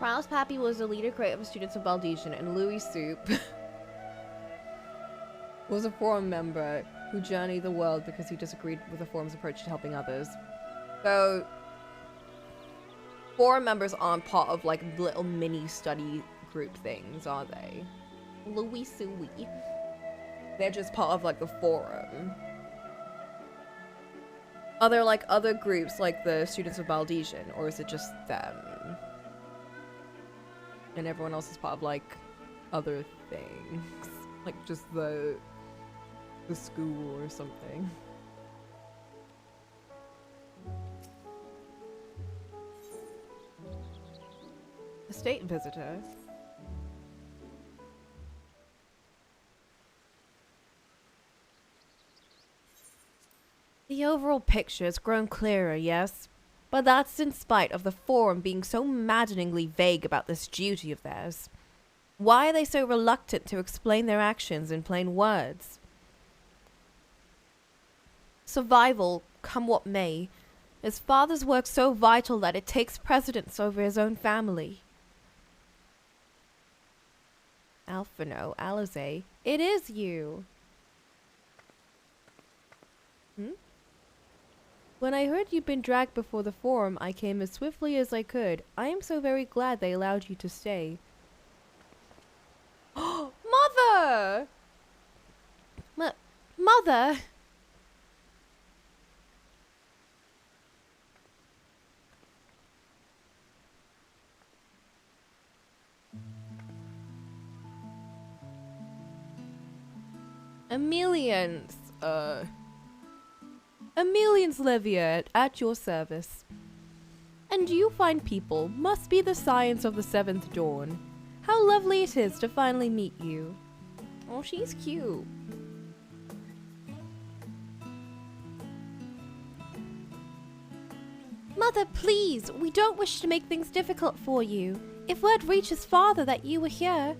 Krauss Pappy was the leader creator of Students of Baldesian, and Louis Soup was a forum member who journeyed the world because he disagreed with the forum's approach to helping others. So, forum members aren't part of like little mini study group things, are they? Louis Sui. They're just part of like the forum. Are there like other groups like the Students of Baldesian, or is it just them? And everyone else is part of like other things, like just the school or something. A state visitor. The overall picture has grown clearer, yes? But that's in spite of the forum being so maddeningly vague about this duty of theirs. Why are they so reluctant to explain their actions in plain words? Survival, come what may, his father's work so vital that it takes precedence over his own family. Alphino, Alize, it is you. When I heard you'd been dragged before the forum, I came as swiftly as I could. I am so very glad they allowed you to stay. Mother! Mother! Emilian's Livia at your service. And you fine people must be the science of the seventh dawn. How lovely it is to finally meet you. Oh, she's cute. Mother, please, we don't wish to make things difficult for you. If word reaches father that you were here...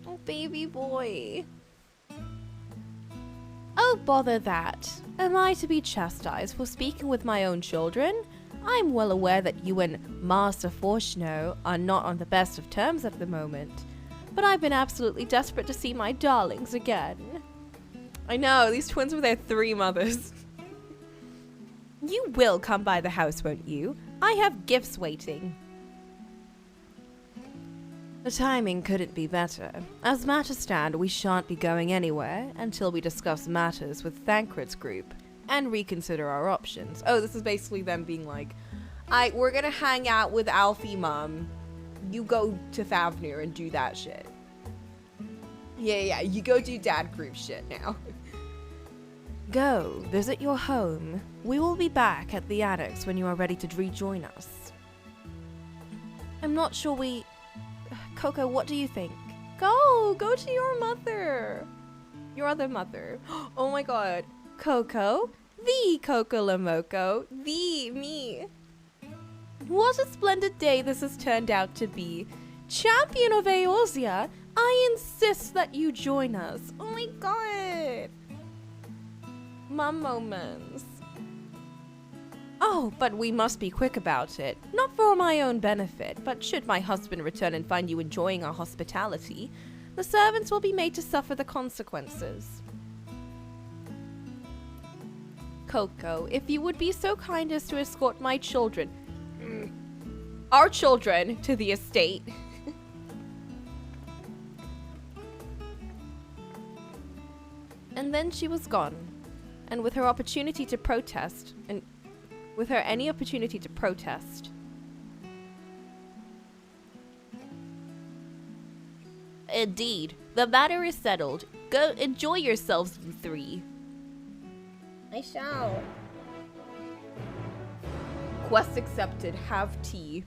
Oh, baby boy. Oh, bother that. Am I to be chastised for speaking with my own children? I'm well aware that you and Master Forshno are not on the best of terms at the moment, but I've been absolutely desperate to see my darlings again. I know, these twins were their 3 mothers. You will come by the house, won't you? I have gifts waiting. The timing couldn't be better. As matters stand, we shan't be going anywhere until we discuss matters with Thancred's group and reconsider our options. Oh, this is basically them being like, we're gonna hang out with Alfie Mum. You go to Thavnir and do that shit. Yeah, you go do dad group shit now. Go, visit your home. We will be back at the annex when you are ready to rejoin us. I'm not sure we... Coco, what do you think? Go to your mother. Your other mother. Oh my god. Coco? The Cocolamoco. The me. What a splendid day this has turned out to be. Champion of Eorzea, I insist that you join us. Oh my god. Mom moments. Oh, but we must be quick about it. Not for my own benefit, but should my husband return and find you enjoying our hospitality, the servants will be made to suffer the consequences. Coco, if you would be so kind as to escort my children, our children, to the estate. And then she was gone, and with her opportunity to protest, Indeed, the matter is settled. Go enjoy yourselves, you 3. I shall. Quest accepted. Have tea.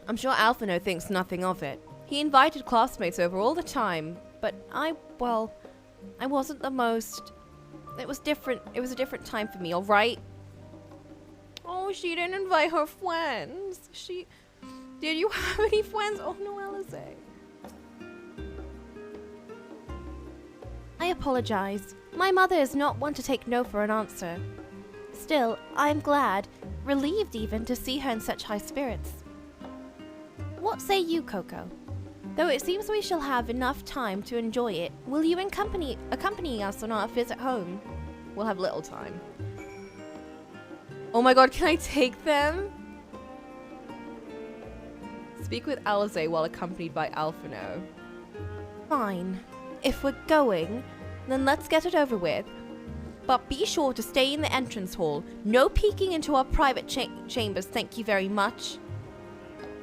I'm sure Alphino thinks nothing of it. He invited classmates over all the time, but I wasn't the most... It was different. It was a different time for me, alright? Oh, she didn't invite her friends. Did you have any friends? Oh no, Alize. I apologize. My mother is not one to take no for an answer. Still, I am glad, relieved even, to see her in such high spirits. What say you, Coco? Though it seems we shall have enough time to enjoy it, will you accompany us on our visit home? We'll have little time. Oh my god, can I take them? Speak with Alize while accompanied by Alphino. Fine. If we're going, then let's get it over with. But be sure to stay in the entrance hall. No peeking into our private chambers, thank you very much.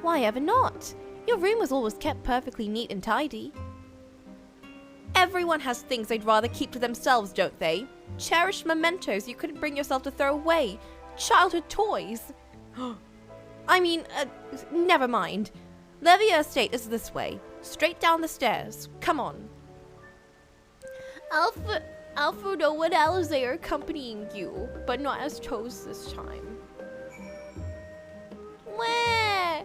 Why ever not? Your room was always kept perfectly neat and tidy. Everyone has things they'd rather keep to themselves, don't they? Cherished mementos you couldn't bring yourself to throw away. Childhood toys. I mean, never mind. Levia Estate is this way. Straight down the stairs. Come on. Alfredo and Alize are accompanying you, but not as toes this time. Where?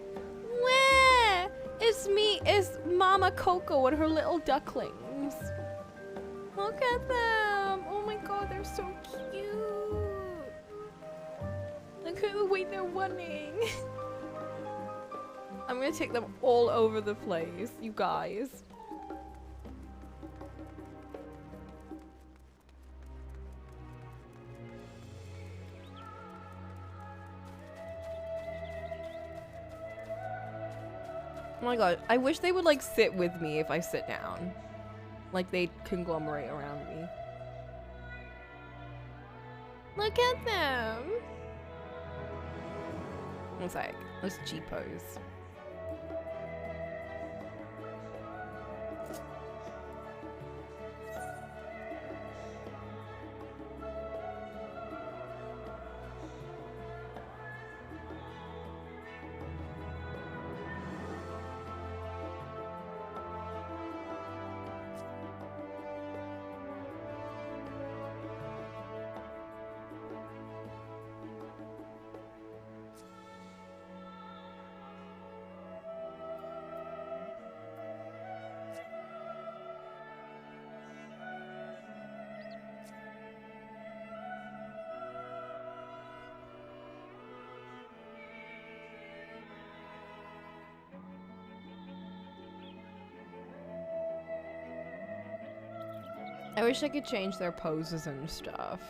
It's Mama Coco and her little ducklings. Look at them. Oh my god, they're so cute. Look at the way they're running. I'm gonna take them all over the place, you guys. Oh my god, I wish they would like sit with me if I sit down. Like they'd conglomerate around me. Look at them. One sec, let's G-pose. I wish I could change their poses and stuff.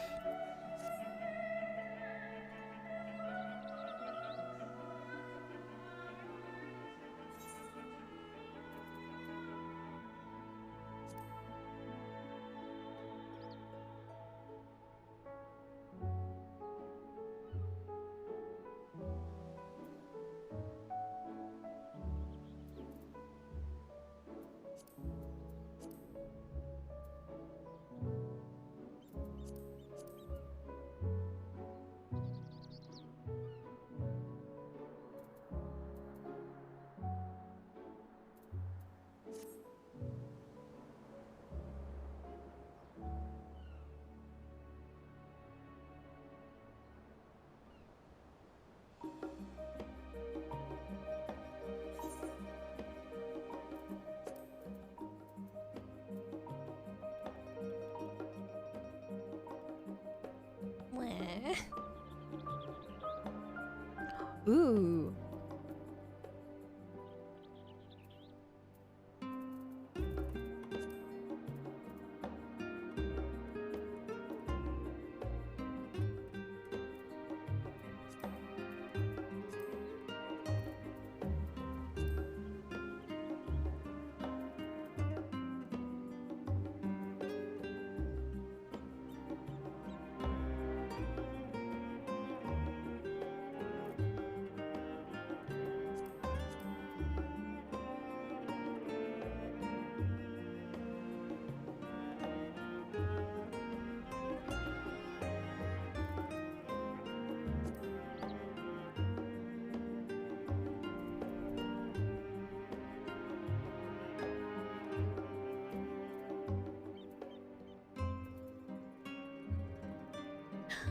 Ooh.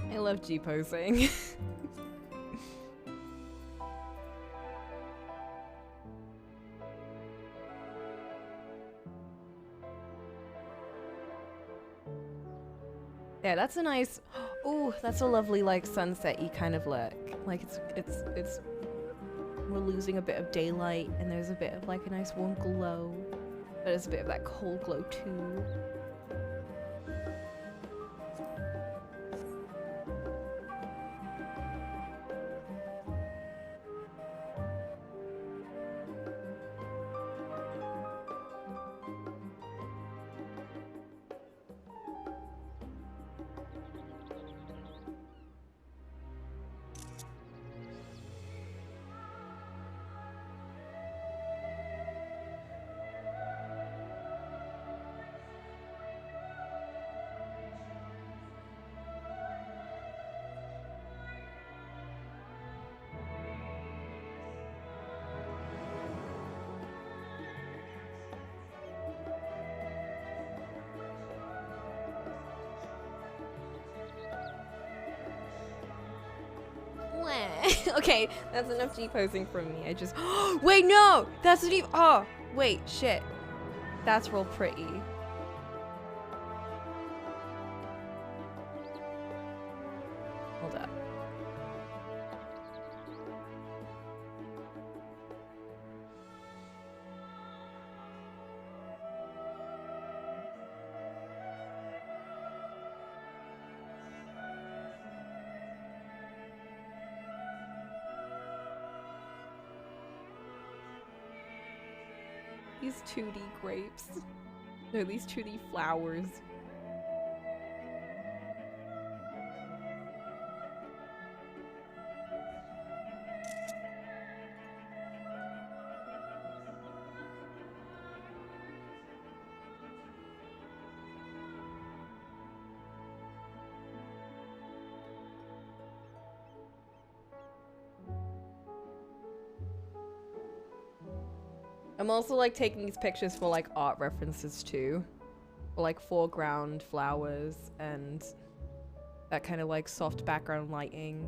I love G-posing. Yeah, that's a nice. Oh, that's a lovely like sunset-y kind of look. Like it's. We're losing a bit of daylight, and there's a bit of like a nice warm glow, but there's a bit of that cold glow too. Okay, that's enough G-posing from me. I just... Wait, no! That's not even... Oh! Wait, shit. That's real pretty. Hold up. These 2D grapes. No, these 2D flowers. I'm also like taking these pictures for like art references too. Or like foreground flowers and that kind of like soft background lighting.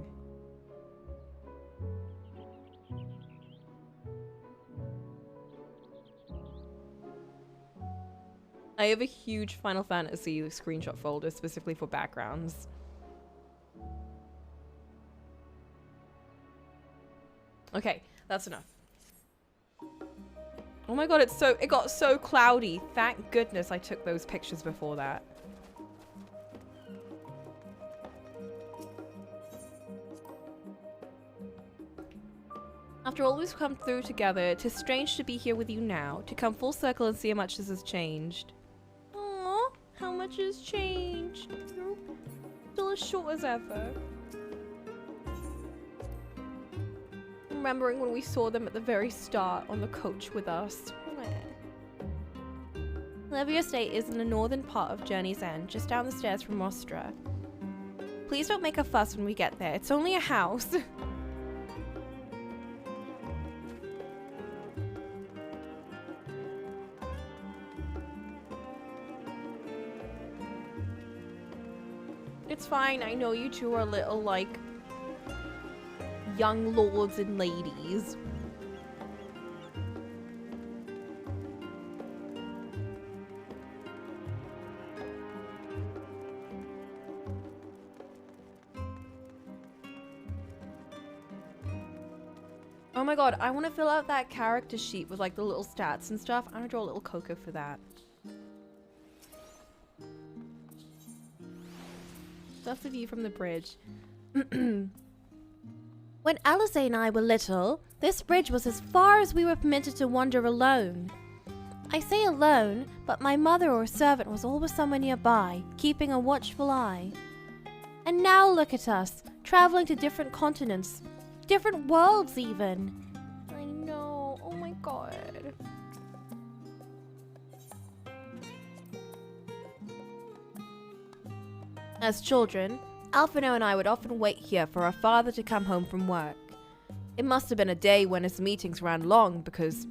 I have a huge Final Fantasy screenshot folder specifically for backgrounds. Okay, that's enough. Oh my god, it got so cloudy. Thank goodness I took those pictures before that. After all we've come through together, 'tis strange to be here with you now, to come full circle and see how much this has changed. Aww, how much has changed? You're still as short as ever. Remembering when we saw them at the very start on the coach with us. Levy Estate is in the northern part of Journey's End, just down the stairs from Rostra. Please don't make a fuss when we get there. It's only a house. It's fine. I know you two are little, like, young lords and ladies. Oh my god, I want to fill out that character sheet with like the little stats and stuff. I'm gonna draw a little Coco for that. That's the view from the bridge. When Alizé and I were little, this bridge was as far as we were permitted to wander alone. I say alone, but my mother or servant was always somewhere nearby, keeping a watchful eye. And now look at us, traveling to different continents, different worlds even. I know, oh my god. As children, Alphino and I would often wait here for our father to come home from work. It must have been a day when his meetings ran long because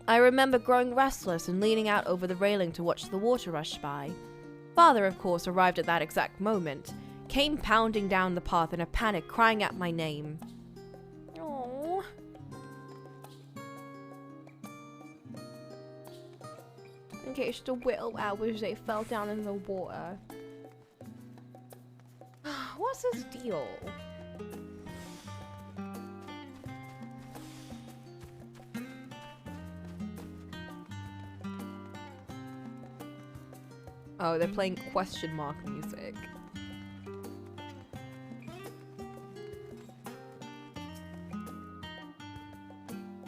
I remember growing restless and leaning out over the railing to watch the water rush by. Father, of course, arrived at that exact moment, came pounding down the path in a panic, crying out my name. Aww. In case the little hours they fell down in the water. what's his deal? Oh, they're playing question mark music.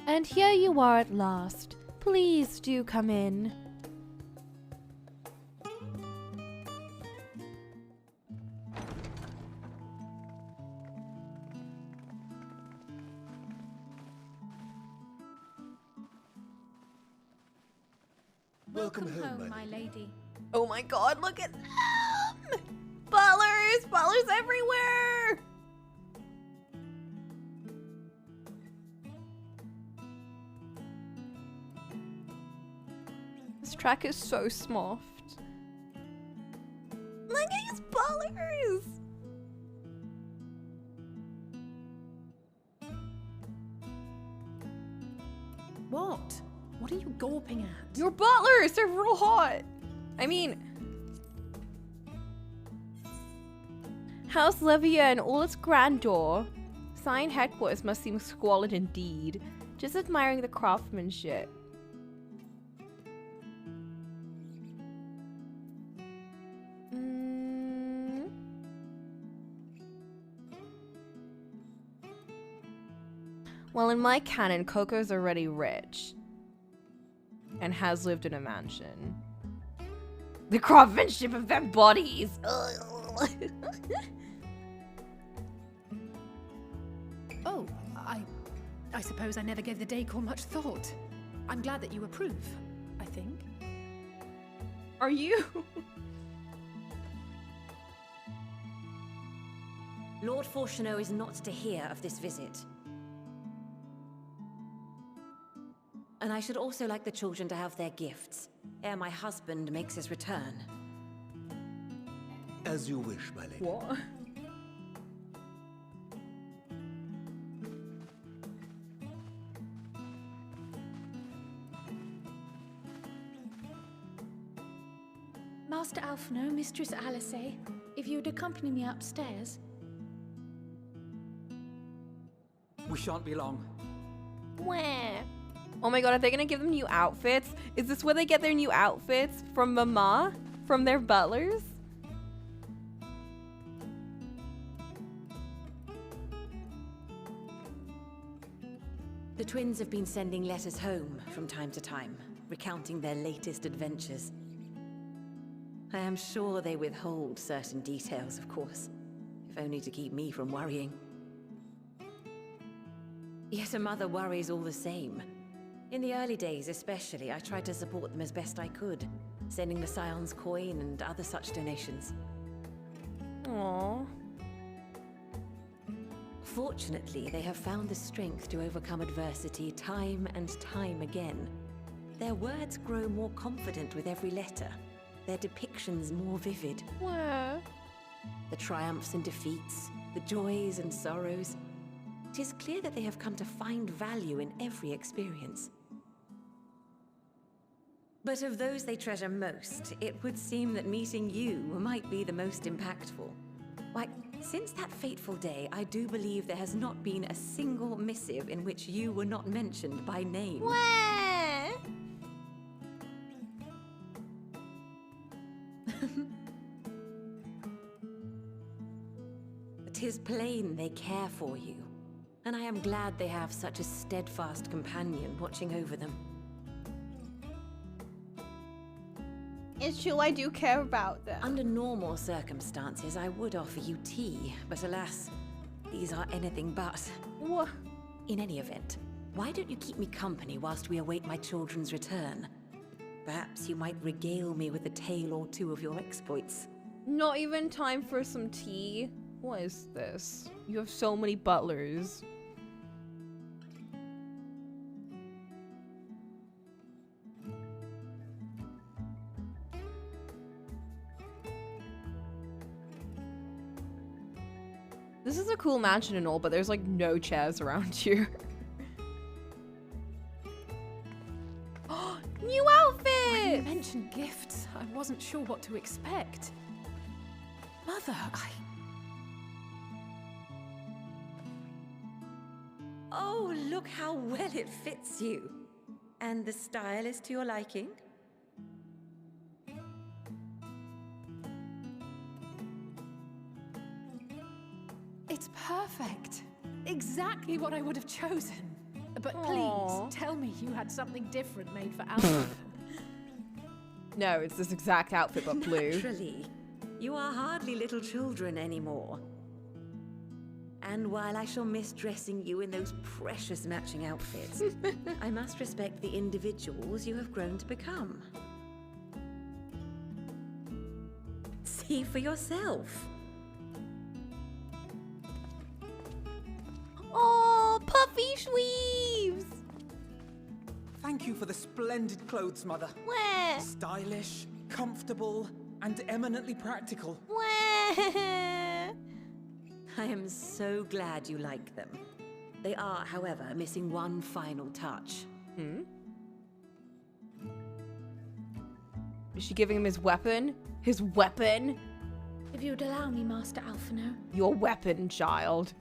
And here you are at last. Please do come in. Welcome home, my lady. Oh my god, look at them! Butlers! Butlers everywhere! This track is so smoft. Look at these butlers! What? What are you gawping at? Your butlers! They're real hot! I mean... House Levia in all its grandeur. Sign headquarters must seem squalid indeed. Just admiring the craftsmanship. Well, in my canon, Coco's already rich. And has lived in a mansion. The craftsmanship of them bodies! Oh, I suppose I never gave the decor much thought. I'm glad that you approve, I think. Are you? Lord Fortuneau is not to hear of this visit. And I should also like the children to have their gifts, ere my husband makes his return. As you wish, my lady. What? Master Alphino, Mistress Alice, if you'd accompany me upstairs. We shan't be long. Where? Oh my god, are they gonna give them new outfits? Is this where they get their new outfits? From Mama? From their butlers? The twins have been sending letters home from time to time, recounting their latest adventures. I am sure they withhold certain details, of course, if only to keep me from worrying. Yet a mother worries all the same. In the early days especially, I tried to support them as best I could, sending the Scion's coin and other such donations. Aww. Fortunately, they have found the strength to overcome adversity time and time again. Their words grow more confident with every letter, their depictions more vivid. Where? The triumphs and defeats, the joys and sorrows. It is clear that they have come to find value in every experience. But of those they treasure most, it would seem that meeting you might be the most impactful. Why, since that fateful day, I do believe there has not been a single missive in which you were not mentioned by name. Where? It is plain they care for you, and I am glad they have such a steadfast companion watching over them. It's true, I do care about them. Under normal circumstances, I would offer you tea, but alas, these are anything but. What? In any event, why don't you keep me company whilst we await my children's return? Perhaps you might regale me with a tale or two of your exploits. Not even time for some tea? What is this? You have so many butlers. This is a cool mansion and all, but there's like no chairs around here. New outfit! When you mentioned gifts, I wasn't sure what to expect. Mother, Oh, look how well it fits you. And the style is to your liking? It's perfect. Exactly what I would have chosen. But Aw. please, tell me you had something different made for Alpha. No, it's this exact outfit but blue. Naturally. You are hardly little children anymore. And while I shall miss dressing you in those precious matching outfits, I must respect the individuals you have grown to become. See for yourself. Oh, puffy sleeves! Thank you for the splendid clothes, Mother. Where? Stylish, comfortable, and eminently practical. Where? I am so glad you like them. They are, however, missing one final touch. Is she giving him his weapon? His weapon? If you'd allow me, Master Alphino. Your weapon, child.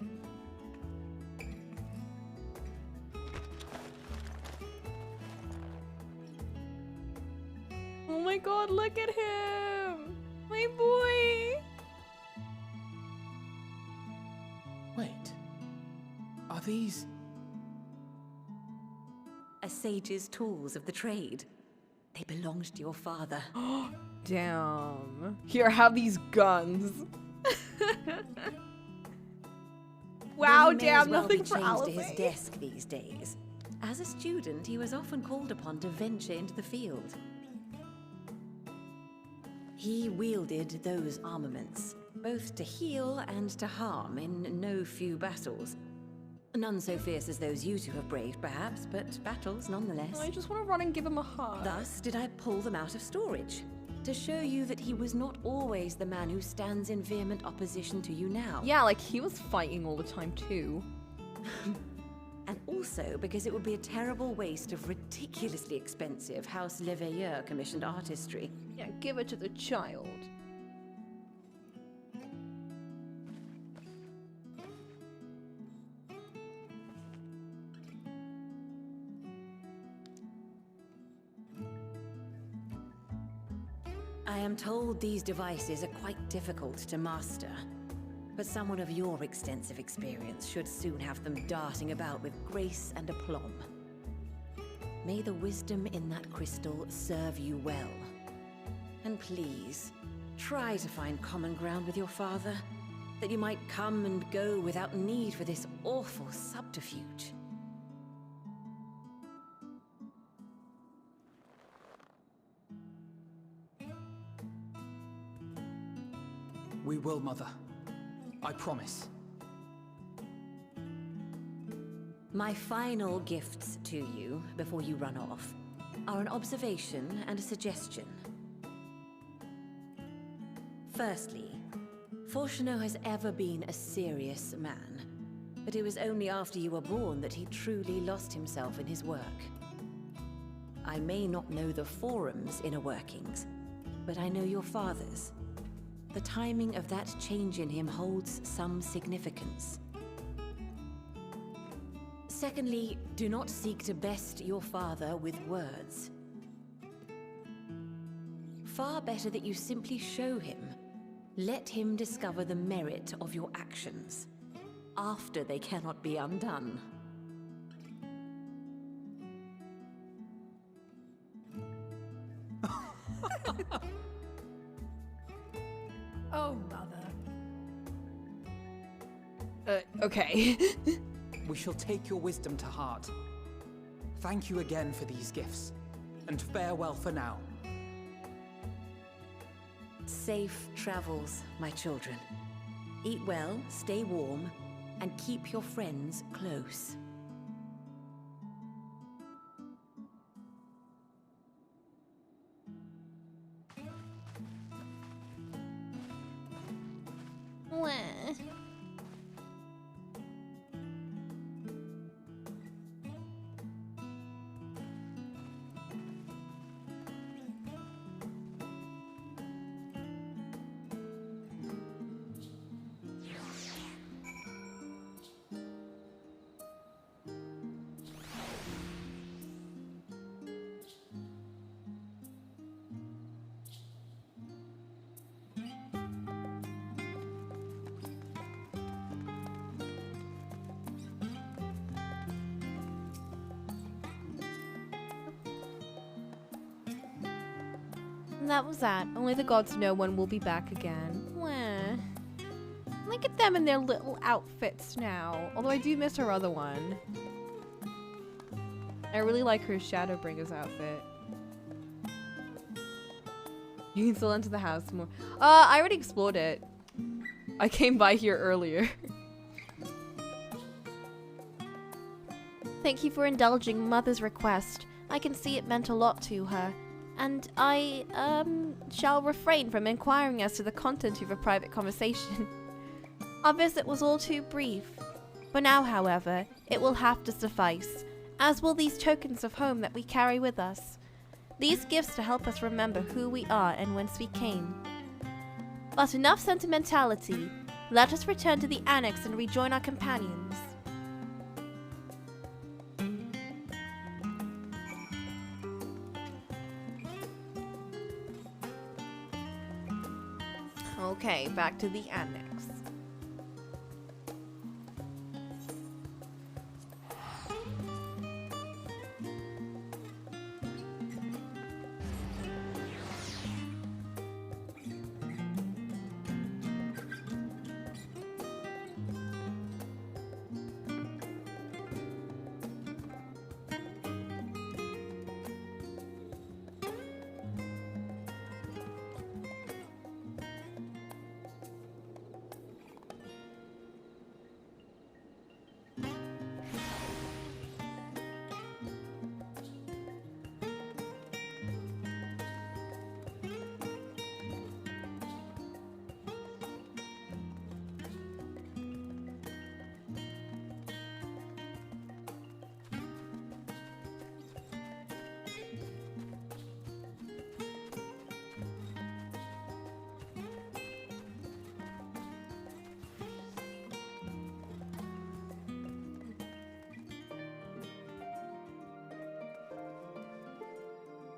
Oh my god, look at him! My boy! Wait. Are these... A sage's tools of the trade. They belonged to your father. Damn. Here, have these guns. Wow, Though he may as damn, well be nothing for chained to his Alice. desk these days. As a student, he was often called upon to venture into the field. He wielded those armaments, both to heal and to harm in no few battles. None so fierce as those you two have braved, perhaps, but battles nonetheless. I just want to run and give him a hug. Thus did I pull them out of storage, to show you that he was not always the man who stands in vehement opposition to you now. Yeah, like he was fighting all the time too. And also because it would be a terrible waste of ridiculously expensive House Leveilleur commissioned artistry. Yeah, give it to the child. I am told these devices are quite difficult to master, but someone of your extensive experience should soon have them darting about with grace and aplomb. May the wisdom in that crystal serve you well. And please, try to find common ground with your father, that you might come and go without need for this awful subterfuge. We will, Mother. I promise. My final gifts to you, before you run off, are an observation and a suggestion. Firstly, Fortuno has ever been a serious man, but it was only after you were born that he truly lost himself in his work. I may not know the Forum's inner workings, but I know your father's. The timing of that change in him holds some significance. Secondly, do not seek to best your father with words. Far better that you simply show him. Let him discover the merit of your actions, after they cannot be undone. Oh, Mother. Okay. We shall take your wisdom to heart. Thank you again for these gifts, and farewell for now. Safe travels, my children. Eat well, stay warm, and keep your friends close. Where? And that was that. Only the gods know when we'll be back again. Wah. Look at them in their little outfits now. Although I do miss her other one. I really like her Shadowbringer's outfit. You can still enter the house more. I already explored it. I came by here earlier. Thank you for indulging Mother's request. I can see it meant a lot to her. And I, shall refrain from inquiring as to the content of your private conversation. Our visit was all too brief. For now, however, it will have to suffice, as will these tokens of home that we carry with us. These gifts to help us remember who we are and whence we came. But enough sentimentality. Let us return to the annex and rejoin our companions. Okay, back to the annex.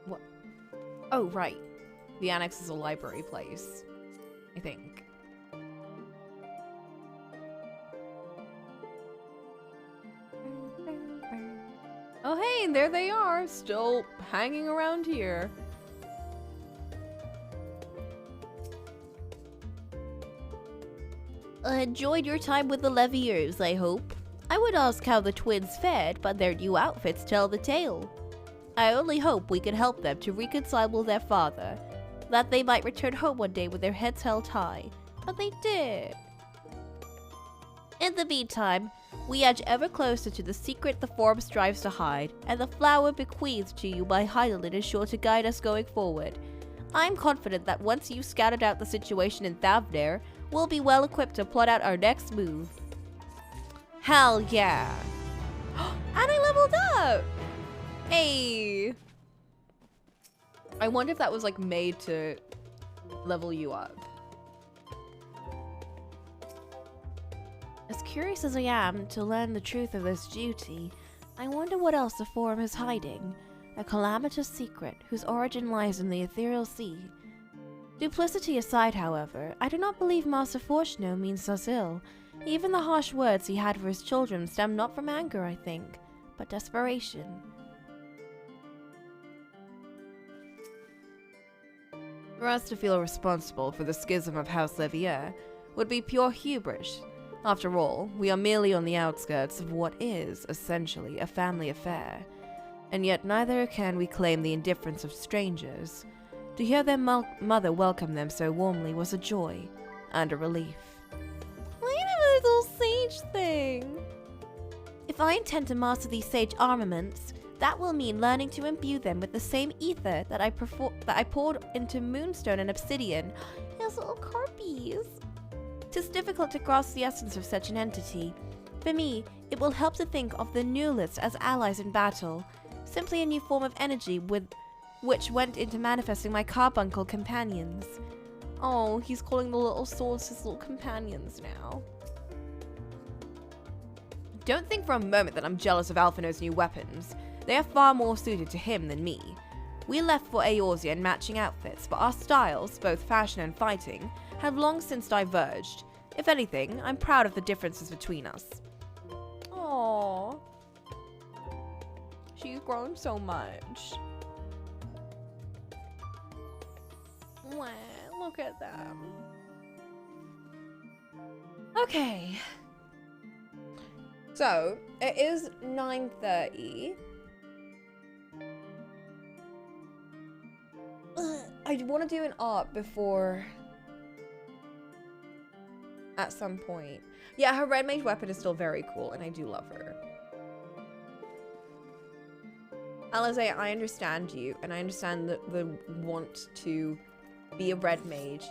What? Oh, right. The annex is a library place, I think. Oh, hey, and there they are, still hanging around here. Enjoyed your time with the Leviers, I hope. I would ask how the twins fared, but their new outfits tell the tale. I only hope we can help them to reconcile with their father, that they might return home one day with their heads held high. But they did. In the meantime, we edge ever closer to the secret the Forum strives to hide, and the flower bequeathed to you by Heidelin is sure to guide us going forward. I'm confident that once you've scouted out the situation in Thavner, we'll be well equipped to plot out our next move. Hell yeah! And I leveled up! Hey! I wonder if that was like made to level you up. As curious as I am to learn the truth of this duty, I wonder what else the Forum is hiding. A calamitous secret whose origin lies in the ethereal sea. Duplicity aside, however, I do not believe Master Forshno means us ill. Even the harsh words he had for his children stem not from anger, I think, but desperation. For us to feel responsible for the schism of House Levier would be pure hubris. After all, we are merely on the outskirts of what is, essentially, a family affair. And yet neither can we claim the indifference of strangers. To hear their mother welcome them so warmly was a joy and a relief. Look at this little sage thing! If I intend to master these sage armaments, that will mean learning to imbue them with the same ether that I poured into moonstone and obsidian. Yes, little carpies. 'Tis difficult to grasp the essence of such an entity. For me, it will help to think of the Newlists as allies in battle, simply a new form of energy with which went into manifesting my carbuncle companions. Oh, he's calling the little swords his little companions now. Don't think for a moment that I'm jealous of Alphino's new weapons. They are far more suited to him than me. We left for Eorzea in matching outfits, but our styles, both fashion and fighting, have long since diverged. If anything, I'm proud of the differences between us. Aww. She's grown so much. Mwah, look at them. Okay. So, it is 9:30. I want to do an art before... at some point. Yeah, her red mage weapon is still very cool, and I do love her. Alize, I understand you, and I understand the want to be a red mage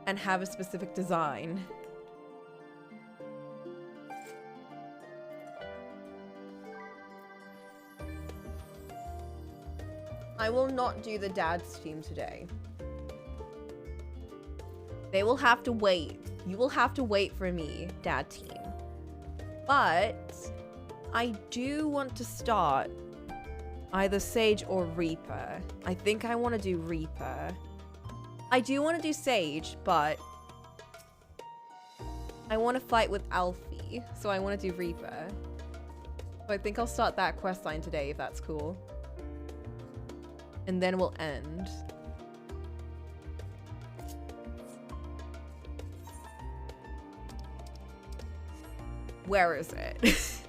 and have a specific design. I will not do the dad's team today. They will have to wait. You will have to wait for me, dad team. But I do want to start either Sage or Reaper. I think I want to do Reaper. I do want to do Sage, but I want to fight with Alfie, so I want to do Reaper. So I think I'll start that questline today, if that's cool. And then we'll end. Where is it?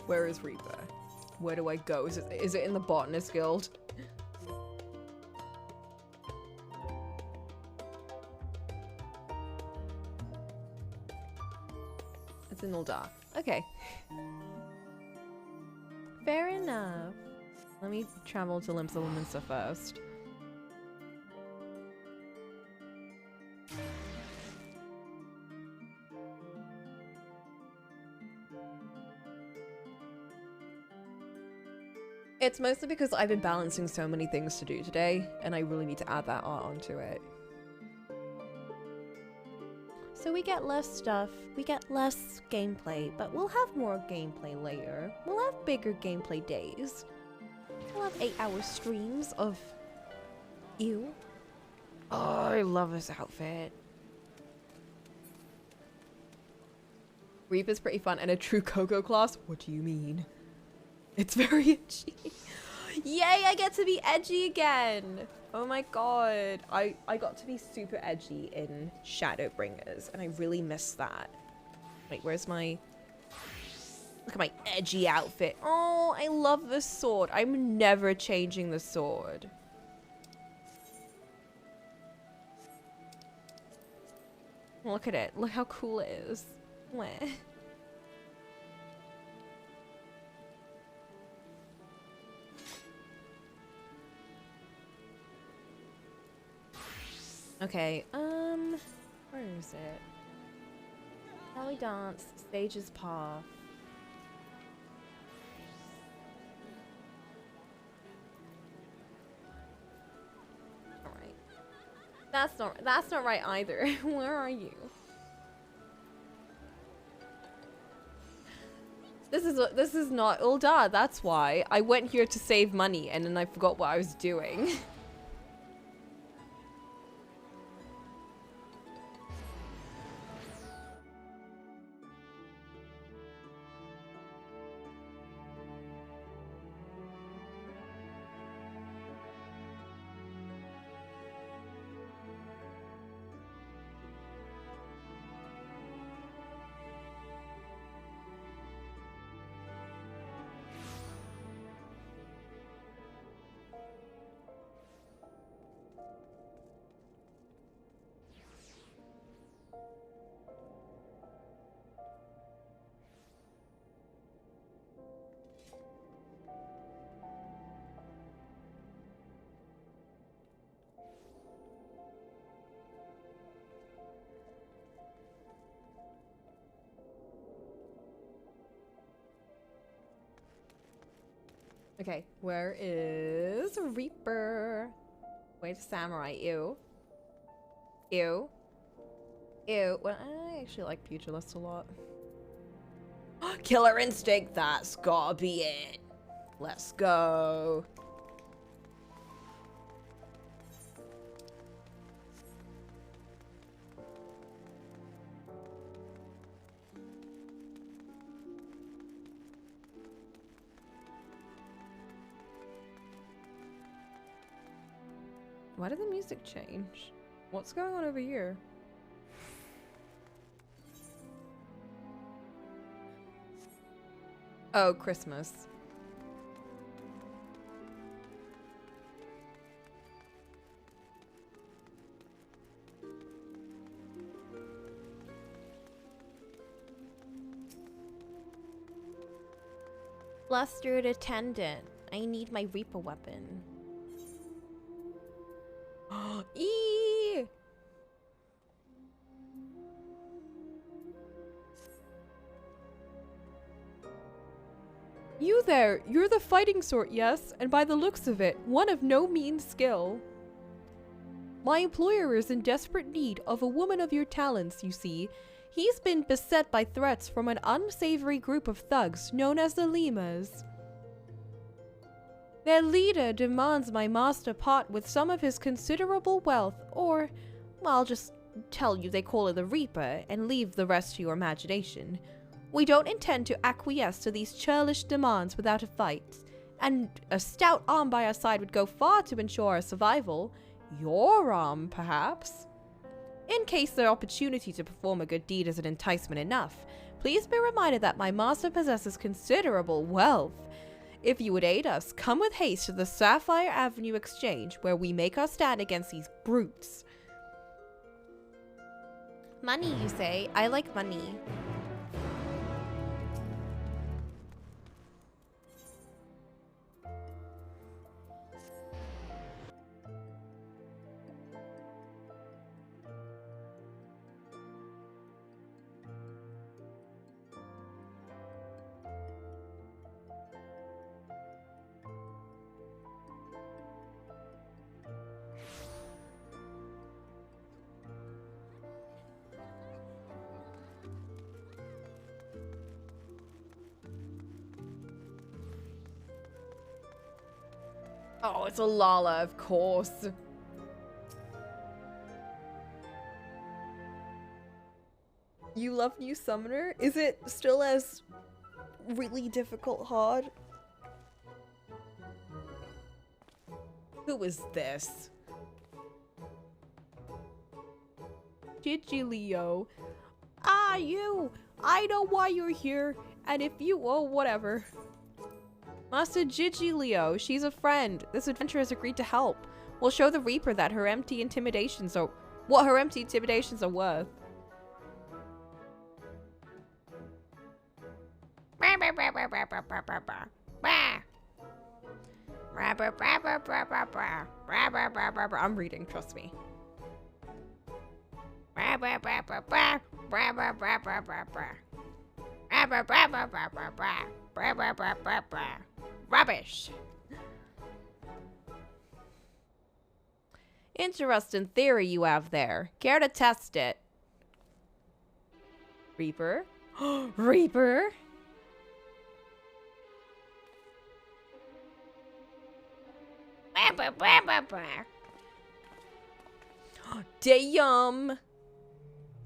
Where is Reaper? Where do I go? Is it in the Botanist Guild? It's in Uldar. Okay. Fair enough. Let me travel to Limsa first. It's mostly because I've been balancing so many things to do today, and I really need to add that art onto it. So we get less stuff, we get less gameplay, but we'll have more gameplay later. We'll have bigger gameplay days. We'll have 8-hour streams of you. Oh, I love this outfit. Reaper's pretty fun, and a true Coco class? What do you mean? It's very edgy. Yay, I get to be edgy again. Oh my god. I got to be super edgy in Shadowbringers, and I really miss that. Wait, where's my... Look at my edgy outfit. Oh, I love this sword. I'm never changing the sword. Look at it. Look how cool it is. Meh. Okay, where is it? Valley Dance, Stage's Path. Alright. That's not right either. Where are you? This is not Uldar, that's why. I went here to save money and then I forgot what I was doing. Okay, where is Reaper? Wait, Samurai, ew. Ew. Ew. Well, I actually like Pugilist a lot. Killer Instinct, that's gotta be it. Let's go. Why did the music change? What's going on over here? Oh, Christmas. Flustered attendant. I need my Reaper weapon. Eee! You there! You're the fighting sort, yes? And by the looks of it, one of no mean skill. My employer is in desperate need of a woman of your talents, you see. He's been beset by threats from an unsavory group of thugs known as the Limas. Their leader demands my master part with some of his considerable wealth, or, well, I'll just tell you they call it the Reaper and leave the rest to your imagination. We don't intend to acquiesce to these churlish demands without a fight, and a stout arm by our side would go far to ensure our survival. Your arm, perhaps? In case the opportunity to perform a good deed is an enticement enough, please be reminded that my master possesses considerable wealth. If you would aid us, come with haste to the Sapphire Avenue Exchange, where we make our stand against these brutes. Money, you say? I like money. Oh, it's a Lala, of course. You love New Summoner? Is it still as really difficult hard? Who is this? Gigilio. Ah, you! I know why you're here, and if you— oh, whatever. Master Gigilio, she's a friend. This adventurer has agreed to help. We'll show the Reaper that her empty intimidations are— what her empty intimidations are worth. I'm reading, trust me. Rubbish. Interesting theory you have there. Care to test it? Reaper? Reaper? Damn!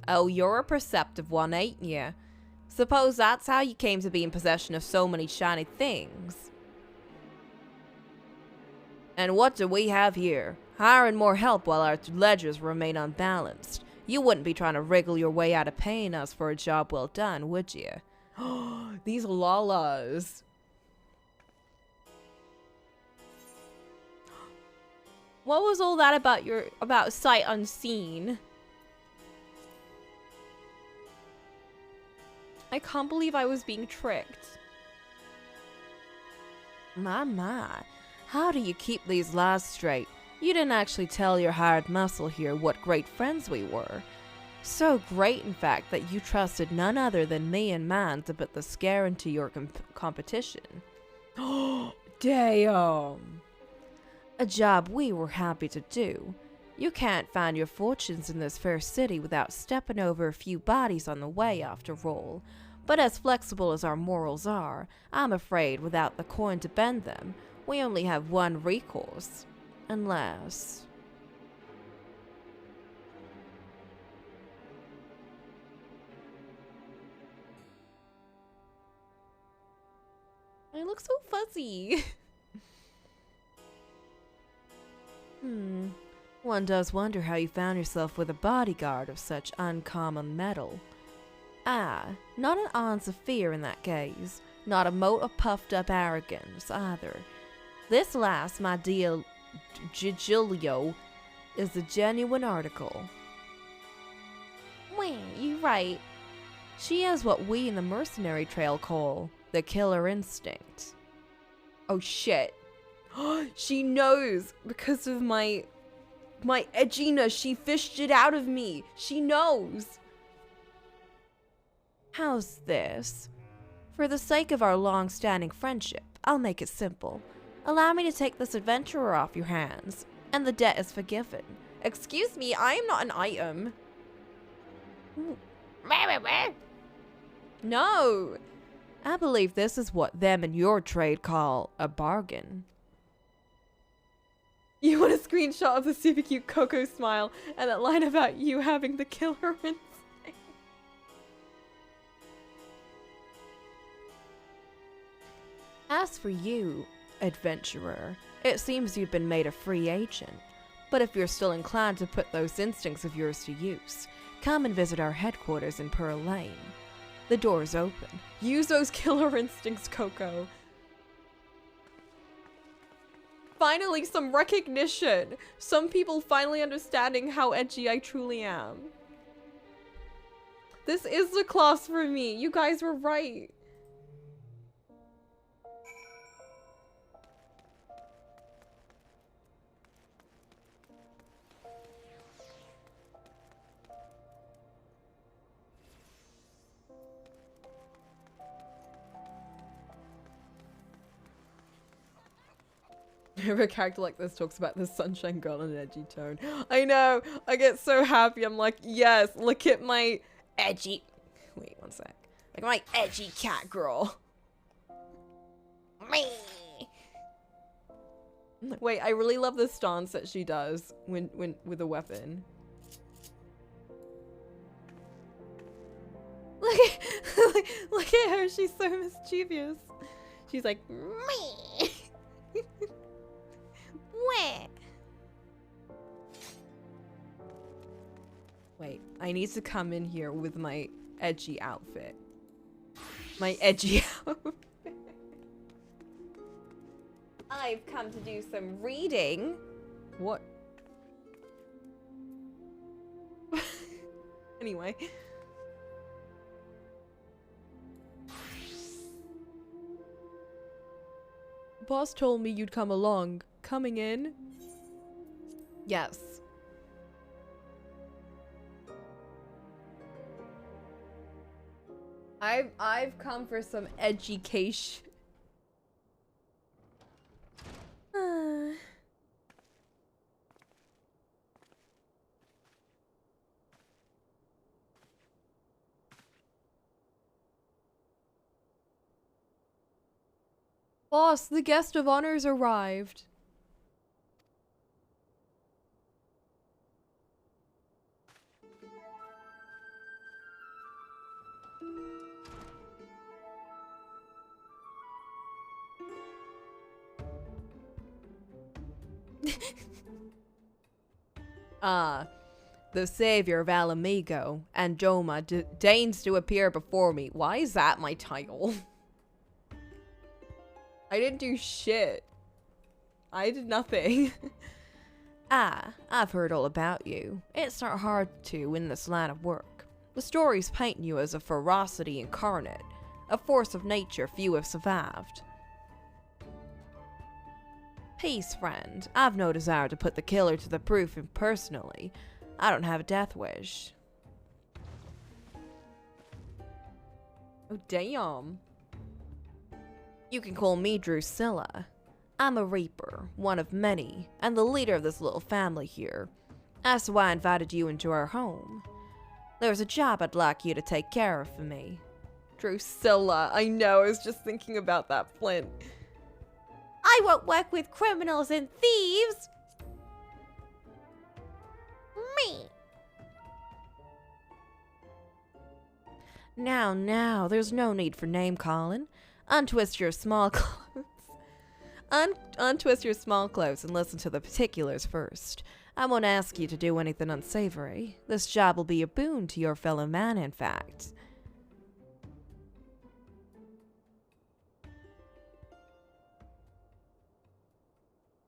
Oh, you're a perceptive one, ain't you? Suppose that's how you came to be in possession of so many shiny things. And what do we have here? Hiring more help while our ledgers remain unbalanced. You wouldn't be trying to wriggle your way out of paying us for a job well done, would you? These Lalas. What was all that about sight unseen? I can't believe I was being tricked. My. How do you keep these lies straight? You didn't actually tell your hired muscle here what great friends we were. So great, in fact, that you trusted none other than me and mine to put the scare into your competition. Damn! A job we were happy to do. You can't find your fortunes in this fair city without stepping over a few bodies on the way, after all. But as flexible as our morals are, I'm afraid without the coin to bend them, we only have one recourse. Unless... I look so fuzzy. One does wonder how you found yourself with a bodyguard of such uncommon metal. Ah, not an ounce of fear in that gaze, not a mote of puffed-up arrogance either. This last, my dear Gigilio, is a genuine article. Well, you right. She has what we in the mercenary trail call the killer instinct. Oh shit. She knows because of my edginess. She fished it out of me. She knows. How's this? For the sake of our long-standing friendship, I'll make it simple. Allow me to take this adventurer off your hands, and the debt is forgiven. Excuse me, I am not an item. No. I believe this is what them in your trade call a bargain. You want a screenshot of the super cute Coco smile and that line about you having the killer instinct? As for you, adventurer, it seems you've been made a free agent. But if you're still inclined to put those instincts of yours to use, come and visit our headquarters in Pearl Lane. The door's open. Use those killer instincts, Coco. Finally, some recognition. Some people finally understanding how edgy I truly am. This is the class for me. You guys were right. A character like this talks about the sunshine girl in an edgy tone. I know. I get so happy. I'm like, yes, look at my edgy... Wait, one sec. Like my edgy cat girl. Me. Wait, I really love the stance that she does when with a weapon. Look at her. She's so mischievous. She's like, me. Wait, I need to come in here with my edgy outfit. My edgy outfit. I've come to do some reading. What? Anyway. Boss told me you'd come along. Coming in? Yes. I've come for some education. Boss, the guest of honor's arrived. The savior of Alamigo, Andoma, deigns to appear before me. Why is that my title? I didn't do shit. I did nothing. I've heard all about you. It's not hard to in this line of work. The stories paint you as a ferocity incarnate, a force of nature few have survived. Peace, friend. I've no desire to put the killer to the proof impersonally. I don't have a death wish. Oh, damn. You can call me Drusilla. I'm a reaper, one of many, and the leader of this little family here. That's why I invited you into our home. There's a job I'd like you to take care of for me. Drusilla, I know, I was just thinking about that, Flint. I won't work with criminals and thieves! Me! Now, there's no need for name-calling. Untwist your small clothes. Untwist your small clothes and listen to the particulars first. I won't ask you to do anything unsavory. This job will be a boon to your fellow man, in fact.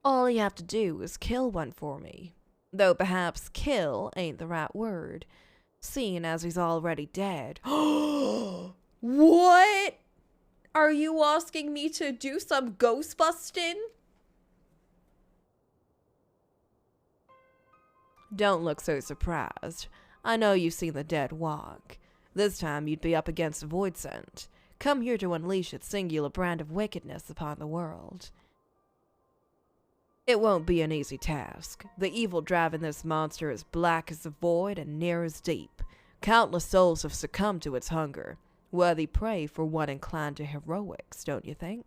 All you have to do is kill one for me. Though perhaps kill ain't the right word, seeing as he's already dead. What? Are you asking me to do some ghost busting? Don't look so surprised. I know you've seen the dead walk. This time you'd be up against a void scent, come here to unleash its singular brand of wickedness upon the world. It won't be an easy task. The evil driving this monster is black as the void and near as deep. Countless souls have succumbed to its hunger. Worthy prey for one inclined to heroics, don't you think?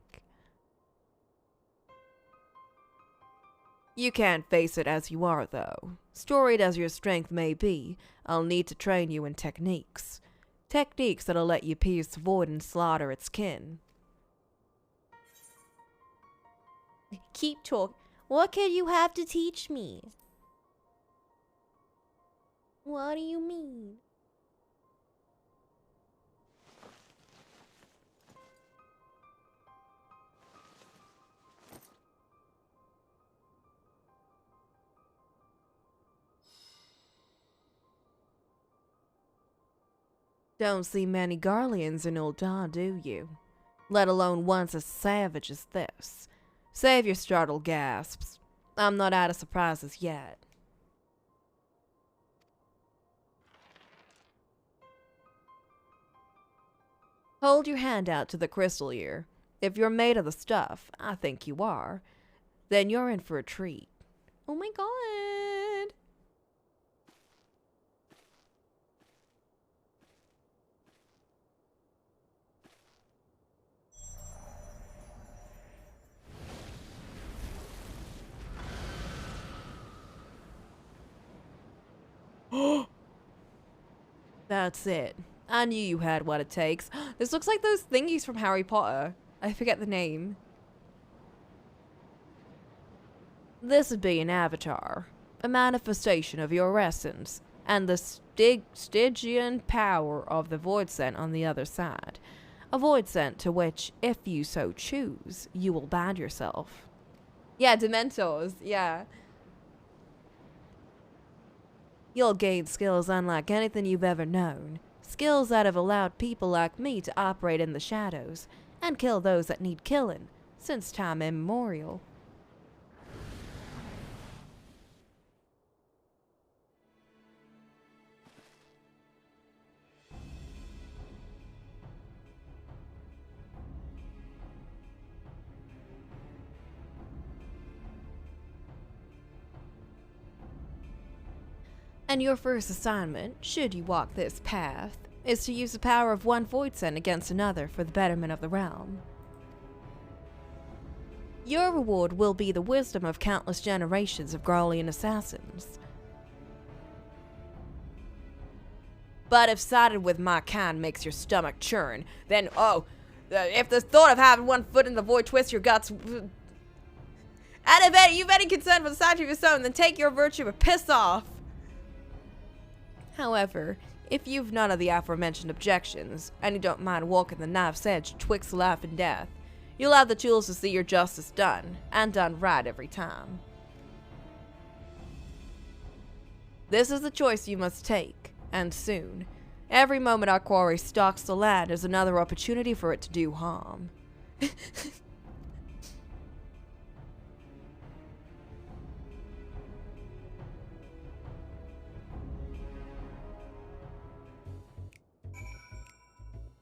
You can't face it as you are, though. Storied as your strength may be, I'll need to train you in techniques. Techniques that'll let you pierce the void and slaughter its kin. Keep talking. What could you have to teach me? What do you mean? Don't see many Garleans in Ul'dah, do you? Let alone ones as savage as this. Save your startled gasps. I'm not out of surprises yet. Hold your hand out to the crystal ear. If you're made of the stuff, I think you are, then you're in for a treat. Oh my god. That's it. I knew you had what it takes. This looks like those thingies from Harry Potter. I forget the name. This would be an avatar, a manifestation of your essence, and the Stygian power of the void scent on the other side. A void scent to which, if you so choose, you will bind yourself. Yeah, Dementors, yeah. You'll gain skills unlike anything you've ever known. Skills that have allowed people like me to operate in the shadows and kill those that need killing since time immemorial. And your first assignment, should you walk this path, is to use the power of one void scent against another for the betterment of the realm. Your reward will be the wisdom of countless generations of Garlean assassins. But if sided with my kind makes your stomach churn, then if the thought of having one foot in the void twists your guts, and if you've any concern for the sanity of your soul, then take your virtue and piss off. However, if you've none of the aforementioned objections, and you don't mind walking the knife's edge twixt life and death, you'll have the tools to see your justice done, and done right every time. This is the choice you must take, and soon. Every moment our quarry stalks the land is another opportunity for it to do harm.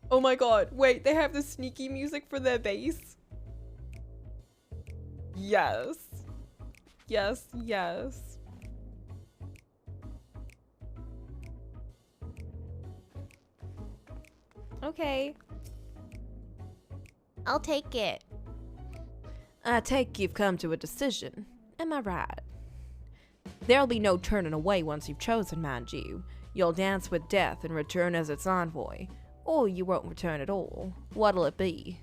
Oh my god, wait, they have the sneaky music for their base? Yes. Yes, yes. Okay. I'll take it. I take you've come to a decision. Am I right? There'll be no turning away once you've chosen, mind you. You'll dance with death and return as its envoy. Or you won't return at all. What'll it be?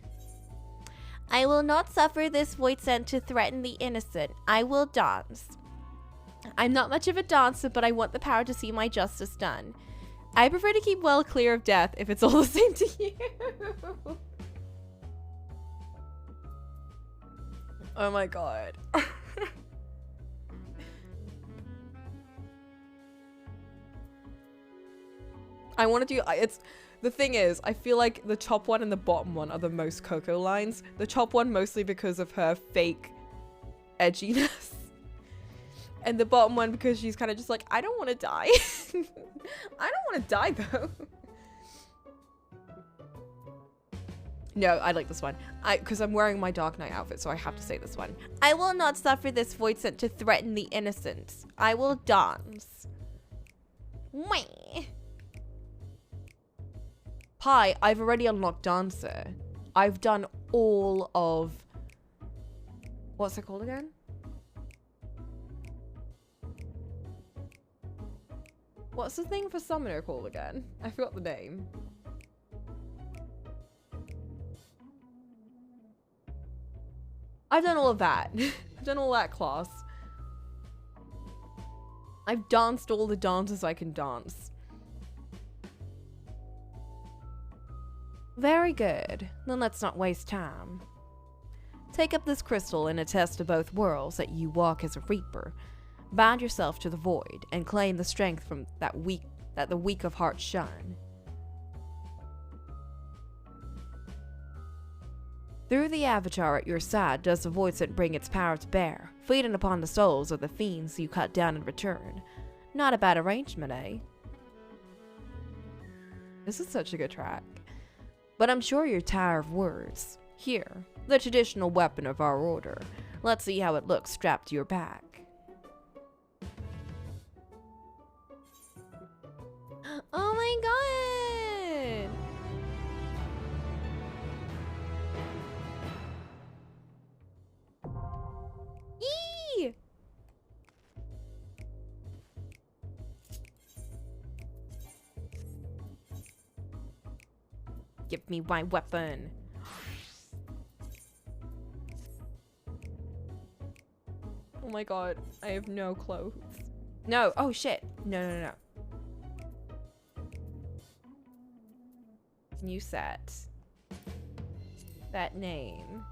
I will not suffer this void scent to threaten the innocent. I will dance. I'm not much of a dancer, but I want the power to see my justice done. I prefer to keep well clear of death if it's all the same to you. Oh my god. I want to do, it's, the thing is, I feel like the top one and the bottom one are the most Coco lines. The top one mostly because of her fake edginess. And the bottom one because she's kind of just like, I don't want to die. I don't want to die though. No, I like this one. Because I'm wearing my Dark Knight outfit, so I have to say this one. I will not suffer this void sent to threaten the innocent. I will dance. Whee! Hi, I've already unlocked Dancer. I've done all of... What's it called again? What's the thing for Summoner called again? I forgot the name. I've done all of that. I've done all that class. I've danced all the dances I can dance. Very good. Then let's not waste time. Take up this crystal and attest to both worlds that you walk as a reaper. Bind yourself to the void and claim the strength from that the weak of heart shun. Through the avatar at your side does the void scent bring its power to bear, feeding upon the souls of the fiends you cut down in return. Not a bad arrangement, eh? This is such a good track. But I'm sure you're tired of words. Here, the traditional weapon of our order. Let's see how it looks strapped to your back. Oh my god! Yee! Give me my weapon. Oh my god, I have no clothes. No, oh shit. No. New set. That name.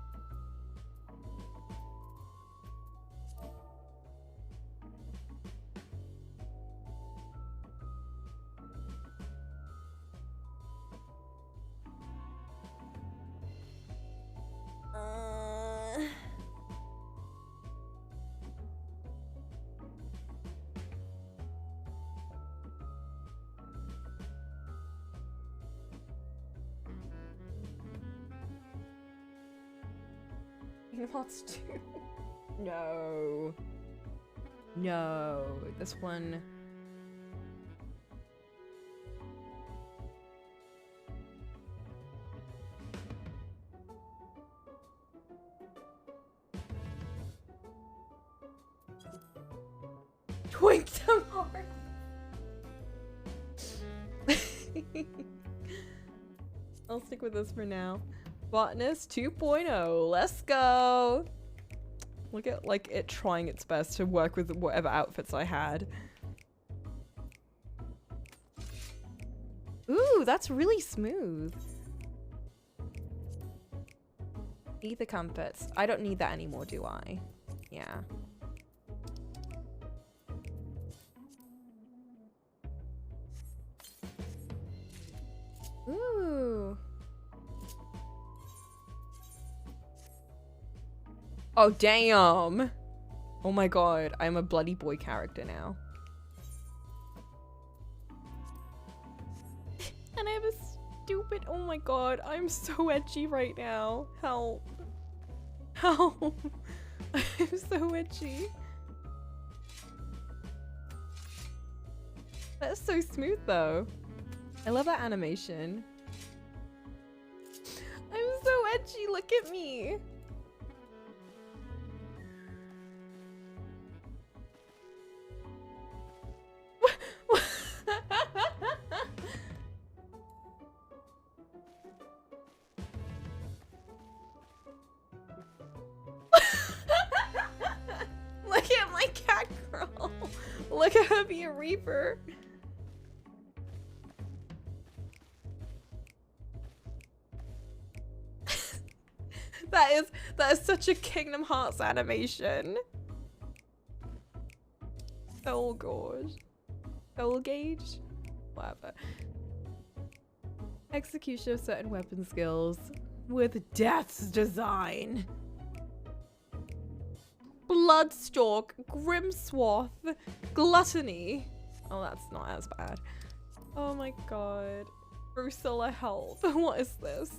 What's two? No. No. This one. Twink tomorrow. I'll stick with this for now. Botanist 2.0. Let's go. Look at like it trying its best to work with whatever outfits I had. Ooh, that's really smooth. Ether comforts. I don't need that anymore, do I? Yeah. Ooh. Oh, damn. Oh my god, I'm a bloody boy character now. And I have a stupid... Oh my god, I'm so edgy right now. Help. Help. I'm so edgy. That's so smooth though. I love that animation. I'm so edgy, look at me. Look at my cat girl. Look at her be a Reaper. That is such a Kingdom Hearts animation. Soul Gorge. Soul Gauge? Whatever. Execution of certain weapon skills with Death's Design. Bloodstalk, Grimswath, Gluttony. Oh, that's not as bad. Oh my god. Drusilla Health. What is this?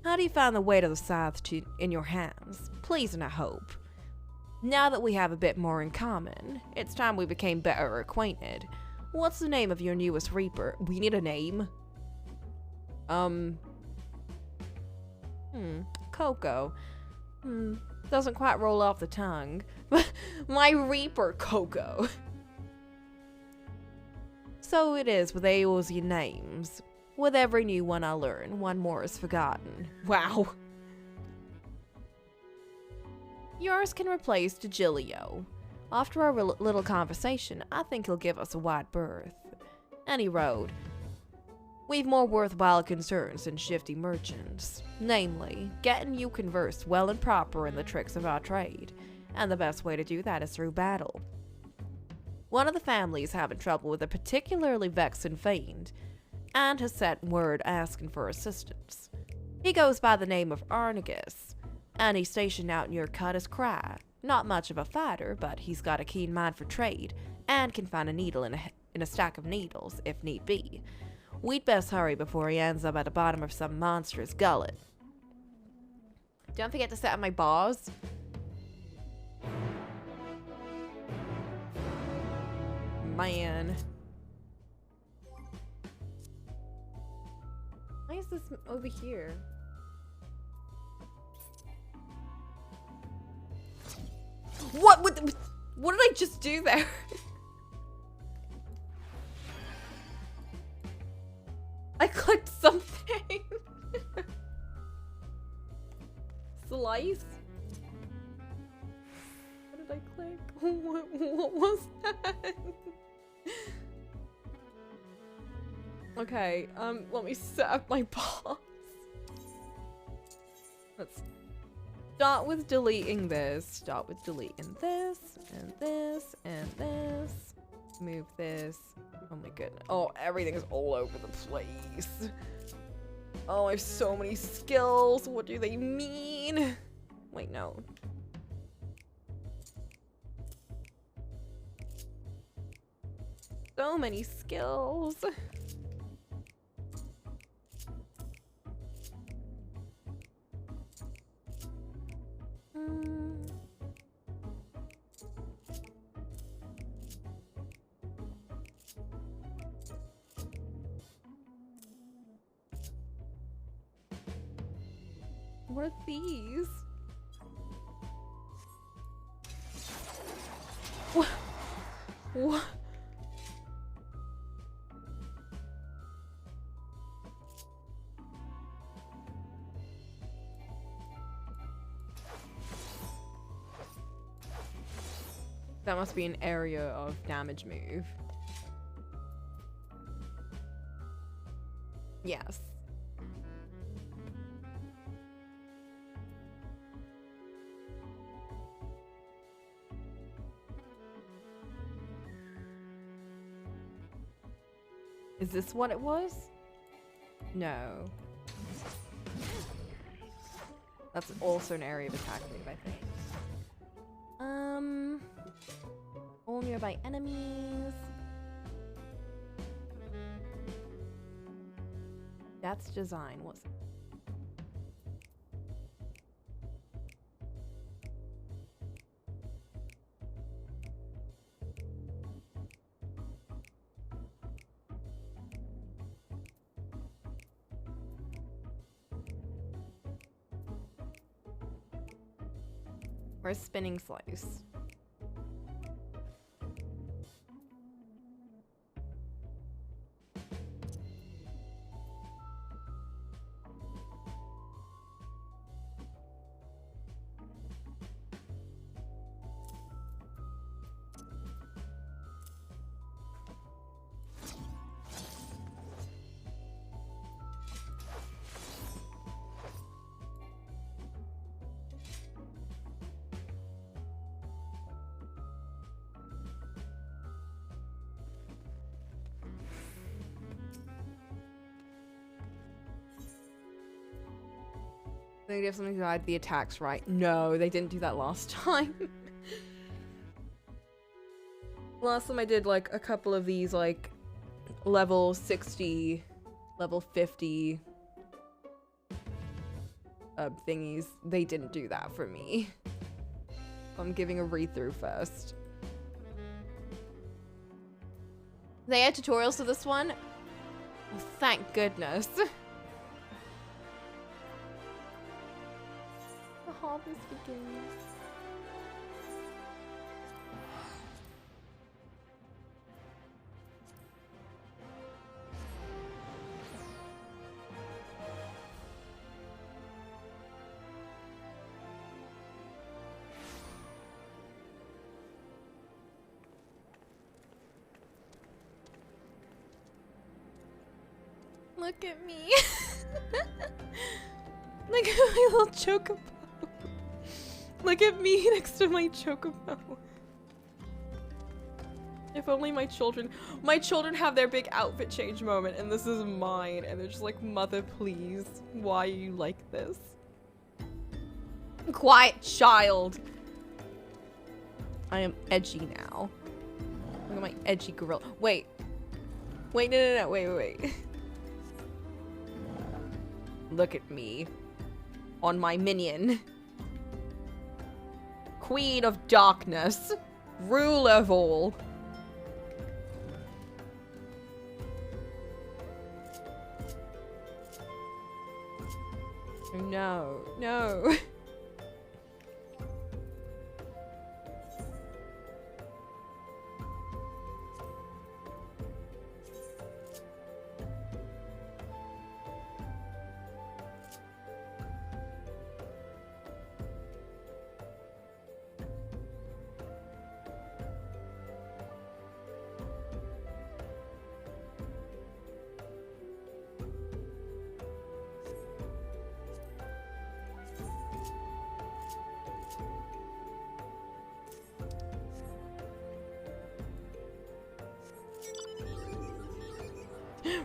How do you find the weight of the scythe in your hands? Please and I hope. Now that we have a bit more in common, it's time we became better acquainted. What's the name of your newest Reaper? We need a name. Coco. Doesn't quite roll off the tongue. My Reaper, Coco. So it is with Eorzea names. With every new one I learn, one more is forgotten. Wow. Yours can replace Digilio. After our little conversation, I think he'll give us a wide berth. Any road. We've more worthwhile concerns than shifty merchants. Namely, getting you conversed well and proper in the tricks of our trade. And the best way to do that is through battle. One of the families having trouble with a particularly vexing fiend, and has sent word asking for assistance. He goes by the name of Arnegus, and he's stationed out near Cuttis Cry. Not much of a fighter, but he's got a keen mind for trade, and can find a needle in a stack of needles, if need be. We'd best hurry before he ends up at the bottom of some monstrous gullet. Don't forget to set up my bars. Man. Why is this over here? What did I just do there? I clicked something. Slice? What did I click? What was that? Okay, let me set up my boss. Let's start with deleting this. Start with deleting this, and this, and this. Move this. Oh my goodness. Oh, everything is all over the place. Oh, I have so many skills. What do they mean? Wait, no. So many skills. What are these? What? What? That must be an area of damage move. Yes. Is this what it was? No. That's also an area of attack move, I think. All nearby enemies. That's design. What's Where's spinning slice? They have something to hide the attacks right. No, they didn't do that last time. Last time I did like a couple of these like level 60, level 50 thingies. They didn't do that for me. I'm giving a read-through first. They had tutorials to this one? Oh, thank goodness. The harvest begins. Look at me. Look at my little chocobo. Look at me next to my chocobo. If only my children have their big outfit change moment and this is mine and they're just like, mother please, why are you like this? Quiet child. I am edgy now. Look at my edgy gorilla. Wait, no, wait. Look at me. On my minion. Queen of darkness. Ruler of all. No, no.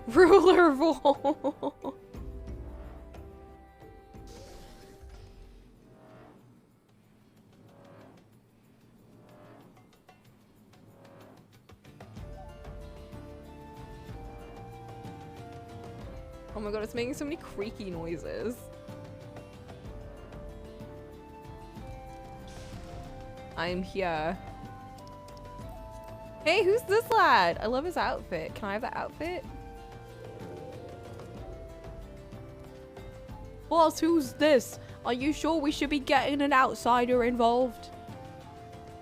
Ruler of all. Oh my god, it's making so many creaky noises. I'm here. Hey, who's this lad? I love his outfit. Can I have that outfit? Boss, who's this? Are you sure we should be getting an outsider involved?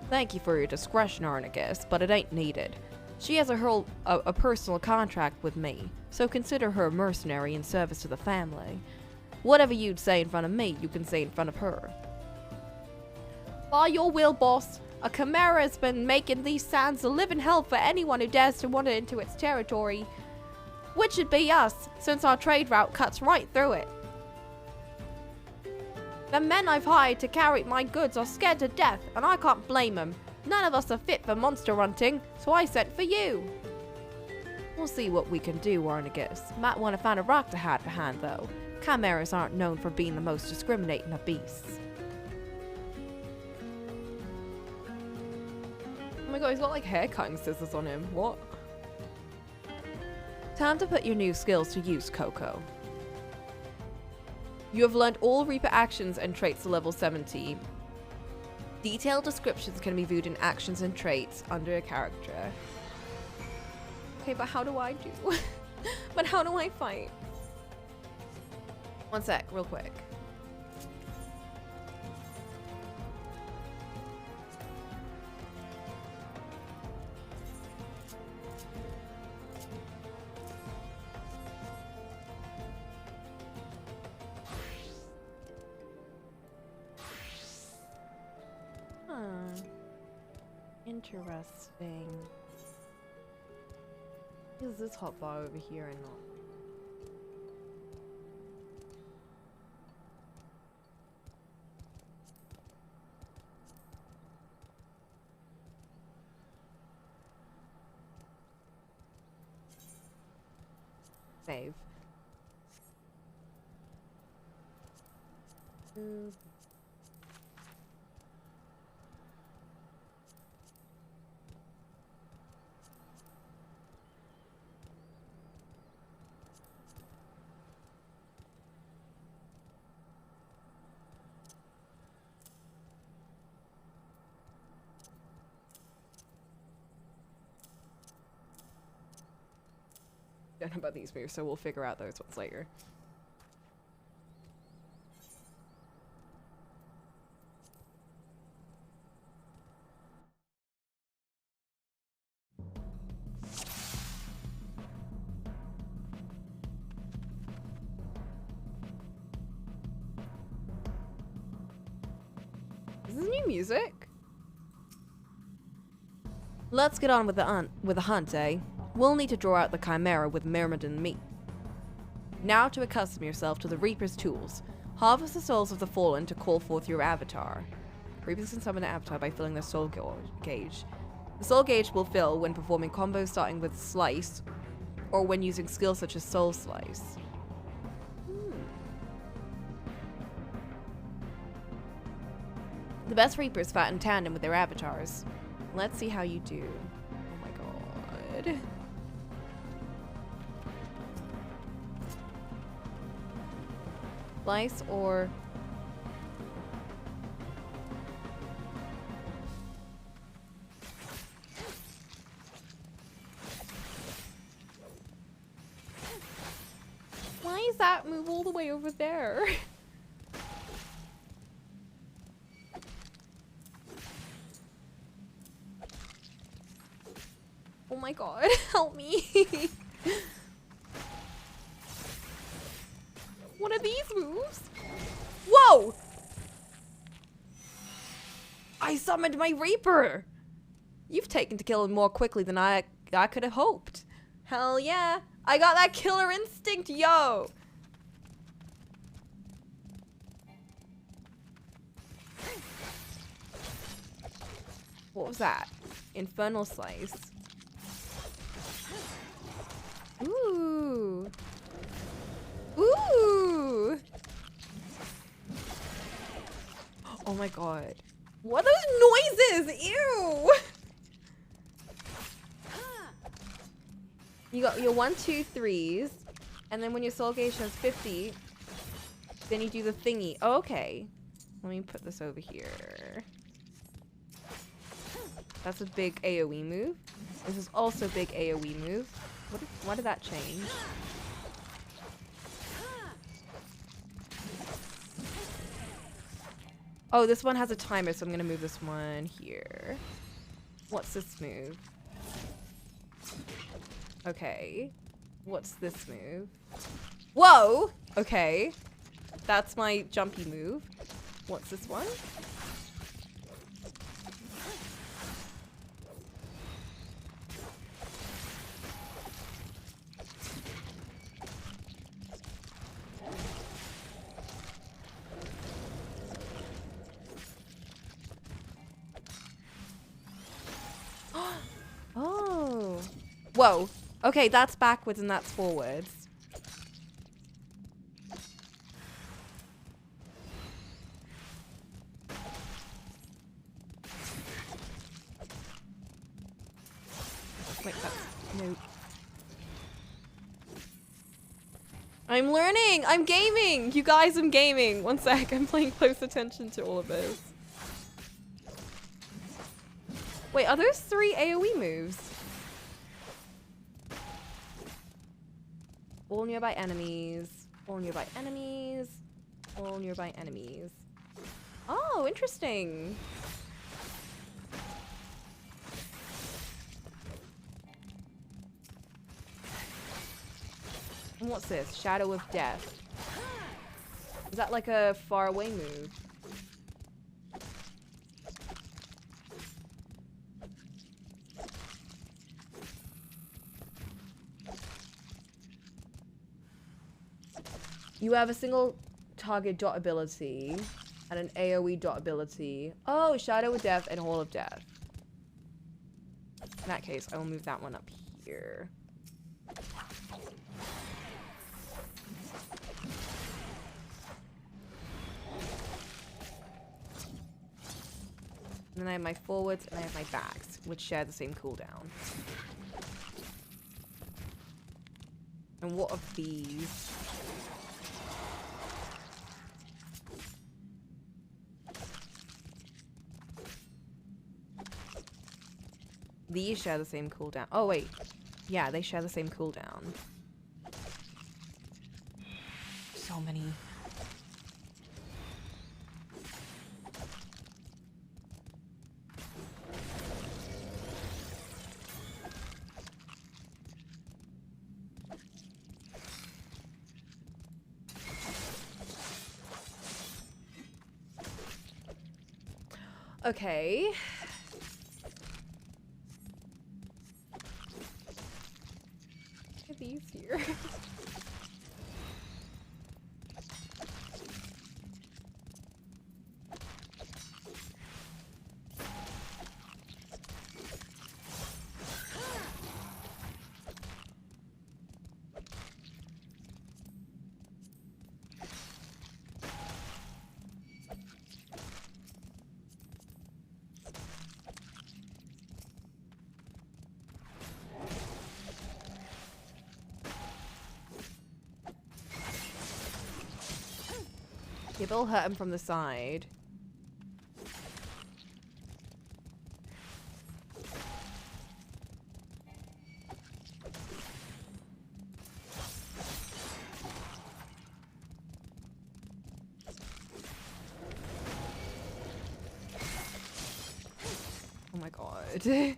Thank you for your discretion, Arnegus, but it ain't needed. She has a personal contract with me, so consider her a mercenary in service to the family. Whatever you'd say in front of me, you can say in front of her. By your will, boss, a chimera has been making these sands a living hell for anyone who dares to wander into its territory. Which would be us, since our trade route cuts right through it. The men I've hired to carry my goods are scared to death, and I can't blame them. None of us are fit for monster hunting, so I sent for you. We'll see what we can do, Arnegus. Might want to find a rock to hide behind, though. Chimeras aren't known for being the most discriminating of beasts. Oh my god, he's got like hair cutting scissors on him. What? Time to put your new skills to use, Coco. You have learned all Reaper actions and traits to level 70. Detailed descriptions can be viewed in actions and traits under a character. Okay, but how do I do? But how do I fight? One sec, real quick. Interesting. Is this hotbar over here or not? Save. Don't know about these moves, so we'll figure out those ones later. Is this new music? Let's get on with the hunt, eh? We'll need to draw out the Chimera with Myrmidon and me. Now to accustom yourself to the Reaper's tools. Harvest the souls of the fallen to call forth your avatar. Reapers can summon an avatar by filling their soul gauge. The soul gauge will fill when performing combos starting with Slice, or when using skills such as Soul Slice. The best Reapers fight in tandem with their avatars. Let's see how you do. Oh my god. Slice or... Why is that move all the way over there? Oh my god, help me. What are these moves? Whoa! I summoned my Reaper! You've taken to killing more quickly than I could have hoped. Hell yeah! I got that killer instinct, yo! What was that? Infernal Slice. Ooh. Ooh. Oh my god. What are those noises? Ew. You got your 1, 2, 3s, and then when your soul gauge has 50, then you do the thingy. Oh, okay. Let me put this over here. That's a big AoE move. This is also a big AoE move. Why did that change? Oh, this one has a timer, so I'm gonna move this one here. What's this move? Okay. What's this move? Whoa! Okay. That's my jumpy move. What's this one? Oh. Whoa. Okay, that's backwards and that's forwards. Wait, no. I'm learning! I'm gaming! You guys, I'm gaming! One sec, I'm paying close attention to all of this. Wait, are those 3 AoE moves? All nearby enemies. All nearby enemies. All nearby enemies. Oh, interesting. And what's this? Shadow of Death. Is that like a far away move? You have a single target dot ability and an AoE dot ability. Oh, Shadow of Death and Hall of Death. In that case, I will move that one up here. And then I have my forwards and I have my backs, which share the same cooldown. And what of these? These share the same cooldown. Oh wait. Yeah, they share the same cooldown. So many. Okay. Are these here? Yeah, but I'll hurt him from the side. Oh my god.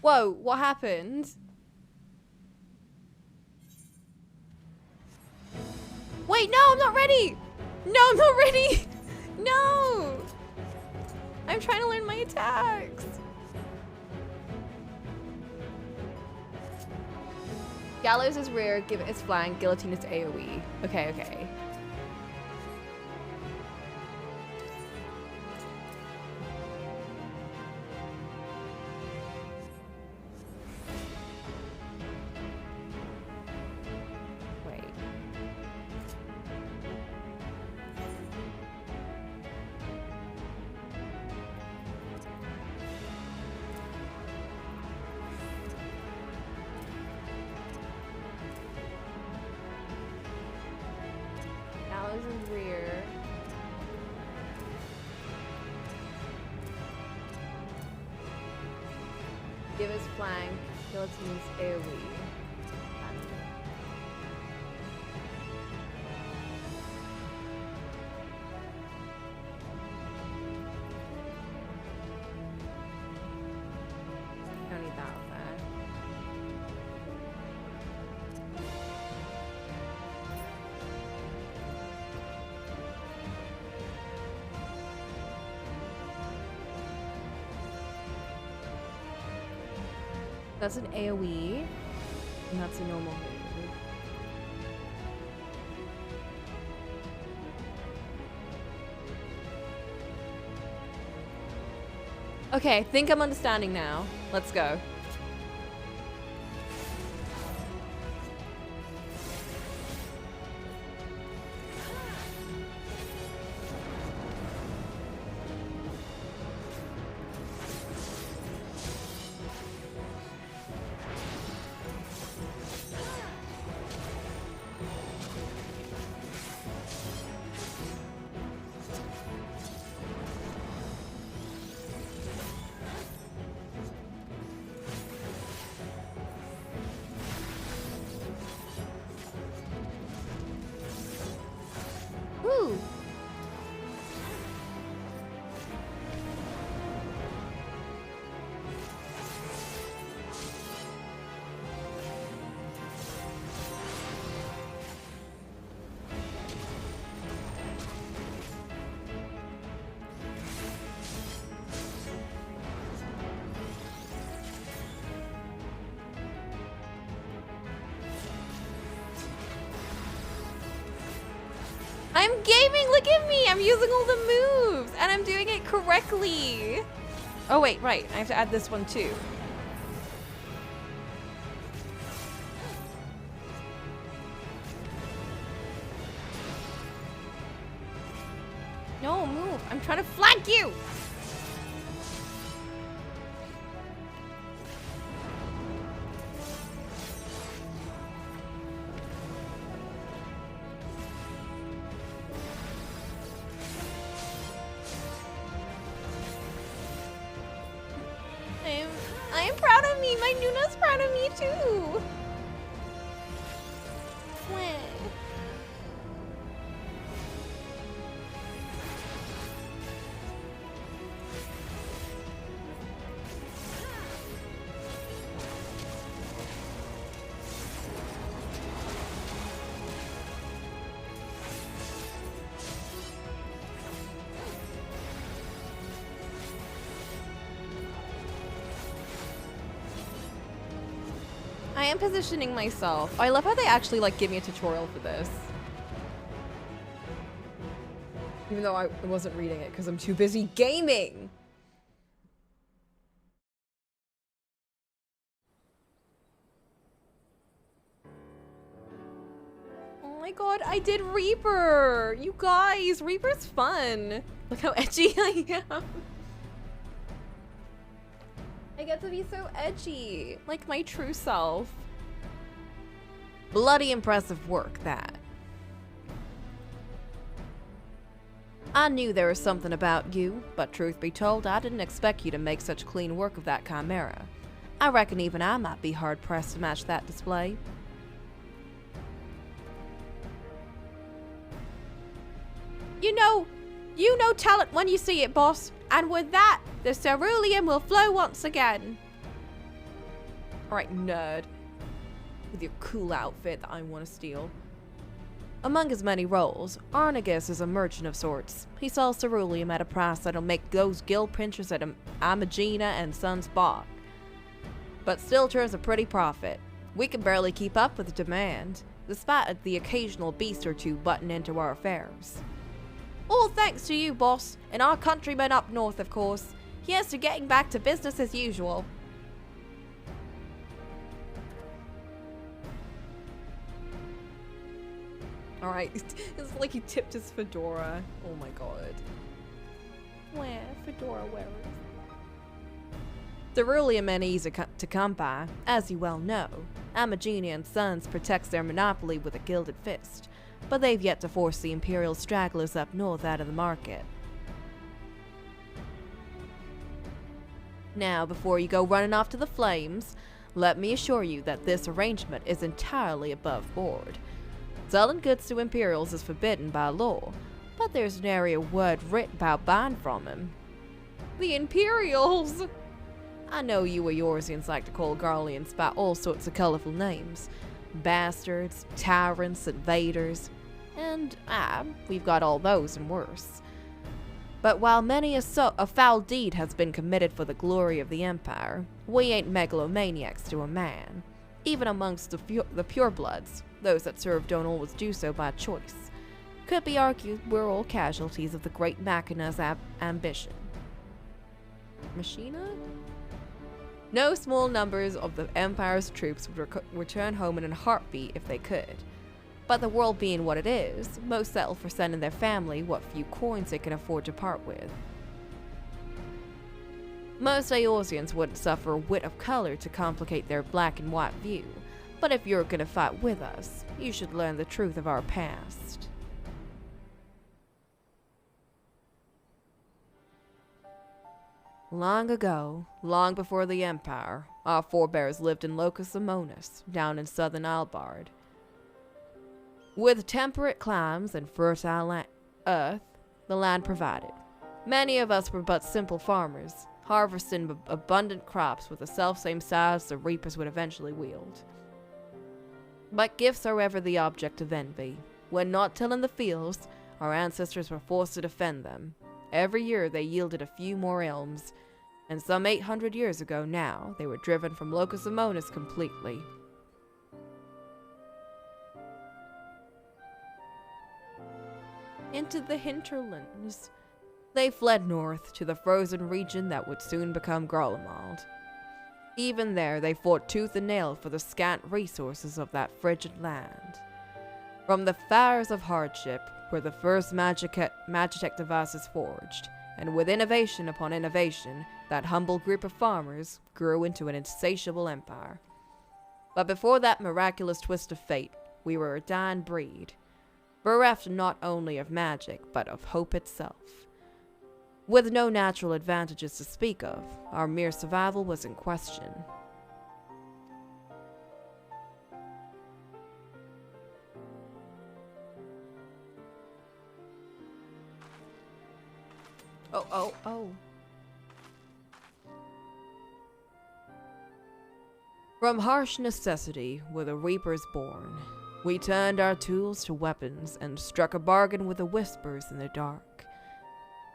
Whoa, what happened? Wait, no, I'm not ready! No, I'm not ready! No! I'm trying to learn my attacks. Gallows is rear, give it its flank, guillotine is AoE. Okay, okay. Rear. Give his flank, guillotine's AoE. Don't need that up there. That's an AoE, and that's a normal move. Okay, I think I'm understanding now. Let's go. Woo! I'm gaming, look at me! I'm using all the moves, and I'm doing it correctly. Oh wait, right, I have to add this one too. trying to flank you! I am proud of me. My Nuna's proud of me too. Mwah. I am positioning myself. I love how they actually like give me a tutorial for this. Even though I wasn't reading it because I'm too busy gaming. Oh my god, I did Reaper! You guys, Reaper's fun. Look how edgy I am. I get to be so edgy, like my true self. Bloody impressive work, that. I knew there was something about you, but truth be told, I didn't expect you to make such clean work of that chimera. I reckon even I might be hard-pressed to match that display. You know talent when you see it, boss. And with that, the cerulean will flow once again. Alright, nerd. With your cool outfit that I want to steal. Among his many roles, Arnegus is a merchant of sorts. He sells ceruleum at a price that'll make those guild pinchers at Amagina and Sons balk. But still turns a pretty profit. We can barely keep up with the demand, despite the occasional beast or two butting into our affairs. All thanks to you, boss, and our countrymen up north, of course. Here's to getting back to business as usual. Alright, it's like he tipped his fedora. Oh my god. Where? Fedora wearers. Ceruleum ain't easy to come by, as you well know. Amagini and Sons protects their monopoly with a gilded fist, but they've yet to force the Imperial stragglers up north out of the market. Now, before you go running off to the flames, let me assure you that this arrangement is entirely above board. Selling goods to Imperials is forbidden by law, but there's nary a word writ about buying from them. The Imperials! I know you Eorzeans like to call Garleans by all sorts of colorful names. Bastards, tyrants, invaders, and we've got all those and worse. But while many a foul deed has been committed for the glory of the Empire, we ain't megalomaniacs to a man. Even amongst the purebloods, those that serve don't always do so by choice. Could be argued we're all casualties of the great Machina's ambition. Machina? No small numbers of the Empire's troops would return home in a heartbeat if they could. But the world being what it is, most settle for sending their family what few coins they can afford to part with. Most Eorzeans wouldn't suffer a whit of color to complicate their black and white view, but if you're gonna fight with us, you should learn the truth of our past. Long ago, long before the Empire, our forebears lived in Locus Amonis, down in southern Albard. With temperate climes and fertile earth, the land provided. Many of us were but simple farmers, harvesting abundant crops with the selfsame scythes the reapers would eventually wield. But gifts are ever the object of envy. When not tilling the fields, our ancestors were forced to defend them. Every year they yielded a few more elms, and some 800 years ago now, they were driven from Locus Amonis completely. Into the hinterlands. They fled north to the frozen region that would soon become Garlemald. Even there, they fought tooth and nail for the scant resources of that frigid land. From the fires of hardship, where the first Magitech device is forged, and with innovation upon innovation, that humble group of farmers grew into an insatiable empire. But before that miraculous twist of fate, we were a dying breed, bereft not only of magic, but of hope itself. With no natural advantages to speak of, our mere survival was in question. Oh. From harsh necessity were the reapers born. We turned our tools to weapons and struck a bargain with the whispers in the dark.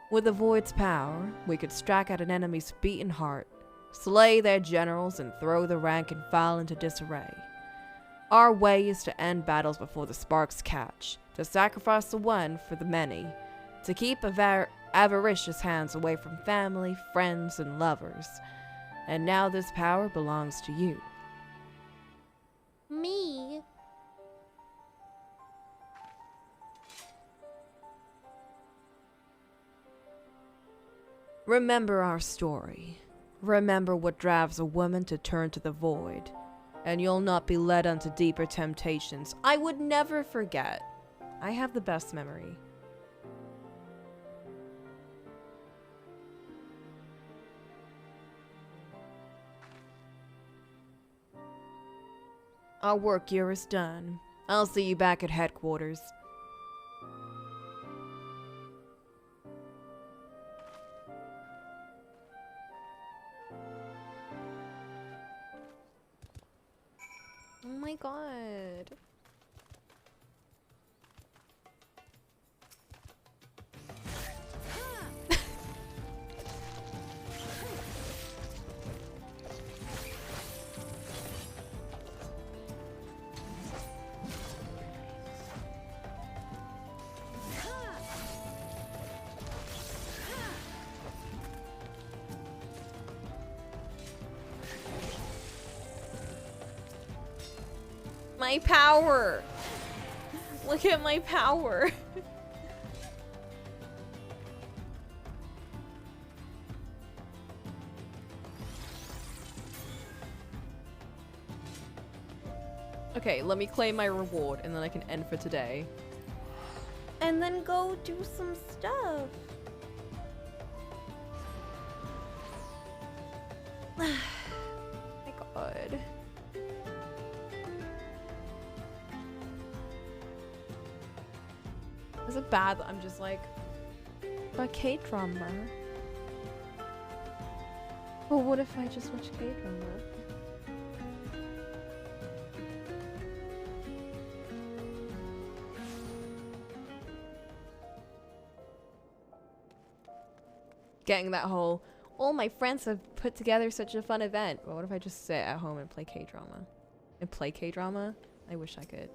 With the void's power, we could strike at an enemy's beaten heart, slay their generals, and throw the rank and file into disarray. Our way is to end battles before the sparks catch, to sacrifice the one for the many, to keep avaricious hands away from family, friends, and lovers. And now this power belongs to you. Me? Remember our story. Remember what drives a woman to turn to the void, and you'll not be led unto deeper temptations. I would never forget. I have the best memory. Our work here is done. I'll see you back at headquarters. Oh my god. My power! Look at my power! Okay, let me claim my reward and then I can end for today. And then go do some stuff. My god. Is it bad that I'm just like a K-drama? Well, what if I just watch K-drama? Getting that whole, all my friends have put together such a fun event. Well, what if I just sit at home and play K-drama? And play K-drama? I wish I could.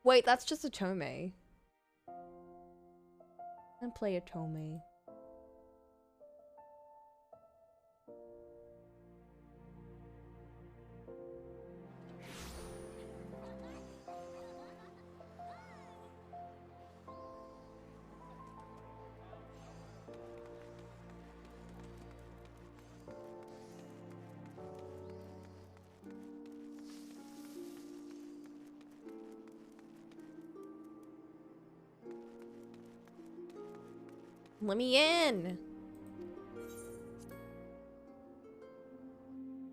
Wait, that's just a Tome. And play a Tome. Let me in!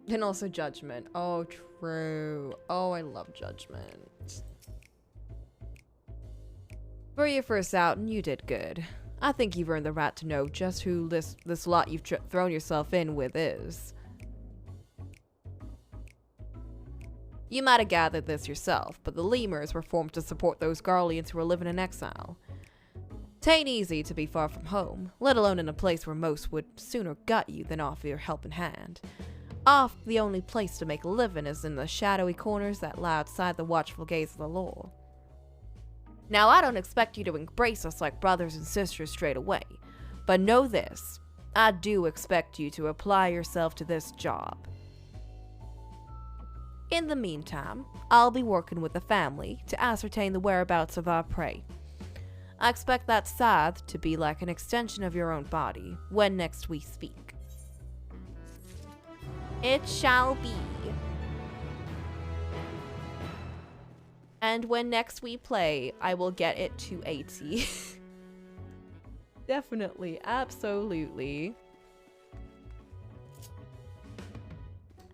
And also Judgment. Oh, true. Oh, I love Judgment. For your first outing, you did good. I think you've earned the right to know just who this lot you've thrown yourself in with is. You might have gathered this yourself, but the lemurs were formed to support those Garleans who are living in exile. 'Tain't easy to be far from home, let alone in a place where most would sooner gut you than offer your helping hand. Oft the only place to make a living is in the shadowy corners that lie outside the watchful gaze of the law. Now, I don't expect you to embrace us like brothers and sisters straight away, but know this, I do expect you to apply yourself to this job. In the meantime, I'll be working with the family to ascertain the whereabouts of our prey. I expect that scythe to be like an extension of your own body when next we speak. It shall be. And when next we play, I will get it to 80. Definitely, absolutely.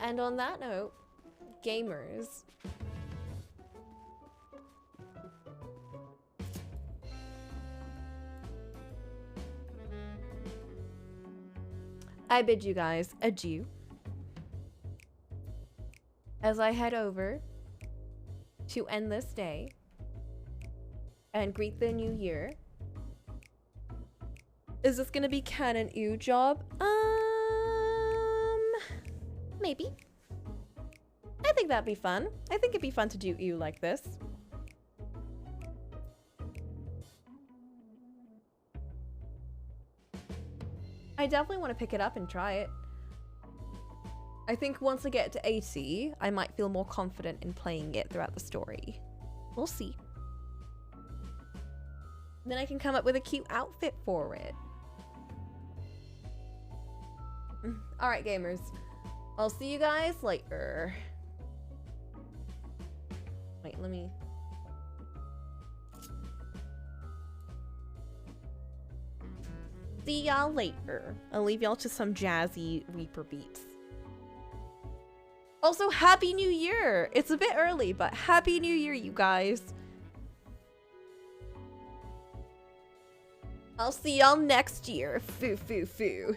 And on that note, gamers, I bid you guys adieu as I head over to end this day and greet the new year. Is this gonna be canon ew job? Maybe. I think that'd be fun. I think it'd be fun to do ew like this. I definitely want to pick it up and try it. I think once I get to 80, I might feel more confident in playing it throughout the story. We'll see. Then I can come up with a cute outfit for it. Alright, gamers. I'll see you guys later. Wait, let me... See y'all later. I'll leave y'all to some jazzy Reaper beats. Also, Happy New Year! It's a bit early, but Happy New Year, you guys. I'll see y'all next year. Foo, foo, foo.